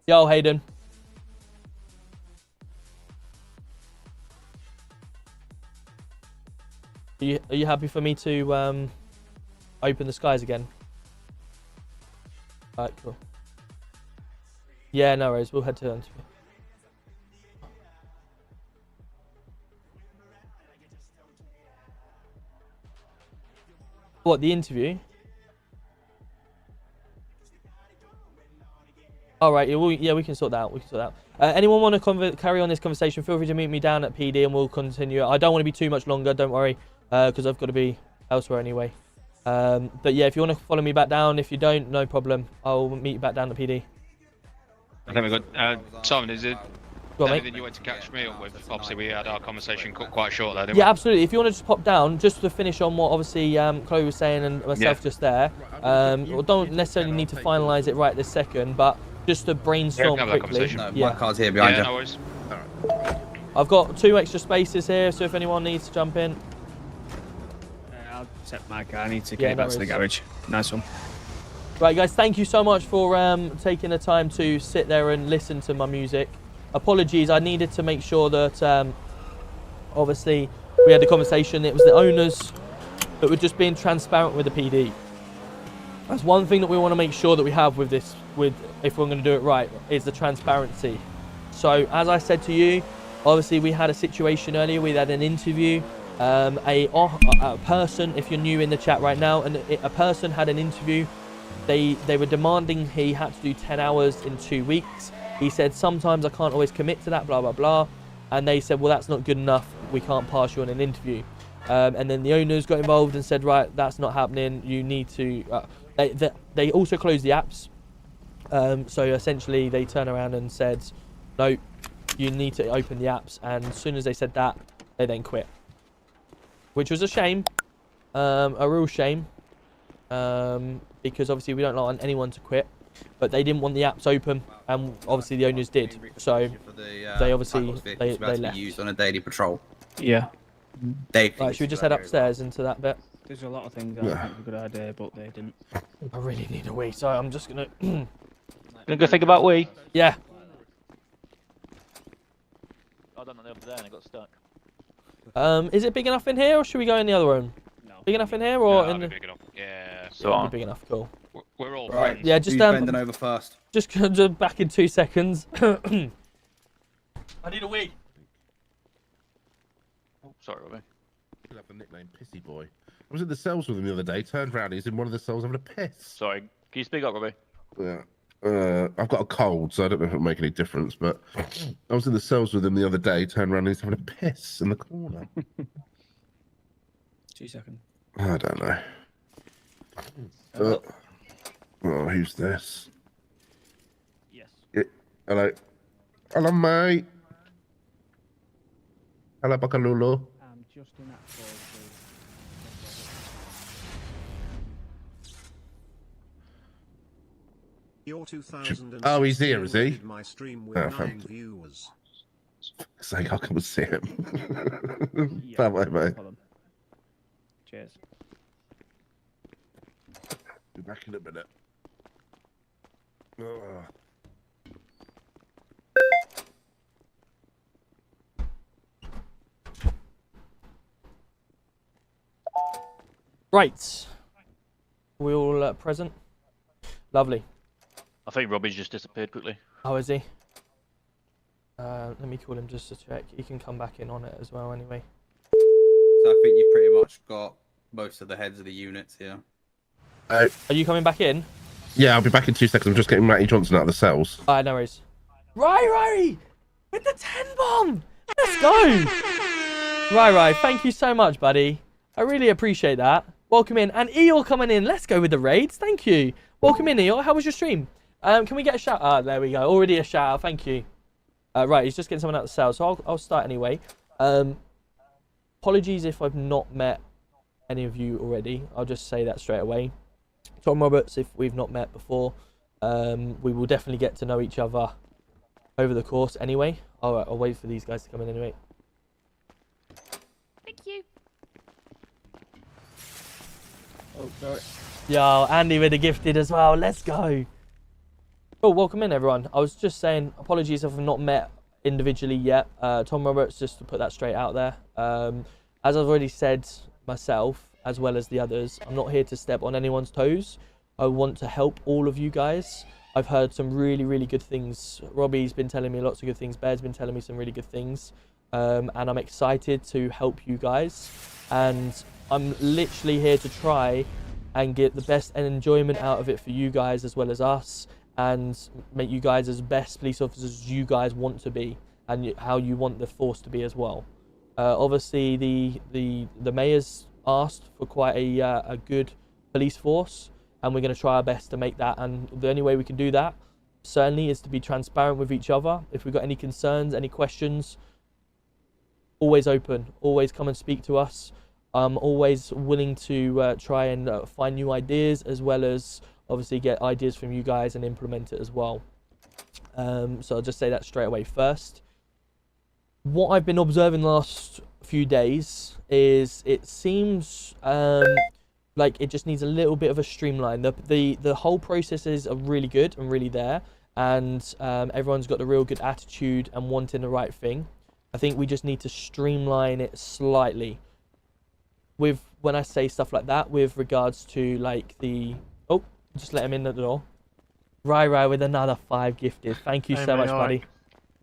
Yo, Hayden. Are you happy for me to open the skies again? Alright, cool. Yeah, no worries. We'll head to the interview. What, the interview? Alright, yeah, we can sort that out. We can sort that out. Anyone want to carry on this conversation? Feel free to meet me down at PD and we'll continue. I don't want to be too much longer, don't worry, because I've got to be elsewhere anyway. But yeah, if you want to follow me back down, if you don't, no problem. I'll meet you back down at PD. I think we're good. Simon, is it Go on, mate. anything you want to catch me up with? Obviously, we had our conversation cut quite short there, didn't Yeah, we? absolutely. If you want to just pop down, just to finish on what obviously Chloe was saying and myself just there. We don't necessarily need to finalise it right this second, but just to brainstorm quickly. My car's here behind you. No worries. I've got 2 extra spaces here, so if anyone needs to jump in. I'll set my car. I need to get it back to the garage. Nice one. Right, guys, thank you so much for taking the time to sit there and listen to my music. Apologies, I needed to make sure that obviously we had a conversation. It was the owners that were just being transparent with the PD. That's one thing that we want to make sure that we have with this, if we're going to do it right, is the transparency. So as I said to you, obviously we had a situation earlier. We had an interview. A person, if you're new in the chat right now, and a person had an interview. They were demanding he had to do 10 hours in 2 weeks. He said, sometimes I can't always commit to that, blah, blah, blah. And they said, well, that's not good enough. We can't pass you on an interview. And then the owners got involved and said, right, that's not happening. You need to... They also closed the apps. So essentially, they turned around and said, no, you need to open the apps. And as soon as they said that, they then quit. Which was a shame. A real shame. Because obviously we don't want anyone to quit, but they didn't want the apps open, and obviously the owners did. So they obviously they left. Used on a daily patrol. Yeah. Right, should we just head upstairs into that bit? There's a lot of things I think are a good idea, but they didn't. I really need a wee, so I'm just gonna. Gonna go think about wee. Yeah. I done that over there and I got stuck. Is it big enough in here, or should we go in the other room? No. Big enough in here, or in the... big enough. Yeah. So big enough. Cool. We're all right. friends. Yeah, just bending over first. Just back in 2 seconds. I need a wee. Oh, sorry, Robbie. He'll have the nickname Pissy Boy. I was in the cells with him the other day. Turned around, he's in one of the cells having a piss. Sorry, can you speak up, Robbie? Yeah. I've got a cold, so I don't know if it'll make any difference. But I was in the cells with him the other day. Turned around, and he's having a piss in the corner. 2 seconds. I don't know. Oh, who's this? Yes. Yeah. Hello. Hello, mate. Hello, Bakalulu. I'm just in that call, Your 2000 Oh, he's here, is he? My stream with 9 viewers. Say, I'll come and see him. Yeah, Bye-bye, mate. Cheers. Be back in a minute. Oh. Right. We all present? Lovely. I think Robbie's just disappeared quickly. How is he? Let me call him just to check. He can come back in on it as well anyway. So I think you've pretty much got most of the heads of the units here. Are you coming back in? Yeah, I'll be back in 2 seconds. I'm just getting Matty Johnson out of the cells. Alright, no worries. Rai! With the 10 bomb! Let's go! Rai, thank you so much, buddy. I really appreciate that. Welcome in. And Eeyore coming in. Let's go with the raids. Thank you. Welcome in, Eeyore. How was your stream? Can we get a shout out? There we go. Already a shout out. Thank you. Right, he's just getting someone out of the cell, so I'll start anyway. Apologies if I've not met any of you already. I'll just say that straight away. Tom Roberts, if we've not met before, we will definitely get to know each other over the course anyway. Alright, I'll wait for these guys to come in anyway. Thank you. Oh, sorry. Yo, Andy with the gifted as well. Let's go. Oh, welcome in, everyone. I was just saying, apologies if I've not met individually yet. Tom Roberts, just to put that straight out there. As I've already said myself, as well as the others, I'm not here to step on anyone's toes. I want to help all of you guys. I've heard some really, really good things. Robbie's been telling me lots of good things. Bear's been telling me some really good things. And I'm excited to help you guys. And I'm literally here to try and get the best enjoyment out of it for you guys as well as us, and make you guys as best police officers as you guys want to be, and how you want the force to be as well. Obviously, the mayor's asked for quite a good police force, and we're going to try our best to make that. And the only way we can do that, certainly, is to be transparent with each other. If we've got any concerns, any questions, always open. Always come and speak to us. I'm always willing to try and find new ideas, as well as obviously get ideas from you guys and implement it as well. So I'll just say that straight away first. What I've been observing the last few days is it seems like it just needs a little bit of a streamline. The whole processes are really good and really there, and everyone's got the real good attitude and wanting the right thing. I think we just need to streamline it slightly. When I say stuff like that, with regards to like just let him in at the door. Rai with another 5 gifted. Thank you so much, buddy.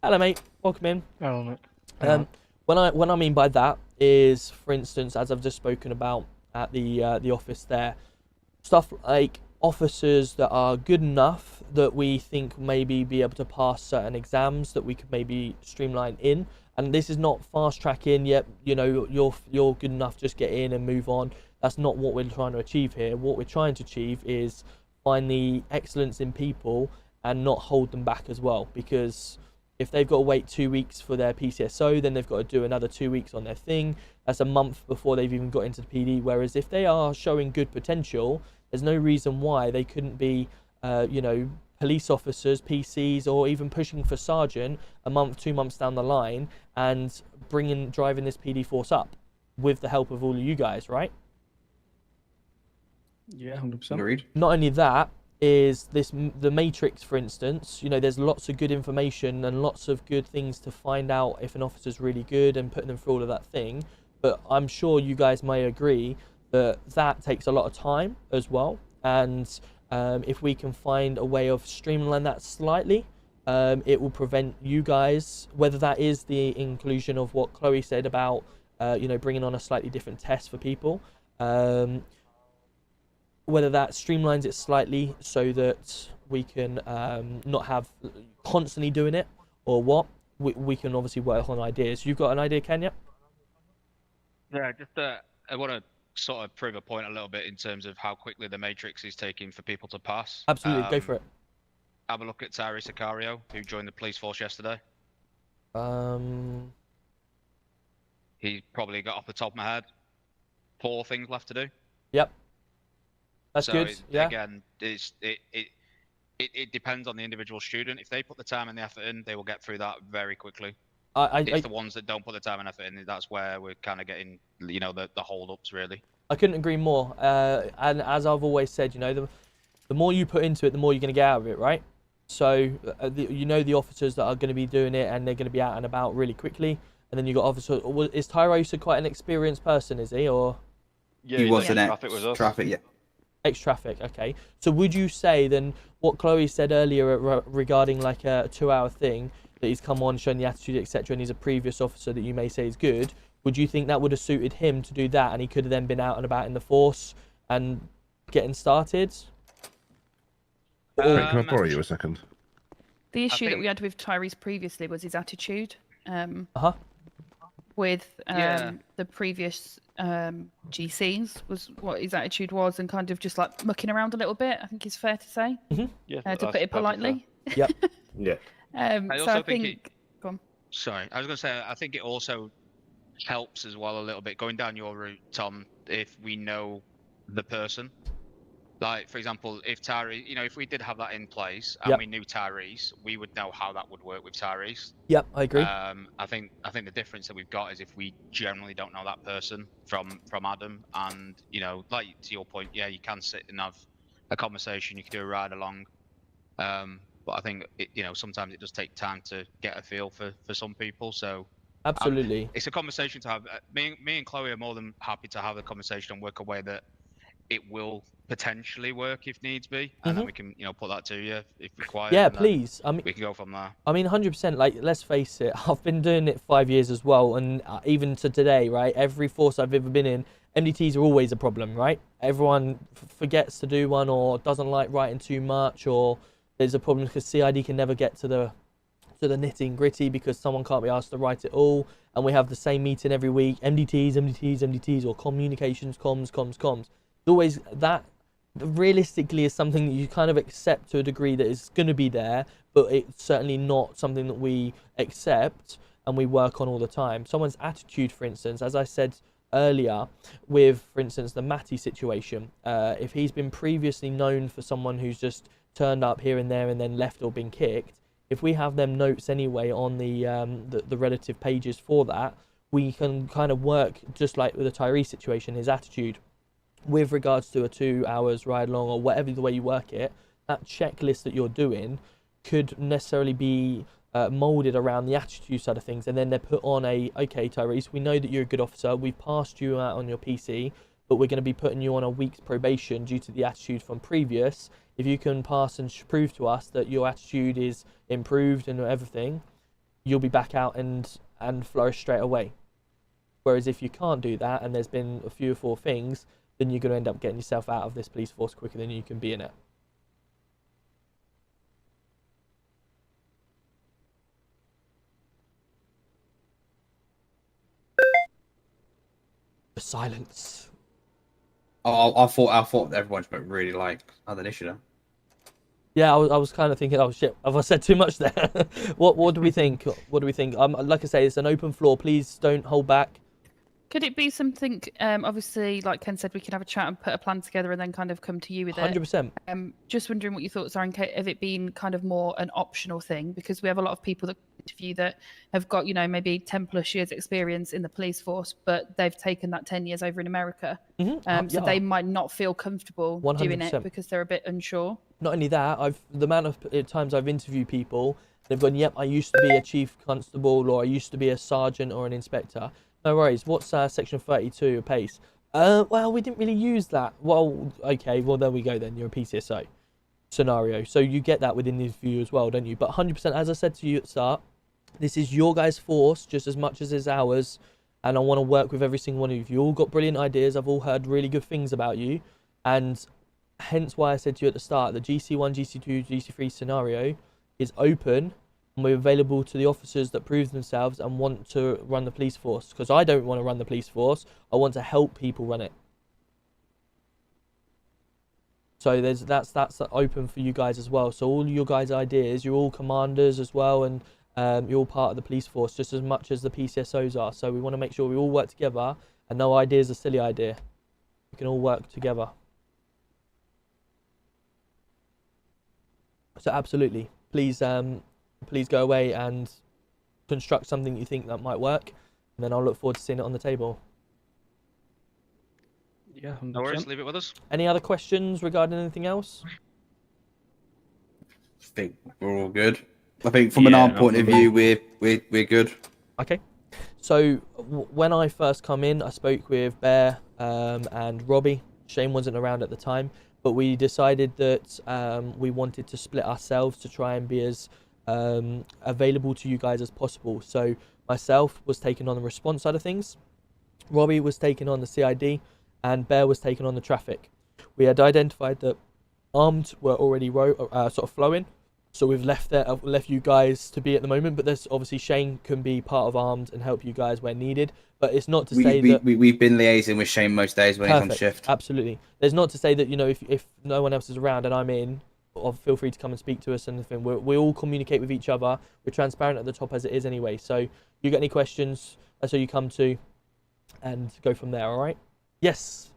Hello, mate. Welcome in. Hello, mate. What I mean by that is, for instance, as I've just spoken about at the office there, stuff like officers that are good enough that we think maybe be able to pass certain exams that we could maybe streamline in. And this is not fast tracking. Yep, you know, you're good enough, just get in and move on. That's not what we're trying to achieve here. What we're trying to achieve is find the excellence in people and not hold them back as well. Because if they've got to wait 2 weeks for their PCSO, then they've got to do another 2 weeks on their thing. That's a month before they've even got into the PD. Whereas if they are showing good potential, there's no reason why they couldn't be, you know, police officers, PCs, or even pushing for sergeant a month, 2 months down the line, and driving this PD force up with the help of all of you guys, right? Yeah, 100%. Agreed. Not only that, is the Matrix, for instance. You know, there's lots of good information and lots of good things to find out if an officer's really good and putting them through all of that thing. But I'm sure you guys may agree that takes a lot of time as well. And if we can find a way of streamlining that slightly, it will prevent you guys, whether that is the inclusion of what Chloe said about, you know, bringing on a slightly different test for people, whether that streamlines it slightly so that we can not have constantly doing it, or what, we can obviously work on ideas. You've got an idea, Kenya? Yeah, just I want to sort of prove a point a little bit in terms of how quickly the Matrix is taking for people to pass. Absolutely, go for it. Have a look at Tyree Sicario, who joined the police force yesterday. He probably got, off the top of my head, 4 things left to do. Yep. That's so good. Yeah. Again, it depends on the individual student. If they put the time and the effort in, they will get through that very quickly. It's the ones that don't put the time and effort in, that's where we're kind of getting, you know, the hold-ups, really. I couldn't agree more. And as I've always said, you know, the more you put into it, the more you're going to get out of it, right? So, you know, the officers that are going to be doing it, and they're going to be out and about really quickly. And then you got officers. Is Tyrosa quite an experienced person, is he? Or Yeah, he was an ex-traffic, yeah. Ex-traffic, okay. So would you say then what Chloe said earlier regarding like a 2-hour thing, that he's come on, shown the attitude, etc., and he's a previous officer that you may say is good, would you think that would have suited him to do that, and he could have then been out and about in the force and getting started? Can I borrow you a second? The issue that we had with Tyrese previously was his attitude. With the previous GCs, was what his attitude was, and kind of just like mucking around a little bit, I think is fair to say. Yeah, Uh, to put it politely. Yep. Yeah. I So also I think think. Go on. Sorry, I was going to say, I think it also helps as well a little bit going down your route, Tom, if we know the person. Like, for example, if Tyrese, you know, if we did have that in place and we knew Tyrese, we would know how that would work with Tyrese. Yep, I agree. I think the difference that we've got is if we generally don't know that person from Adam, and, you know, like to your point, yeah, you can sit and have a conversation, you can do a ride along. But I think sometimes it does take time to get a feel for some people. So Absolutely. it's a conversation to have. Me and Chloe are more than happy to have a conversation and work a way that it will potentially work if needs be, and then we can put that to you if required. Yeah, and then please. I mean, we can go from there. I mean, 100%. Like, let's face it. I've been doing it 5 years as well, and even to today, right? Every force I've ever been in, MDTs are always a problem, right? Everyone forgets to do one, or doesn't like writing too much, or there's a problem because CID can never get to the nitty gritty because someone can't be asked to write it all, and we have the same meeting every week. MDTs, or communications, comms. Always that realistically is something that you kind of accept to a degree that is going to be there, but it's certainly not something that we accept and we work on all the time. Someone's attitude, for instance, as I said earlier, with, for instance, the Matty situation, if he's been previously known for someone who's just turned up here and there and then left or been kicked, if we have them notes anyway on the relative pages for that, we can kind of work, just like with the Tyree situation, his attitude with regards to a 2 hours ride along or whatever the way you work it. That checklist that you're doing could necessarily be molded around the attitude side of things, and then they're put on okay, Tyrese, we know that you're a good officer, we've passed you out on your PC, but we're going to be putting you on a week's probation due to the attitude from previous. If you can pass and prove to us that your attitude is improved and everything, you'll be back out and flourish straight away. Whereas if you can't do that and there's been a few or 4 things, then you're going to end up getting yourself out of this police force quicker than you can be in it. The silence. Oh, I thought everyone just really had an issue. Yeah, I was kind of thinking, oh shit, have I said too much there? What do we think? What do we think? Like I say, it's an open floor. Please don't hold back. Could it be something, obviously, like Ken said, we can have a chat and put a plan together and then kind of come to you with it? 100%. Just wondering what your thoughts are of it being kind of more an optional thing, because we have a lot of people that interview that have got, maybe 10 plus years experience in the police force, but they've taken that 10 years over in America. So they might not feel comfortable 100%. doing it because they're a bit unsure. Not only that, the amount of times I've interviewed people, they've gone, yep, I used to be a chief constable, or I used to be a sergeant or an inspector. No worries. What's section 32 pace? Well, we didn't really use that. Well, okay. Well, there we go then. You're a PCSO scenario. So you get that within the interview as well, don't you? But 100%, as I said to you at the start, this is your guys' force just as much as it's ours. And I want to work with every single one of you. You all got brilliant ideas. I've all heard really good things about you. And hence why I said to you at the start, the GC1, GC2, GC3 scenario is open. And we're available to the officers that prove themselves and want to run the police force. Because I don't want to run the police force. I want to help people run it. So that's open for you guys as well. So all your guys' ideas, you're all commanders as well, and you're all part of the police force just as much as the PCSOs are. So we want to make sure we all work together, and no idea is a silly idea. We can all work together. So absolutely, please go away and construct something you think that might work, and then I'll look forward to seeing it on the table. Yeah, 100%. No worries, leave it with us. Any other questions regarding anything else? I think we're all good. I think from an arm point of view, we're good. Okay. So when I first come in, I spoke with Bear and Robbie. Shane wasn't around at the time, but we decided that we wanted to split ourselves to try and be as available to you guys as possible. So myself was taking on the response side of things, Robbie was taking on the CID, and Bear was taking on the traffic. We had identified that armed were already sort of flowing, so we've left you guys to be at the moment, but there's obviously Shane can be part of armed and help you guys where needed, but it's not to say that we've been liaising with Shane most days when he's on shift. Absolutely. There's not to say that, if no one else is around and I'm in, feel free to come and speak to us and everything. We all communicate with each other. We're transparent at the top as it is anyway. So you get any questions, that's who you come to, and go from there. All right? Yes,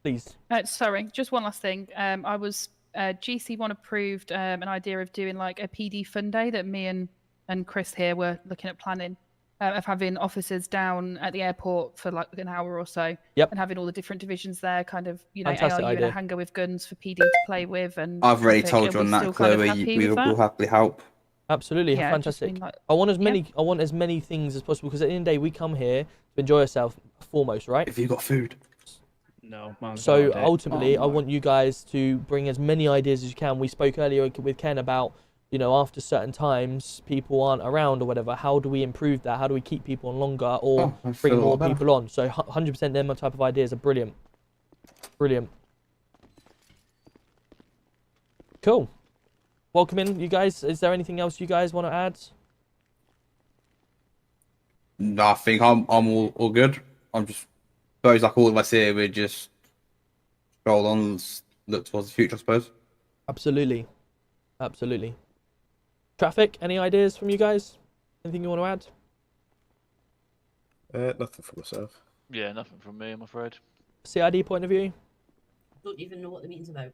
please. Sorry, just one last thing. I was GC1 approved an idea of doing like a PD fun day that me and Chris here were looking at planning. of having officers down at the airport for like an hour or so. Yep. And having all the different divisions there, kind of, you know, Fantastic ARU in idea. a hangar with guns for PD to play with. And I've already traffic. told Are you we on that, still kind of Chloe. happy We with will that? happily help. Absolutely, Yeah, just fantastic. mean like- I want as many things as possible because at the end of the day, we come here to enjoy ourselves foremost, right? If you got food. No, man. So ultimately, I want you guys to bring as many ideas as you can. We spoke earlier with Ken about, you know, after certain times, people aren't around or whatever. How do we improve that? How do we keep people on longer or I bring feel more better. people on? So 100% them type of ideas are brilliant. Brilliant. Cool. Welcome in, you guys. Is there anything else you guys want to add? No, I think I'm all good. I'm just suppose like all of us here, we just roll on and look towards the future, I suppose. Absolutely. Absolutely. Traffic, any ideas from you guys? Anything you want to add? Nothing for myself. Yeah, nothing from me, I'm afraid. CID point of view? Don't even know what the meeting's about.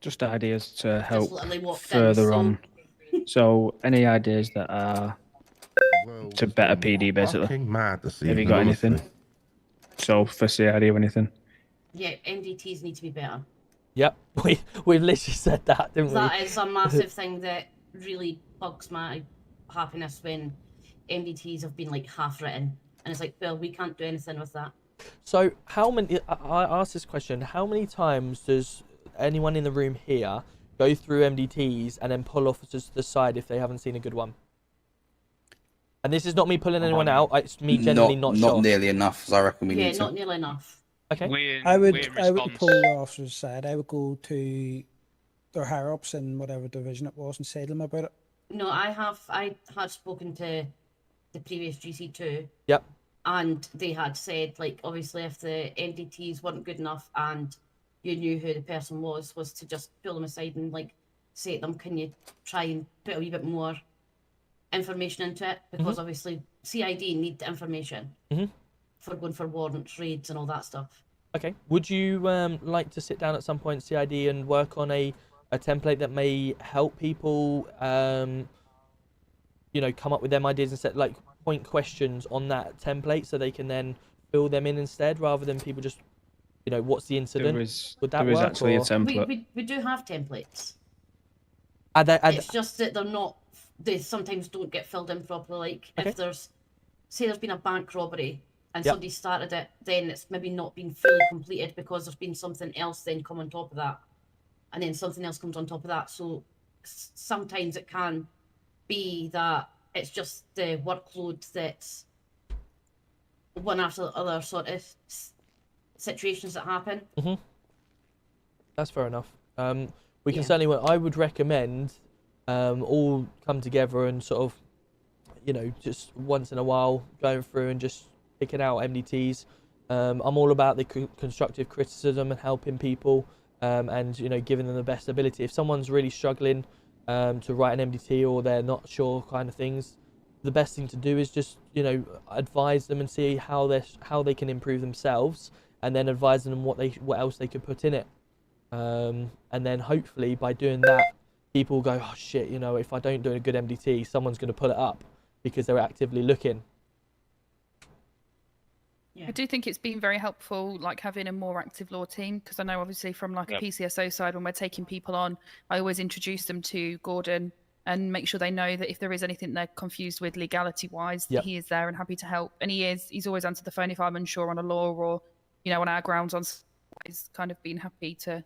Just ideas to help literally walked in, further so- on. So, any ideas that are to better PD, basically? Fucking mad this Have you evening, got honestly. anything? So, for CID or anything? Yeah, MDTs need to be better. Yep, we've literally said that, didn't we? That is a massive thing that really bugs my happiness when MDTs have been like half written, and it's like, well, we can't do anything with that. So how many? I asked this question. How many times does anyone in the room here go through MDTs and then pull officers to the side if they haven't seen a good one? And this is not me pulling anyone out. It's me generally not sure. Not nearly enough, as I reckon we Yeah, need to. not nearly enough. Okay. I would pull the officer's side. I would go to their higher ups in whatever division it was and say to them about it. No, I had spoken to the previous GC2. Yep. And they had said, like, obviously, if the MDTs weren't good enough and you knew who the person was to just pull them aside and, like, say to them, can you try and put a wee bit more information into it? Because obviously, CID need the information for going for warrants, raids, and all that stuff. Okay. Would you like to sit down at some point, CID, and work on a template that may help people, you know, come up with them ideas and set like point questions on that template so they can then fill them in instead, rather than people just, you know, what's the incident? Would that there is work? actually a or- template. We do have templates. Are they, It's just that they're not. They sometimes don't get filled in properly. Like if there's, say, there's been a bank robbery and Yep. somebody started it, then it's maybe not been fully completed because there's been something else then come on top of that, and then something else comes on top of that. So sometimes it can be that it's just the workload that's one after the other sort of situations that happen. That's fair enough. We can Yeah. certainly. I would recommend all come together and sort of, you know, just once in a while going through and just picking out MDTs. I'm all about the constructive criticism and helping people, and you know, giving them the best ability. If someone's really struggling to write an MDT or they're not sure kind of things, the best thing to do is just, you know, advise them and see how they can improve themselves, and then advise them what else they could put in it. And then hopefully by doing that, people will go, oh shit, you know, if I don't do a good MDT, someone's going to pull it up because they're actively looking. I do think it's been very helpful, like having a more active law team, because I know obviously from like a PCSO side, when we're taking people on, I always introduce them to Gordon and make sure they know that if there is anything they're confused with legality-wise, that he is there and happy to help. And he's always answered the phone if I'm unsure on a law or, you know, on our grounds on, he's kind of been happy to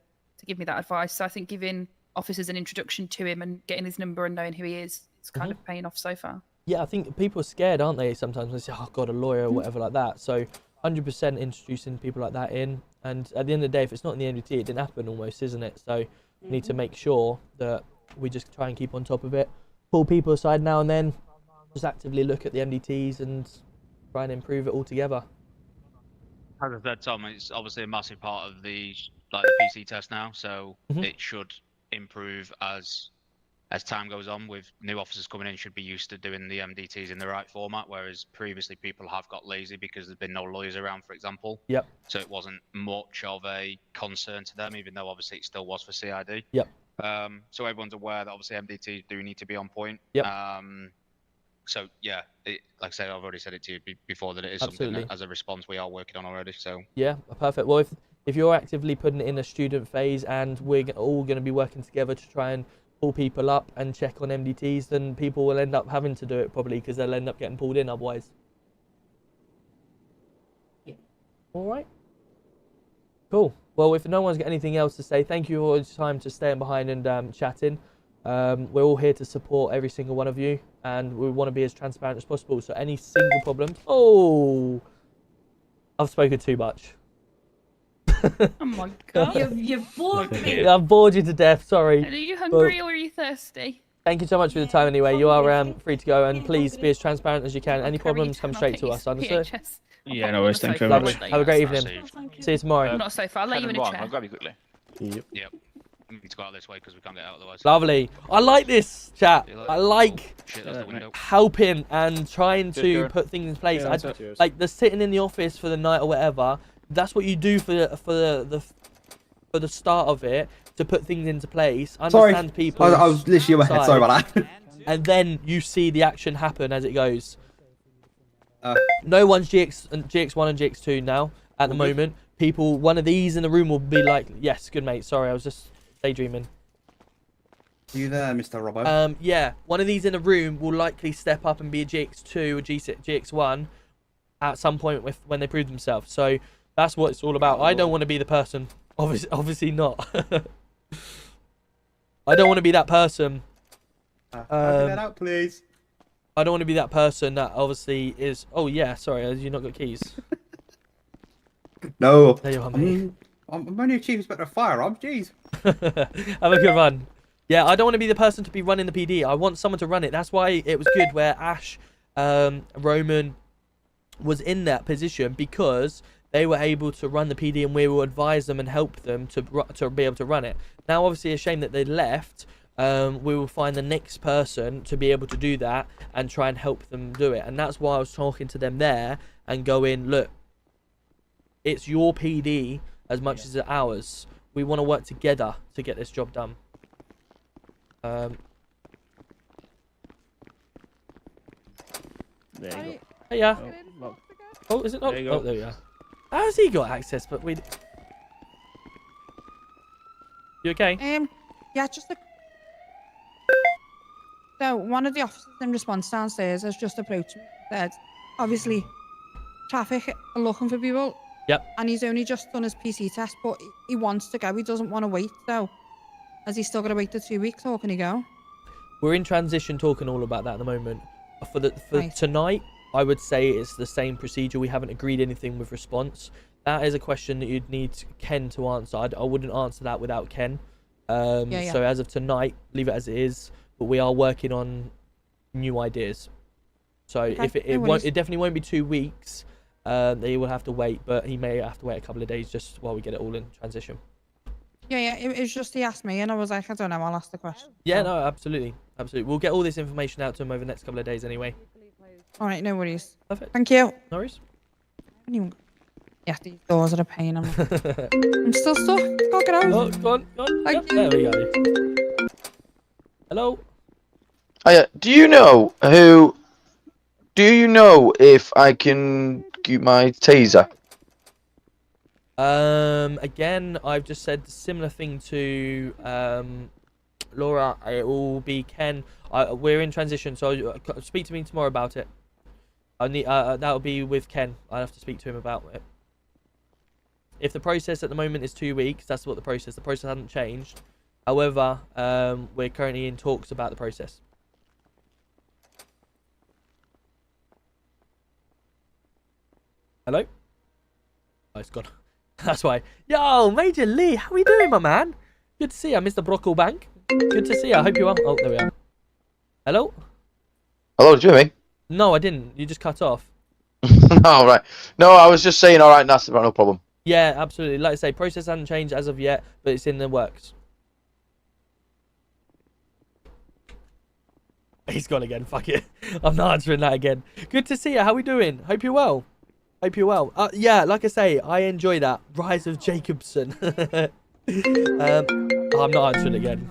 give me that advice. So I think giving officers an introduction to him and getting his number and knowing who he is, it's kind of paying off so far. Yeah, I think people are scared, aren't they? Sometimes they say, oh, I've got a lawyer or whatever like that. So 100% introducing people like that in. And at the end of the day, if it's not in the MDT, it didn't happen almost, isn't it? So we need to make sure that we just try and keep on top of it. Pull people aside now and then. Just actively look at the MDTs and try and improve it all together. As I said, Tom, it's obviously a massive part of the PC test now, so it should improve as time goes on. With new officers coming in, should be used to doing the MDTs in the right format, whereas previously people have got lazy because there's been no lawyers around, for example. Yep. So it wasn't much of a concern to them, even though obviously it still was for CID. Yep. So everyone's aware that obviously MDTs do need to be on point. Yep. So yeah, like I said, I've already said it to you before that it is Absolutely. something that, as a response, we are working on already. So Yeah, perfect. Well, if you're actively putting it in a student phase and we're all going to be working together to try and pull people up and check on MDTs, then people will end up having to do it probably because they'll end up getting pulled in otherwise. Yeah. All right. Cool. Well, if no one's got anything else to say, thank you for your time to staying behind and chatting. We're all here to support every single one of you, and we want to be as transparent as possible. So any single problems... Oh! I've spoken too much. Oh my god. You've bored me. I've bored you to death, sorry. Are you hungry or are you thirsty? Thank you so much for the time anyway. You are free to go, and please be as transparent as you can. Any problems, come straight to us, understood? Yeah, no worries. Thank you very Lovely. much. Have a great evening. See you tomorrow. Not so far. I'll let you in a chair. I'll grab you quickly. yep, we need to go out this way because we can't get out otherwise. Lovely. I like this, chat. I like Shit, that's the window. helping and trying to Kieran. put things in place. Yeah, I, like the sitting in the office for the night or whatever. That's what you do for the start of it, to put things into place. Understand people. I was literally in my head. Sorry about that. And then you see the action happen as it goes. No one's GX1 and GX2 now at the moment. People, one of these in the room will be like, yes, good mate. Sorry, I was just daydreaming. Are you there, Mr. Robbo? Yeah, one of these in a room will likely step up and be a GX2 or GX1 at some point when they prove themselves. So that's what it's all about. I don't want to be the person. Obviously not. I don't want to be that person. That out, please. I don't want to be that person that obviously is... Oh, yeah, sorry, have you not got keys? No. There you are, mate. I'm only a chief inspector of firearms, jeez. Have a good run. Yeah, I don't want to be the person to be running the PD. I want someone to run it. That's why it was good where Ash, Roman was in that position, because they were able to run the PD and we will advise them and help them to be able to run it. Now, obviously, a shame that they left. We will find the next person to be able to do that and try and help them do it. And that's why I was talking to them there and going, look, it's your PD as much as it's ours. We want to work together to get this job done. There you go. Hey, yeah. Well, Oh, is it not? There you go. Oh, there you are. How has he got access? But we. You okay? Yeah, just a... So one of the officers in response downstairs has just approached me. Said, obviously, traffic are looking for people. Yep. And he's only just done his PC test, but he wants to go. He doesn't want to wait. So, has he still got to wait the 2 weeks, or can he go? We're in transition, talking all about that at the moment. For Right. tonight, I would say it's the same procedure. We haven't agreed anything with response. That is a question that you'd need Ken to answer. I wouldn't answer that without Ken. Yeah. So as of tonight, leave it as it is. But we are working on new ideas. So Okay, if it no won't, worries. it definitely won't be 2 weeks. They will have to wait, but he may have to wait a couple of days just while we get it all in transition. Yeah. It was just he asked me, and I was like, I don't know. I'll ask the question. Yeah, no, absolutely. We'll get all this information out to him over the next couple of days anyway. All right, no worries. Perfect. Thank you. No worries. Yeah, these doors are a pain. I'm still stuck. Can't get out. Oh, go on. Thank There we go. Hello. Hiya. Do you know if I can get my taser? Again, I've just said the similar thing to Laura. It will be Ken. We're in transition, so speak to me tomorrow about it. I need that'll be with Ken. I'll have to speak to him about it. If the process at the moment is 2 weeks, that's what the process. The process hasn't changed. However, we're currently in talks about the process. Hello? Oh, it's gone. That's why. Yo, Major Lee, how we doing, my man? Good to see you, Mr. Brocklebank. Good to see you. I hope you are. Oh, there we are. Hello? Hello, did you hear me? No, I didn't. You just cut off. All right. No, I was just saying, all right, that's no problem. Yeah, absolutely. Like I say, process hasn't changed as of yet, but it's in the works. He's gone again. Fuck it. I'm not answering that again. Good to see you. How we doing? Hope you're well. Hope you're well. Yeah, like I say, I enjoy that. Rise of Jacobson. I'm not answering again.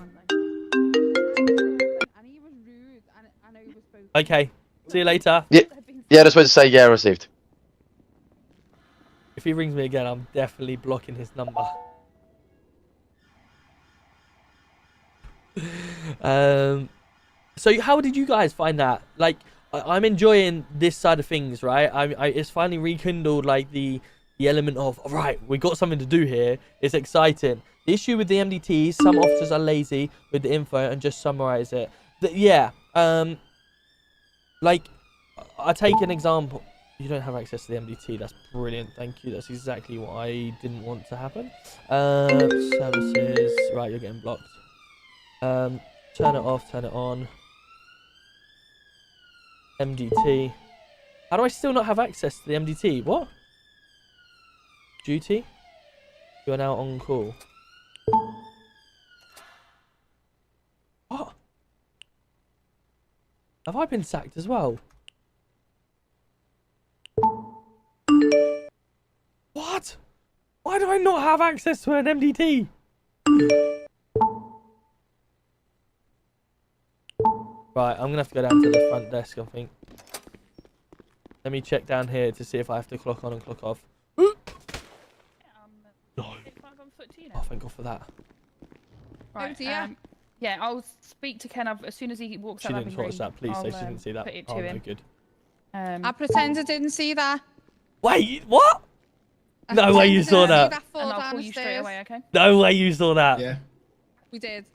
Okay. See you later. Yeah, just went to say yeah, received. If he rings me again, I'm definitely blocking his number. So how did you guys find that? Like, I'm enjoying this side of things, right? It's finally rekindled like the element of, all right, we got something to do here. It's exciting. The issue with the MDTs, some officers are lazy with the info and just summarize it. Like, I take an example. You don't have access to the MDT. That's brilliant. Thank you. That's exactly what I didn't want to happen. Services. Right, you're getting blocked. Turn it off. Turn it on. MDT. How do I still not have access to the MDT? What? Duty? You are now on call. What? Have I been sacked as well? What? Why do I not have access to an MDT? Right, I'm gonna have to go down to the front desk, I think. Let me check down here to see if I have to clock on and clock off. No. Oh, thank God for that. Right, yeah, I'll speak to Ken as soon as he walks out. She didn't cross that, please. Say she didn't see that. Put it to Oh, him. no good. I pretend I didn't see that. Wait, what? No way you saw that. And I'll call you straight away, okay? No way you saw that. Yeah. We did.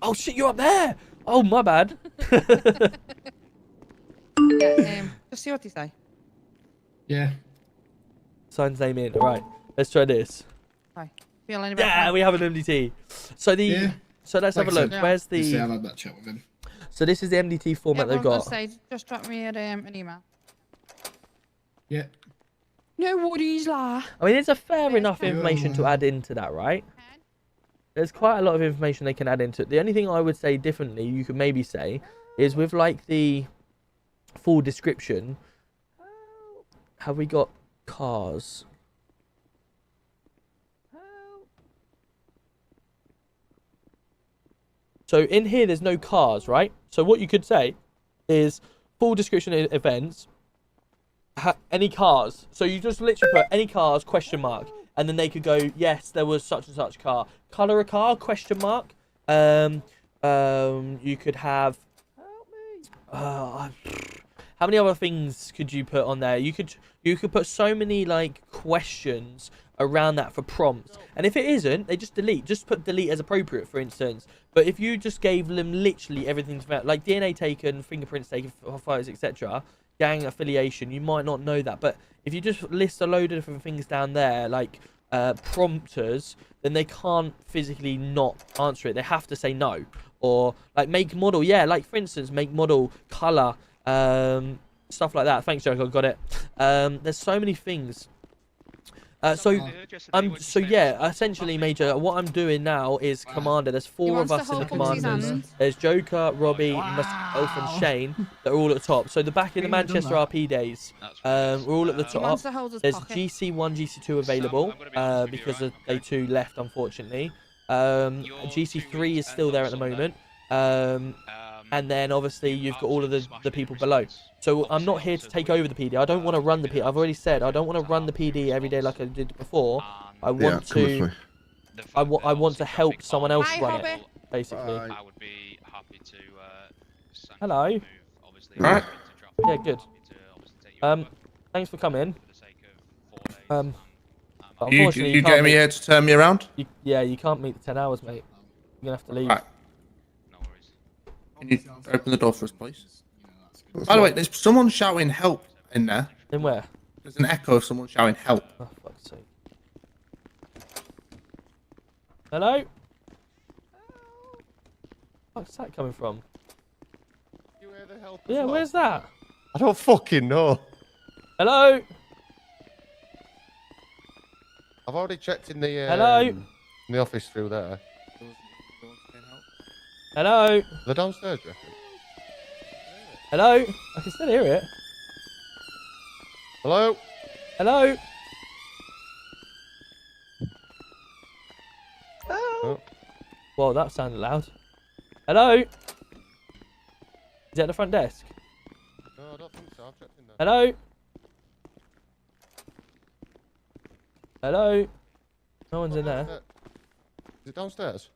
Oh shit, you're up there. Oh, my bad. Yeah, just see what they say. Yeah. Sign's name in. All right, let's try this. Hi. Feel any better? Yeah, we have an MDT. So so let's have a look. Where's the? I'll have that chat with him. So this is the MDT format they've got. Just drop me an email. Yeah. No worries, la. I mean, it's a fair enough information to add into that, right? There's quite a lot of information they can add into it. The only thing I would say differently, you could maybe say, is with like the full description. Have we got cars? So in here, there's no cars, right? So what you could say is full description of events. Any cars. So you just literally put any cars, question mark. And then they could go, yes, there was such and such car. Color a car, question mark. You could have... how many other things could you put on there? You could put so many like questions around that for prompts. And if it isn't, they just delete. Just put delete as appropriate, for instance. But if you just gave them literally everything, like DNA taken, fingerprints taken, photos, etc., gang affiliation, you might not know that. But if you just list a load of different things down there, like prompters, then they can't physically not answer it. They have to say no. Or like make model, yeah, like for instance, make model, color, stuff like that. Thanks, Joke, I got it. There's so many things. So yeah, essentially, Major, what I'm doing now is Commander. There's 4 of us in the Commanders. There's Joker, Robbie, myself, and Shane. They're all at the top. So the back in the Manchester RP days, we're all at the top. There's GC1, GC2 available because they 2 left, unfortunately. GC3 is still there at the moment. And then obviously you've got all of the people below. So I'm not here to take over the PD. I don't want to run the PD. I've already said I don't want to run the PD every day like I did before. I want to. I want to help someone else run it, basically. I would be happy to. Hello. Alright. Yeah, good. Thanks for coming. Unfortunately, You getting me here to turn me around? Yeah, you can't meet the 10 hours, mate. You're gonna have to leave. Right. Can you open the door for us, please? By the way, there's someone shouting help in there. In where? There's an echo of someone shouting help. Oh, fuck's sake. Hello? Where's that coming from? You hear the help? Yeah, where's that? I don't fucking know. Hello? I've already checked in the Hello? In the office through there. Hello? They're downstairs, do you reckon? Hello? I can still hear it. Hello? Hello? Oh. Well, that sounded loud. Hello? Is that the front desk? No, I don't think Hello? Hello? No one's in there. Is it downstairs?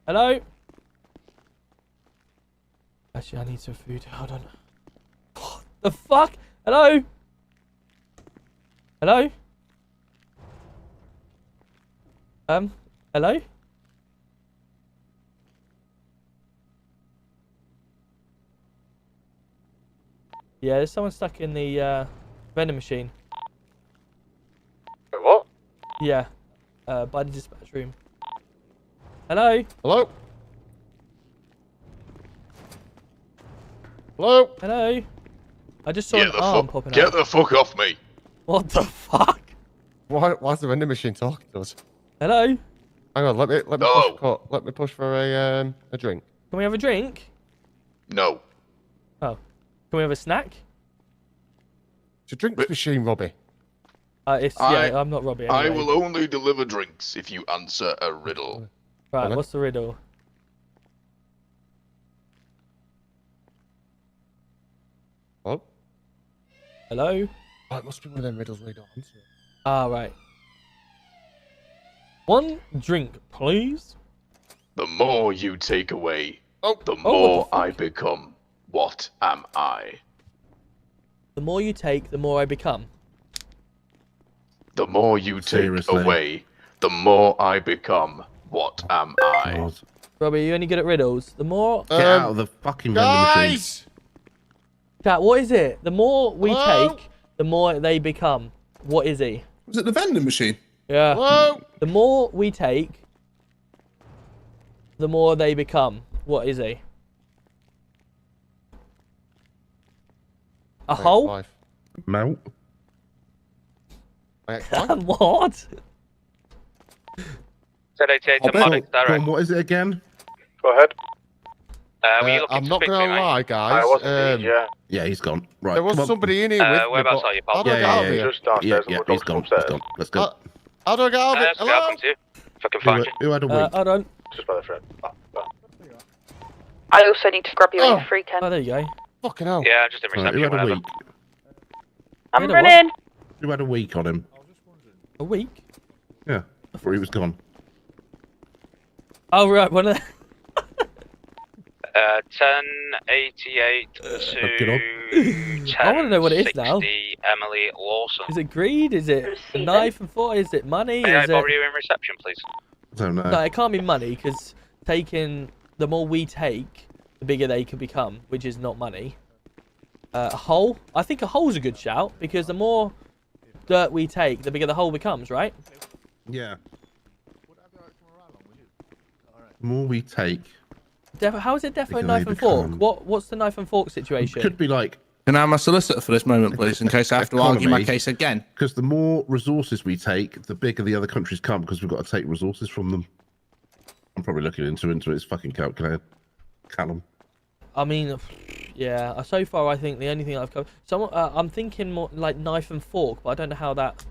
Hello? Actually, I need some food. Hold on. What the fuck? Hello? Hello? Hello? Yeah, there's someone stuck in the vending machine. Wait, what? Yeah, by the dispatch room. Hello? Hello? Hello? Hello? I just saw an arm popping Get out. the fuck off me! What the fuck? Why's the vending machine talking to us? Hello? Hang on, let me push for a drink. Can we have a drink? No. Oh. Can we have a snack? It's a drinks machine, Robbie. I'm not Robbie anyway. I will only deliver drinks if you answer a riddle. Right, what's the riddle? Hello? Hello? Oh, it must be one of them riddles where you don't answer it. Ah, right. One drink, please. The more you take away, the what more the I become. What am I? The more you take, the more I become. The more you take Seriously? away, the more I become. What am I? Robbie, are you any good at riddles? The more... Get out of the fucking vending machine. Chat, what is it? The more we take, the more they become. What is he? Was it the vending machine? Yeah. Hello? The more we take, the more they become. What is he? A hole? Melt. What? Said 88 to Monix, direct. What is it again? Go ahead. Were you looking I'm to not speak gonna to me, mate? lie, guys. I was indeed, yeah. Yeah, he's gone. Right. There was come on. somebody in here with me. Whereabouts but are you, pal? How do I get out of here? Just downstairs Yeah, and he's gone. He's gone. Let's go. How do I get out of it? That's where I'll come to. If I can find you. Who had a week? Hold on. Just by the front. I also need to grab you in free, Ken. Oh, there you go. Fucking hell. Yeah, I'm just in Right, who reception, had a whatever. week? I'm You know running. Who had a week on him? A week? Yeah, before he was gone. Oh, right. One of the... 1088 to I want to know what it is now. 1060 Emily Lawson. Is it greed? Is it a knife and fork? Is it money? May I Is borrow it... you in reception, please? I don't know. No, it can't be money because the more we take, the bigger they can become, which is not money. A hole? I think a hole's a good shout because the more dirt we take, the bigger the hole becomes, right? Yeah. The more we take, How is it defo Bigger knife they and fork? become. What's the knife and fork situation? could be like Can I have my solicitor for this moment, please, in case I have to argue my case again? Because the more resources we take, the bigger the other countries come because we've got to take resources from them. I'm probably looking into it. It's fucking calculated. Callum. I mean, yeah. So far, I think the only thing I've covered. I'm thinking more like knife and fork, but I don't know how that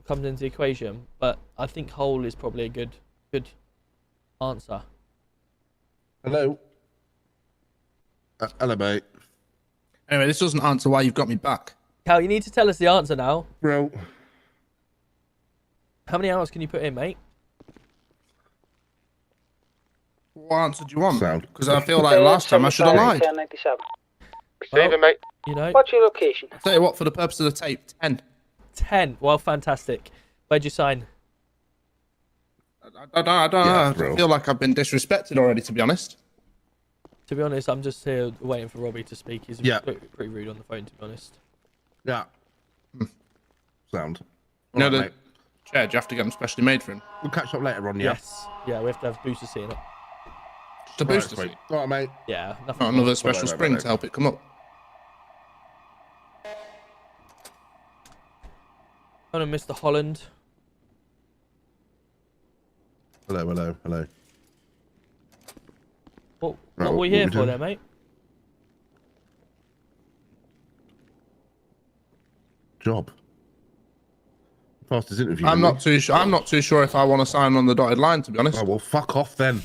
comes into the equation. But I think hole is probably a good answer. Hello. Hello, mate. Anyway, this doesn't answer why you've got me back. Cal, you need to tell us the answer now. Bro. How many hours can you put in, mate? What answer do you want? Sound. Because I feel like last time I should have lied. 1097. Well, mate. You know. What's your location? I'll tell you what, for the purpose of the tape, 10. 10. Well, fantastic. Where'd you sign? I don't Yeah, know. bro. I feel like I've been disrespected already, to be honest. To be honest, I'm just here waiting for Robbie to speak. He's pretty rude on the phone, to be honest. Yeah. Sound. You know, Alright, the mate. chair, do you have to get them specially made for him? We'll catch up later on, yeah? Yes. Yeah, we have to have booster seat in it. Just a booster sweet. seat? Alright, mate. Yeah. Nothing Not another more. special spring to help it come up. Oh, no, Mr. Holland. Hello, hello, hello. What Right, are we what here we for doing? there, mate? Job. Passed his interview. I'm didn't not too sure. I'm not too sure if I want to sign on the dotted line, to be honest. Oh, well, fuck off then.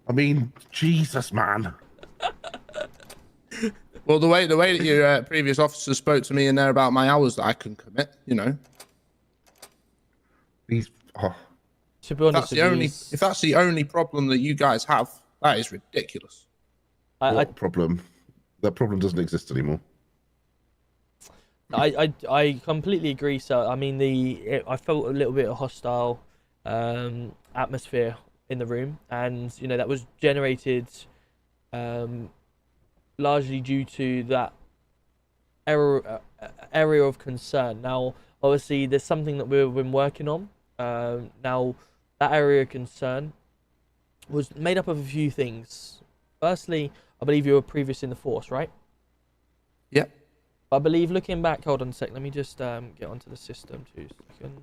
I mean, Jesus, man. Well, the way that your previous officer spoke to me in there about my hours that I can commit, you know. He's. Oh. To be honest, If that's the only problem that you guys have, that is ridiculous. What problem? That problem doesn't exist anymore. I completely agree. So I mean, I felt a little bit of hostile atmosphere in the room, and you know that was generated largely due to that area of concern. Now, obviously, there's something that we've been working on. Now, that area of concern was made up of a few things. Firstly, I believe you were previous in the force, right? Yep. I believe, looking back, hold on a sec, let me just get onto the system 2 seconds.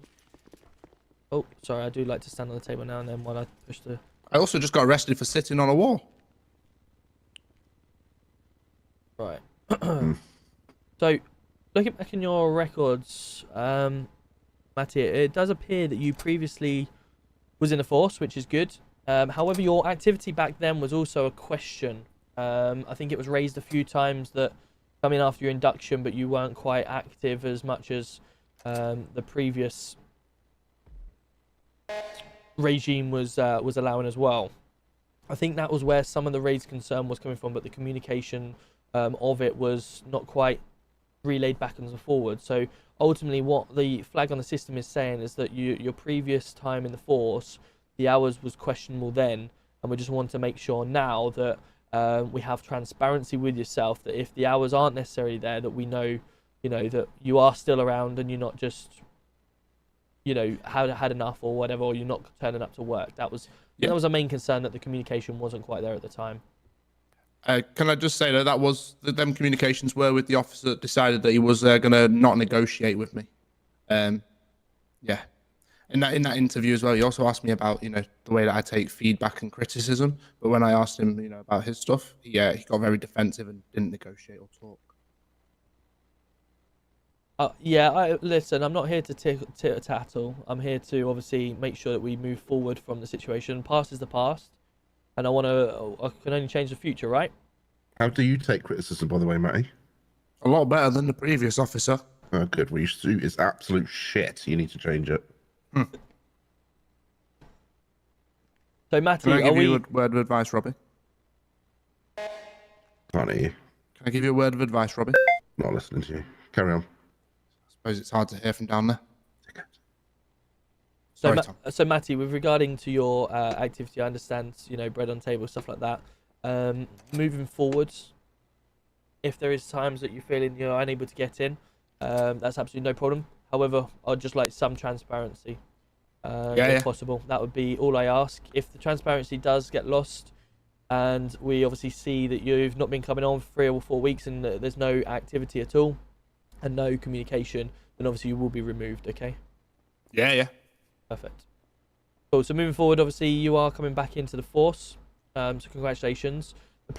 Oh, sorry, I do like to stand on the table now and then while I push the... I also just got arrested for sitting on a wall. Right. So, looking back in your records, Matty, it does appear that you previously was in the force, which is good. However, your activity back then was also a question. I think it was raised a few times that coming after your induction, but you weren't quite active as much as the previous regime was allowing as well. I think that was where some of the raised concern was coming from, but the communication of it was not quite relayed backwards and forwards. So ultimately, what the flag on the system is saying is that your previous time in the force, the hours was questionable then, and we just want to make sure now that we have transparency with yourself, that if the hours aren't necessarily there, that we know, you know, that you are still around and you're not just, you know, had enough or whatever, or you're not turning up to work. That was a main concern, that the communication wasn't quite there at the time. Can I just say that was them communications were with the officer that decided that he was going to not negotiate with me. Yeah. In that interview as well, he also asked me about, you know, the way that I take feedback and criticism. But when I asked him, you know, about his stuff, he got very defensive and didn't negotiate or talk. Listen, I'm not here to titter-tattle. I'm here to obviously make sure that we move forward from the situation. Past is the past, and I can only change the future, right? How do you take criticism, by the way, Matty? A lot better than the previous officer. Oh, good. Well, your suit is absolute shit. You need to change it. So, Matty, can I give you a word of advice, Robbie? Can't hear you. Can I give you a word of advice, Robbie? Not listening to you. Carry on. I suppose it's hard to hear from down there. So, Matty, with regarding to your activity, I understand, you know, bread on table, stuff like that. Moving forwards, if there is times that you're feeling you're unable to get in, that's absolutely no problem. However, I'd just like some transparency, if possible. That would be all I ask. If the transparency does get lost, and we obviously see that you've not been coming on for 3 or 4 weeks and there's no activity at all and no communication, then obviously you will be removed, okay? Yeah. Perfect. Cool. So moving forward, obviously you are coming back into the force. So congratulations. The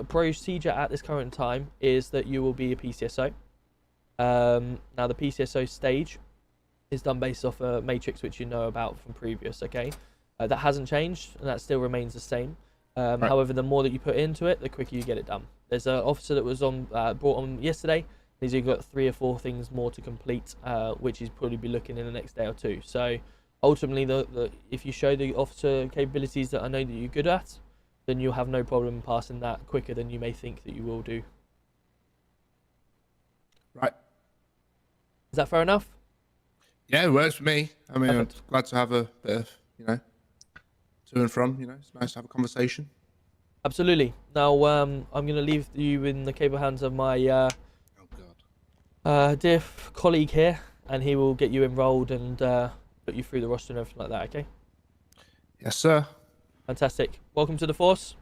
procedure at this current time is that you will be a PCSO. Now the PCSO stage is done based off a matrix which you know about from previous, okay? That hasn't changed and that still remains the same. Right. However, the more that you put into it, the quicker you get it done. There's an officer that was brought on yesterday. He's got 3 or 4 things more to complete, which he's probably be looking in the next day or 2. So ultimately, if you show the officer capabilities that I know that you're good at, then you'll have no problem passing that quicker than you may think that you will do. Right. Is that fair enough? Yeah, it works for me. I mean, Perfect. I'm glad to have a bit of, you know, to and from, you know, it's nice to have a conversation. Absolutely. Now, I'm going to leave you in the capable hands of my dear colleague here, and he will get you enrolled and put you through the roster and everything like that, okay? Yes, sir. Fantastic. Welcome to the force.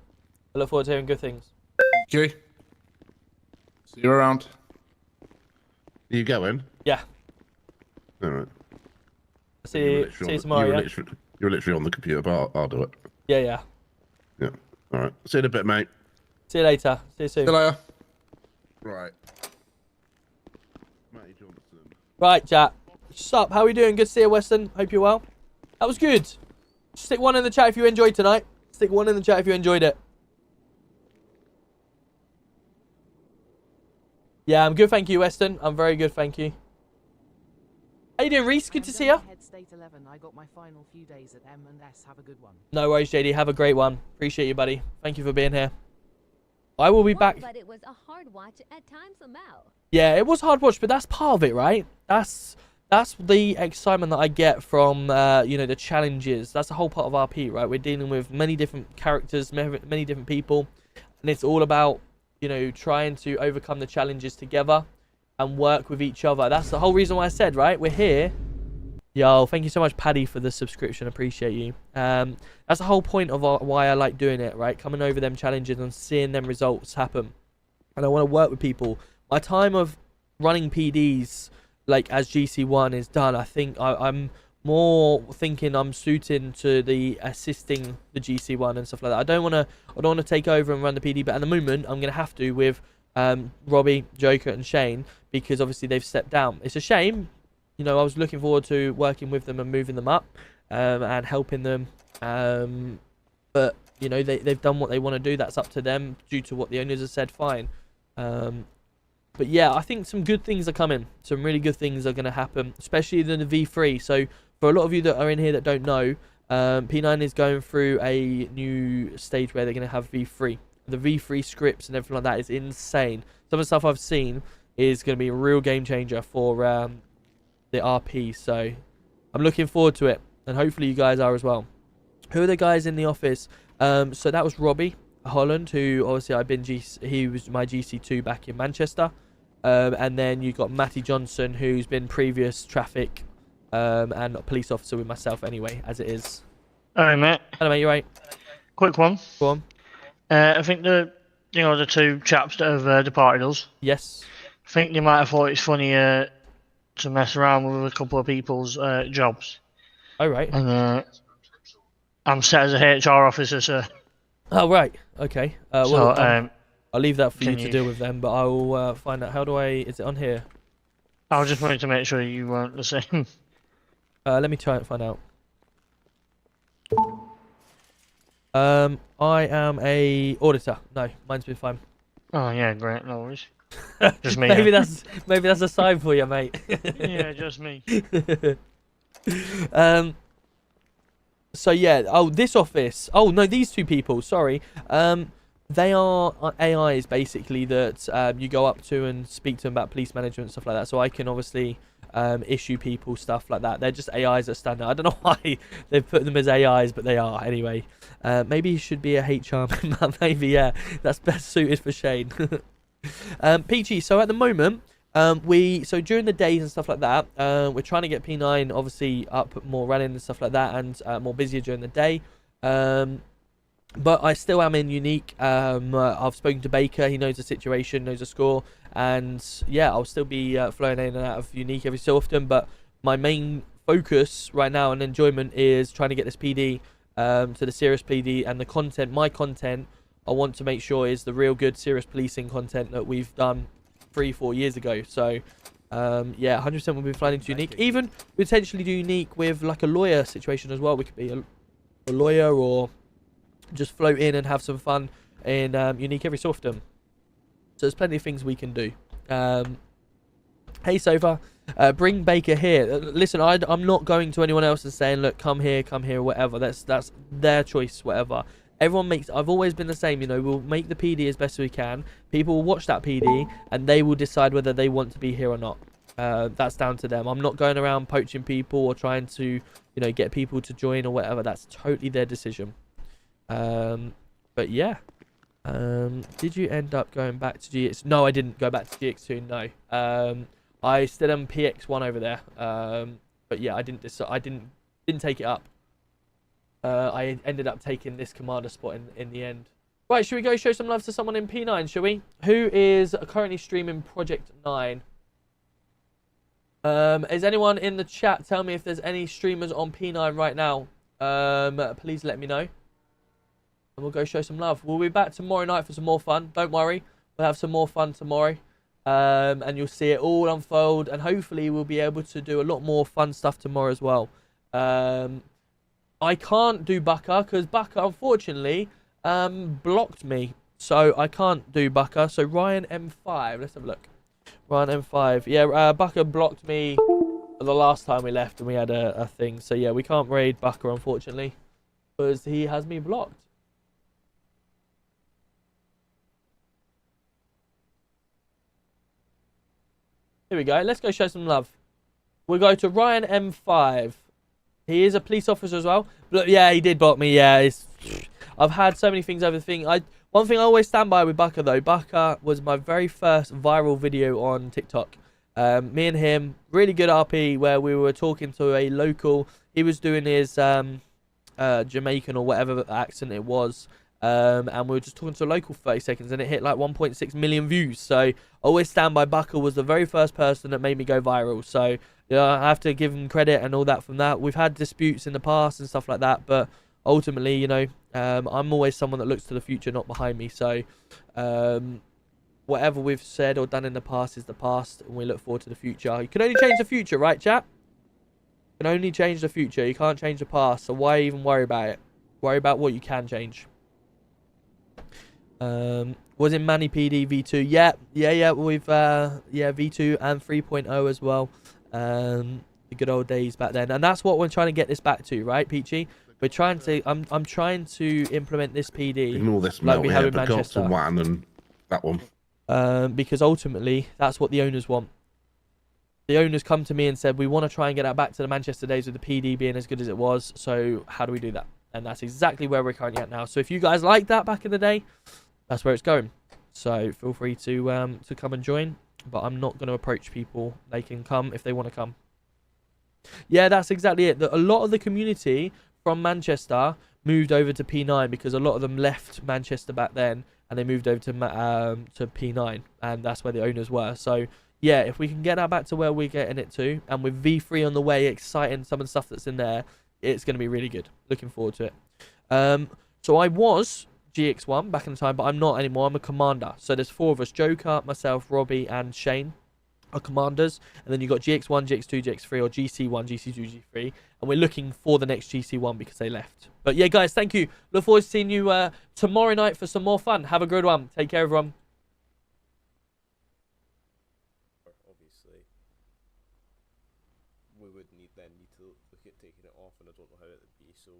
I look forward to hearing good things. Thank you. See you around. Are you going? Yeah. All right. See you tomorrow, You're literally on the computer, but I'll do it. Yeah. Yeah. All right. See you in a bit, mate. See you later. See you soon. See you later. Right. Matty Johnson. Right, chat. Sup? How are we doing? Good to see you, Weston. Hope you're well. That was good. Stick 1 in the chat if you enjoyed tonight. Stick 1 in the chat if you enjoyed it. Yeah, I'm good, thank you, Weston. I'm very good, thank you. How you doing, Reese? Good to see you. Head State 11. I got my final few days at M&S. Have a good one. No worries, JD. Have a great one. Appreciate you, buddy. Thank you for being here. I will be back. But it was a hard watch at times, somehow. Yeah, it was hard watch, but that's part of it, right? That's the excitement that I get from you know, the challenges. That's the whole part of RP, right? We're dealing with many different characters, many different people, and it's all about, you know, trying to overcome the challenges together and work with each other. That's the whole reason why I said, right? We're here. Yo, thank you so much, Paddy, for the subscription. Appreciate you. That's the whole point of why I like doing it, right? Coming over them challenges and seeing them results happen. And I want to work with people. My time of running PDs, like as GC1 is done, I think I'm more thinking I'm suiting to the assisting the GC1 and stuff like that. I don't want to take over and run the PD, but at the moment I'm going to have to with Robbie, Joker and Shane, because obviously they've stepped down. It's a shame. You know, I was looking forward to working with them and moving them up and helping them. But, you know, they've done what they want to do. That's up to them due to what the owners have said, fine. But yeah, I think some good things are coming. Some really good things are going to happen, especially in the V3. So for a lot of you that are in here that don't know, P9 is going through a new stage where they're going to have V3. The V3 scripts and everything like that is insane. Some of the stuff I've seen is going to be a real game changer for the RP. So I'm looking forward to it, and hopefully you guys are as well. Who are the guys in the office? So that was Robbie Holland, who obviously he was my GC2 back in Manchester. And then you got Matty Johnson, who's been previous traffic and a police officer with myself anyway, as it is. Alright, mate. Hello, mate, you right? Quick one. Go on. I think the two chaps that have departed us. Yes. I think they might have thought it's funny to mess around with a couple of people's jobs. Oh, right. And I'm set as a HR officer, sir. Oh, right. Okay. So, I'll leave that for you can to you- deal with them, but I will find out. How do I... Is it on here? I just wanted to make sure you weren't the same. Let me try and find out. I am a auditor. No, mine's been fine. Oh yeah, great, no worries. Just me. maybe yeah. that's a sign for you, mate. Yeah, just me. So yeah. Oh, this office. Oh no, these two people. Sorry. They are AIs basically that you go up to and speak to them about police management and stuff like that. So I can obviously issue people stuff like that. They're just AIs that stand out. I don't know why they've put them as AIs, but they are anyway. Maybe he should be a HR member. Maybe, yeah. That's best suited for Shane. Peachy, so at the moment, so during the days and stuff like that, we're trying to get P9 obviously up more running and stuff like that, and more busier during the day. But I still am in Unique. I've spoken to Baker. He knows the situation, knows the score, and yeah, I'll still be flowing in and out of Unique every so often. But my main focus right now and enjoyment is trying to get this PD to the serious PD, and the content. My content, I want to make sure is the real good serious policing content that we've done 3-4 years ago. So yeah, 100% we'll be flying into Unique. Even potentially do Unique with like a lawyer situation as well. We could be a lawyer, or just float in and have some fun in Unique every so often. So there's plenty of things we can do. Hey Sofa, bring Baker here. Listen, I'm not going to anyone else and saying, look, come here, whatever. That's their choice, whatever. Everyone makes... I've always been the same, you know. We'll make the PD as best we can. People will watch that PD and they will decide whether they want to be here or not. That's down to them. I'm not going around poaching people or trying to, you know, get people to join or whatever. That's totally their decision. But yeah. Did you end up going back to GX? No, I didn't go back to GX2. No. I still am PX1 over there. But yeah, I didn't take it up. I ended up taking this commander spot in the end. Right, should we go show some love to someone in P9, shall we? Who is currently streaming Project 9? Is anyone in the chat? Tell me if there's any streamers on P9 right now. Please let me know. And we'll go show some love. We'll be back tomorrow night for some more fun. Don't worry. We'll have some more fun tomorrow. And you'll see it all unfold. And hopefully we'll be able to do a lot more fun stuff tomorrow as well. I can't do Bucker because Bucker, unfortunately, blocked me. So I can't do Bucker. So Ryan M5. Let's have a look. Ryan M5. Yeah, Bucker blocked me the last time we left and we had a thing. So yeah, we can't raid Bucker, unfortunately, because he has me blocked. Here we go. Let's go show some love. We'll go to Ryan M5. He is a police officer as well. But yeah, he did block me. Yeah, I've had so many things over the thing. One thing I always stand by with Bucker, though. Bucker was my very first viral video on TikTok. Me and him, really good RP, where we were talking to a local. He was doing his Jamaican or whatever accent it was. And we were just talking to a local for 30 seconds, and it hit like 1.6 million views. So I always stand by Bucker was the very first person that made me go viral. So yeah, I have to give him credit and all that from that. We've had disputes in the past and stuff like that, but ultimately, you know, I'm always someone that looks to the future, not behind me. So whatever we've said or done in the past is the past, and we look forward to the future. You can only change the future, right, chat? You can only change the future. You can't change the past, so why even worry about it? Worry about what you can change. Was in Manny PD V2? Yeah. We've V2 and 3.0 as well. The good old days back then, and that's what we're trying to get this back to, right, Peachy? We're trying to. I'm trying to implement this PD. Ignore this like melt we here, have in but go up to Manchester. WAN and that one. Because ultimately, that's what the owners want. The owners come to me and said, we want to try and get that back to the Manchester days with the PD being as good as it was. So how do we do that? And that's exactly where we're currently at now. So if you guys liked that back in the day, that's where it's going. So feel free to come and join. But I'm not going to approach people. They can come if they want to come. Yeah, that's exactly it. A lot of the community from Manchester moved over to P9 because a lot of them left Manchester back then and they moved over to P9, and that's where the owners were. So yeah, if we can get that back to where we're getting it to, and with V3 on the way, exciting some of the stuff that's in there, it's going to be really good. Looking forward to it. So I was GX1 back in the time, but I'm not anymore. I'm a commander. So there's 4 of us: Joker, myself, Robbie, and Shane are commanders. And then you've got GX1, GX2, GX3, or GC1, GC2, GC3. And we're looking for the next GC1 because they left. But yeah, guys, thank you. Look forward to seeing you tomorrow night for some more fun. Have a good one. Take care, everyone. Obviously, we would need to look at taking it off, and I don't know how it would be, so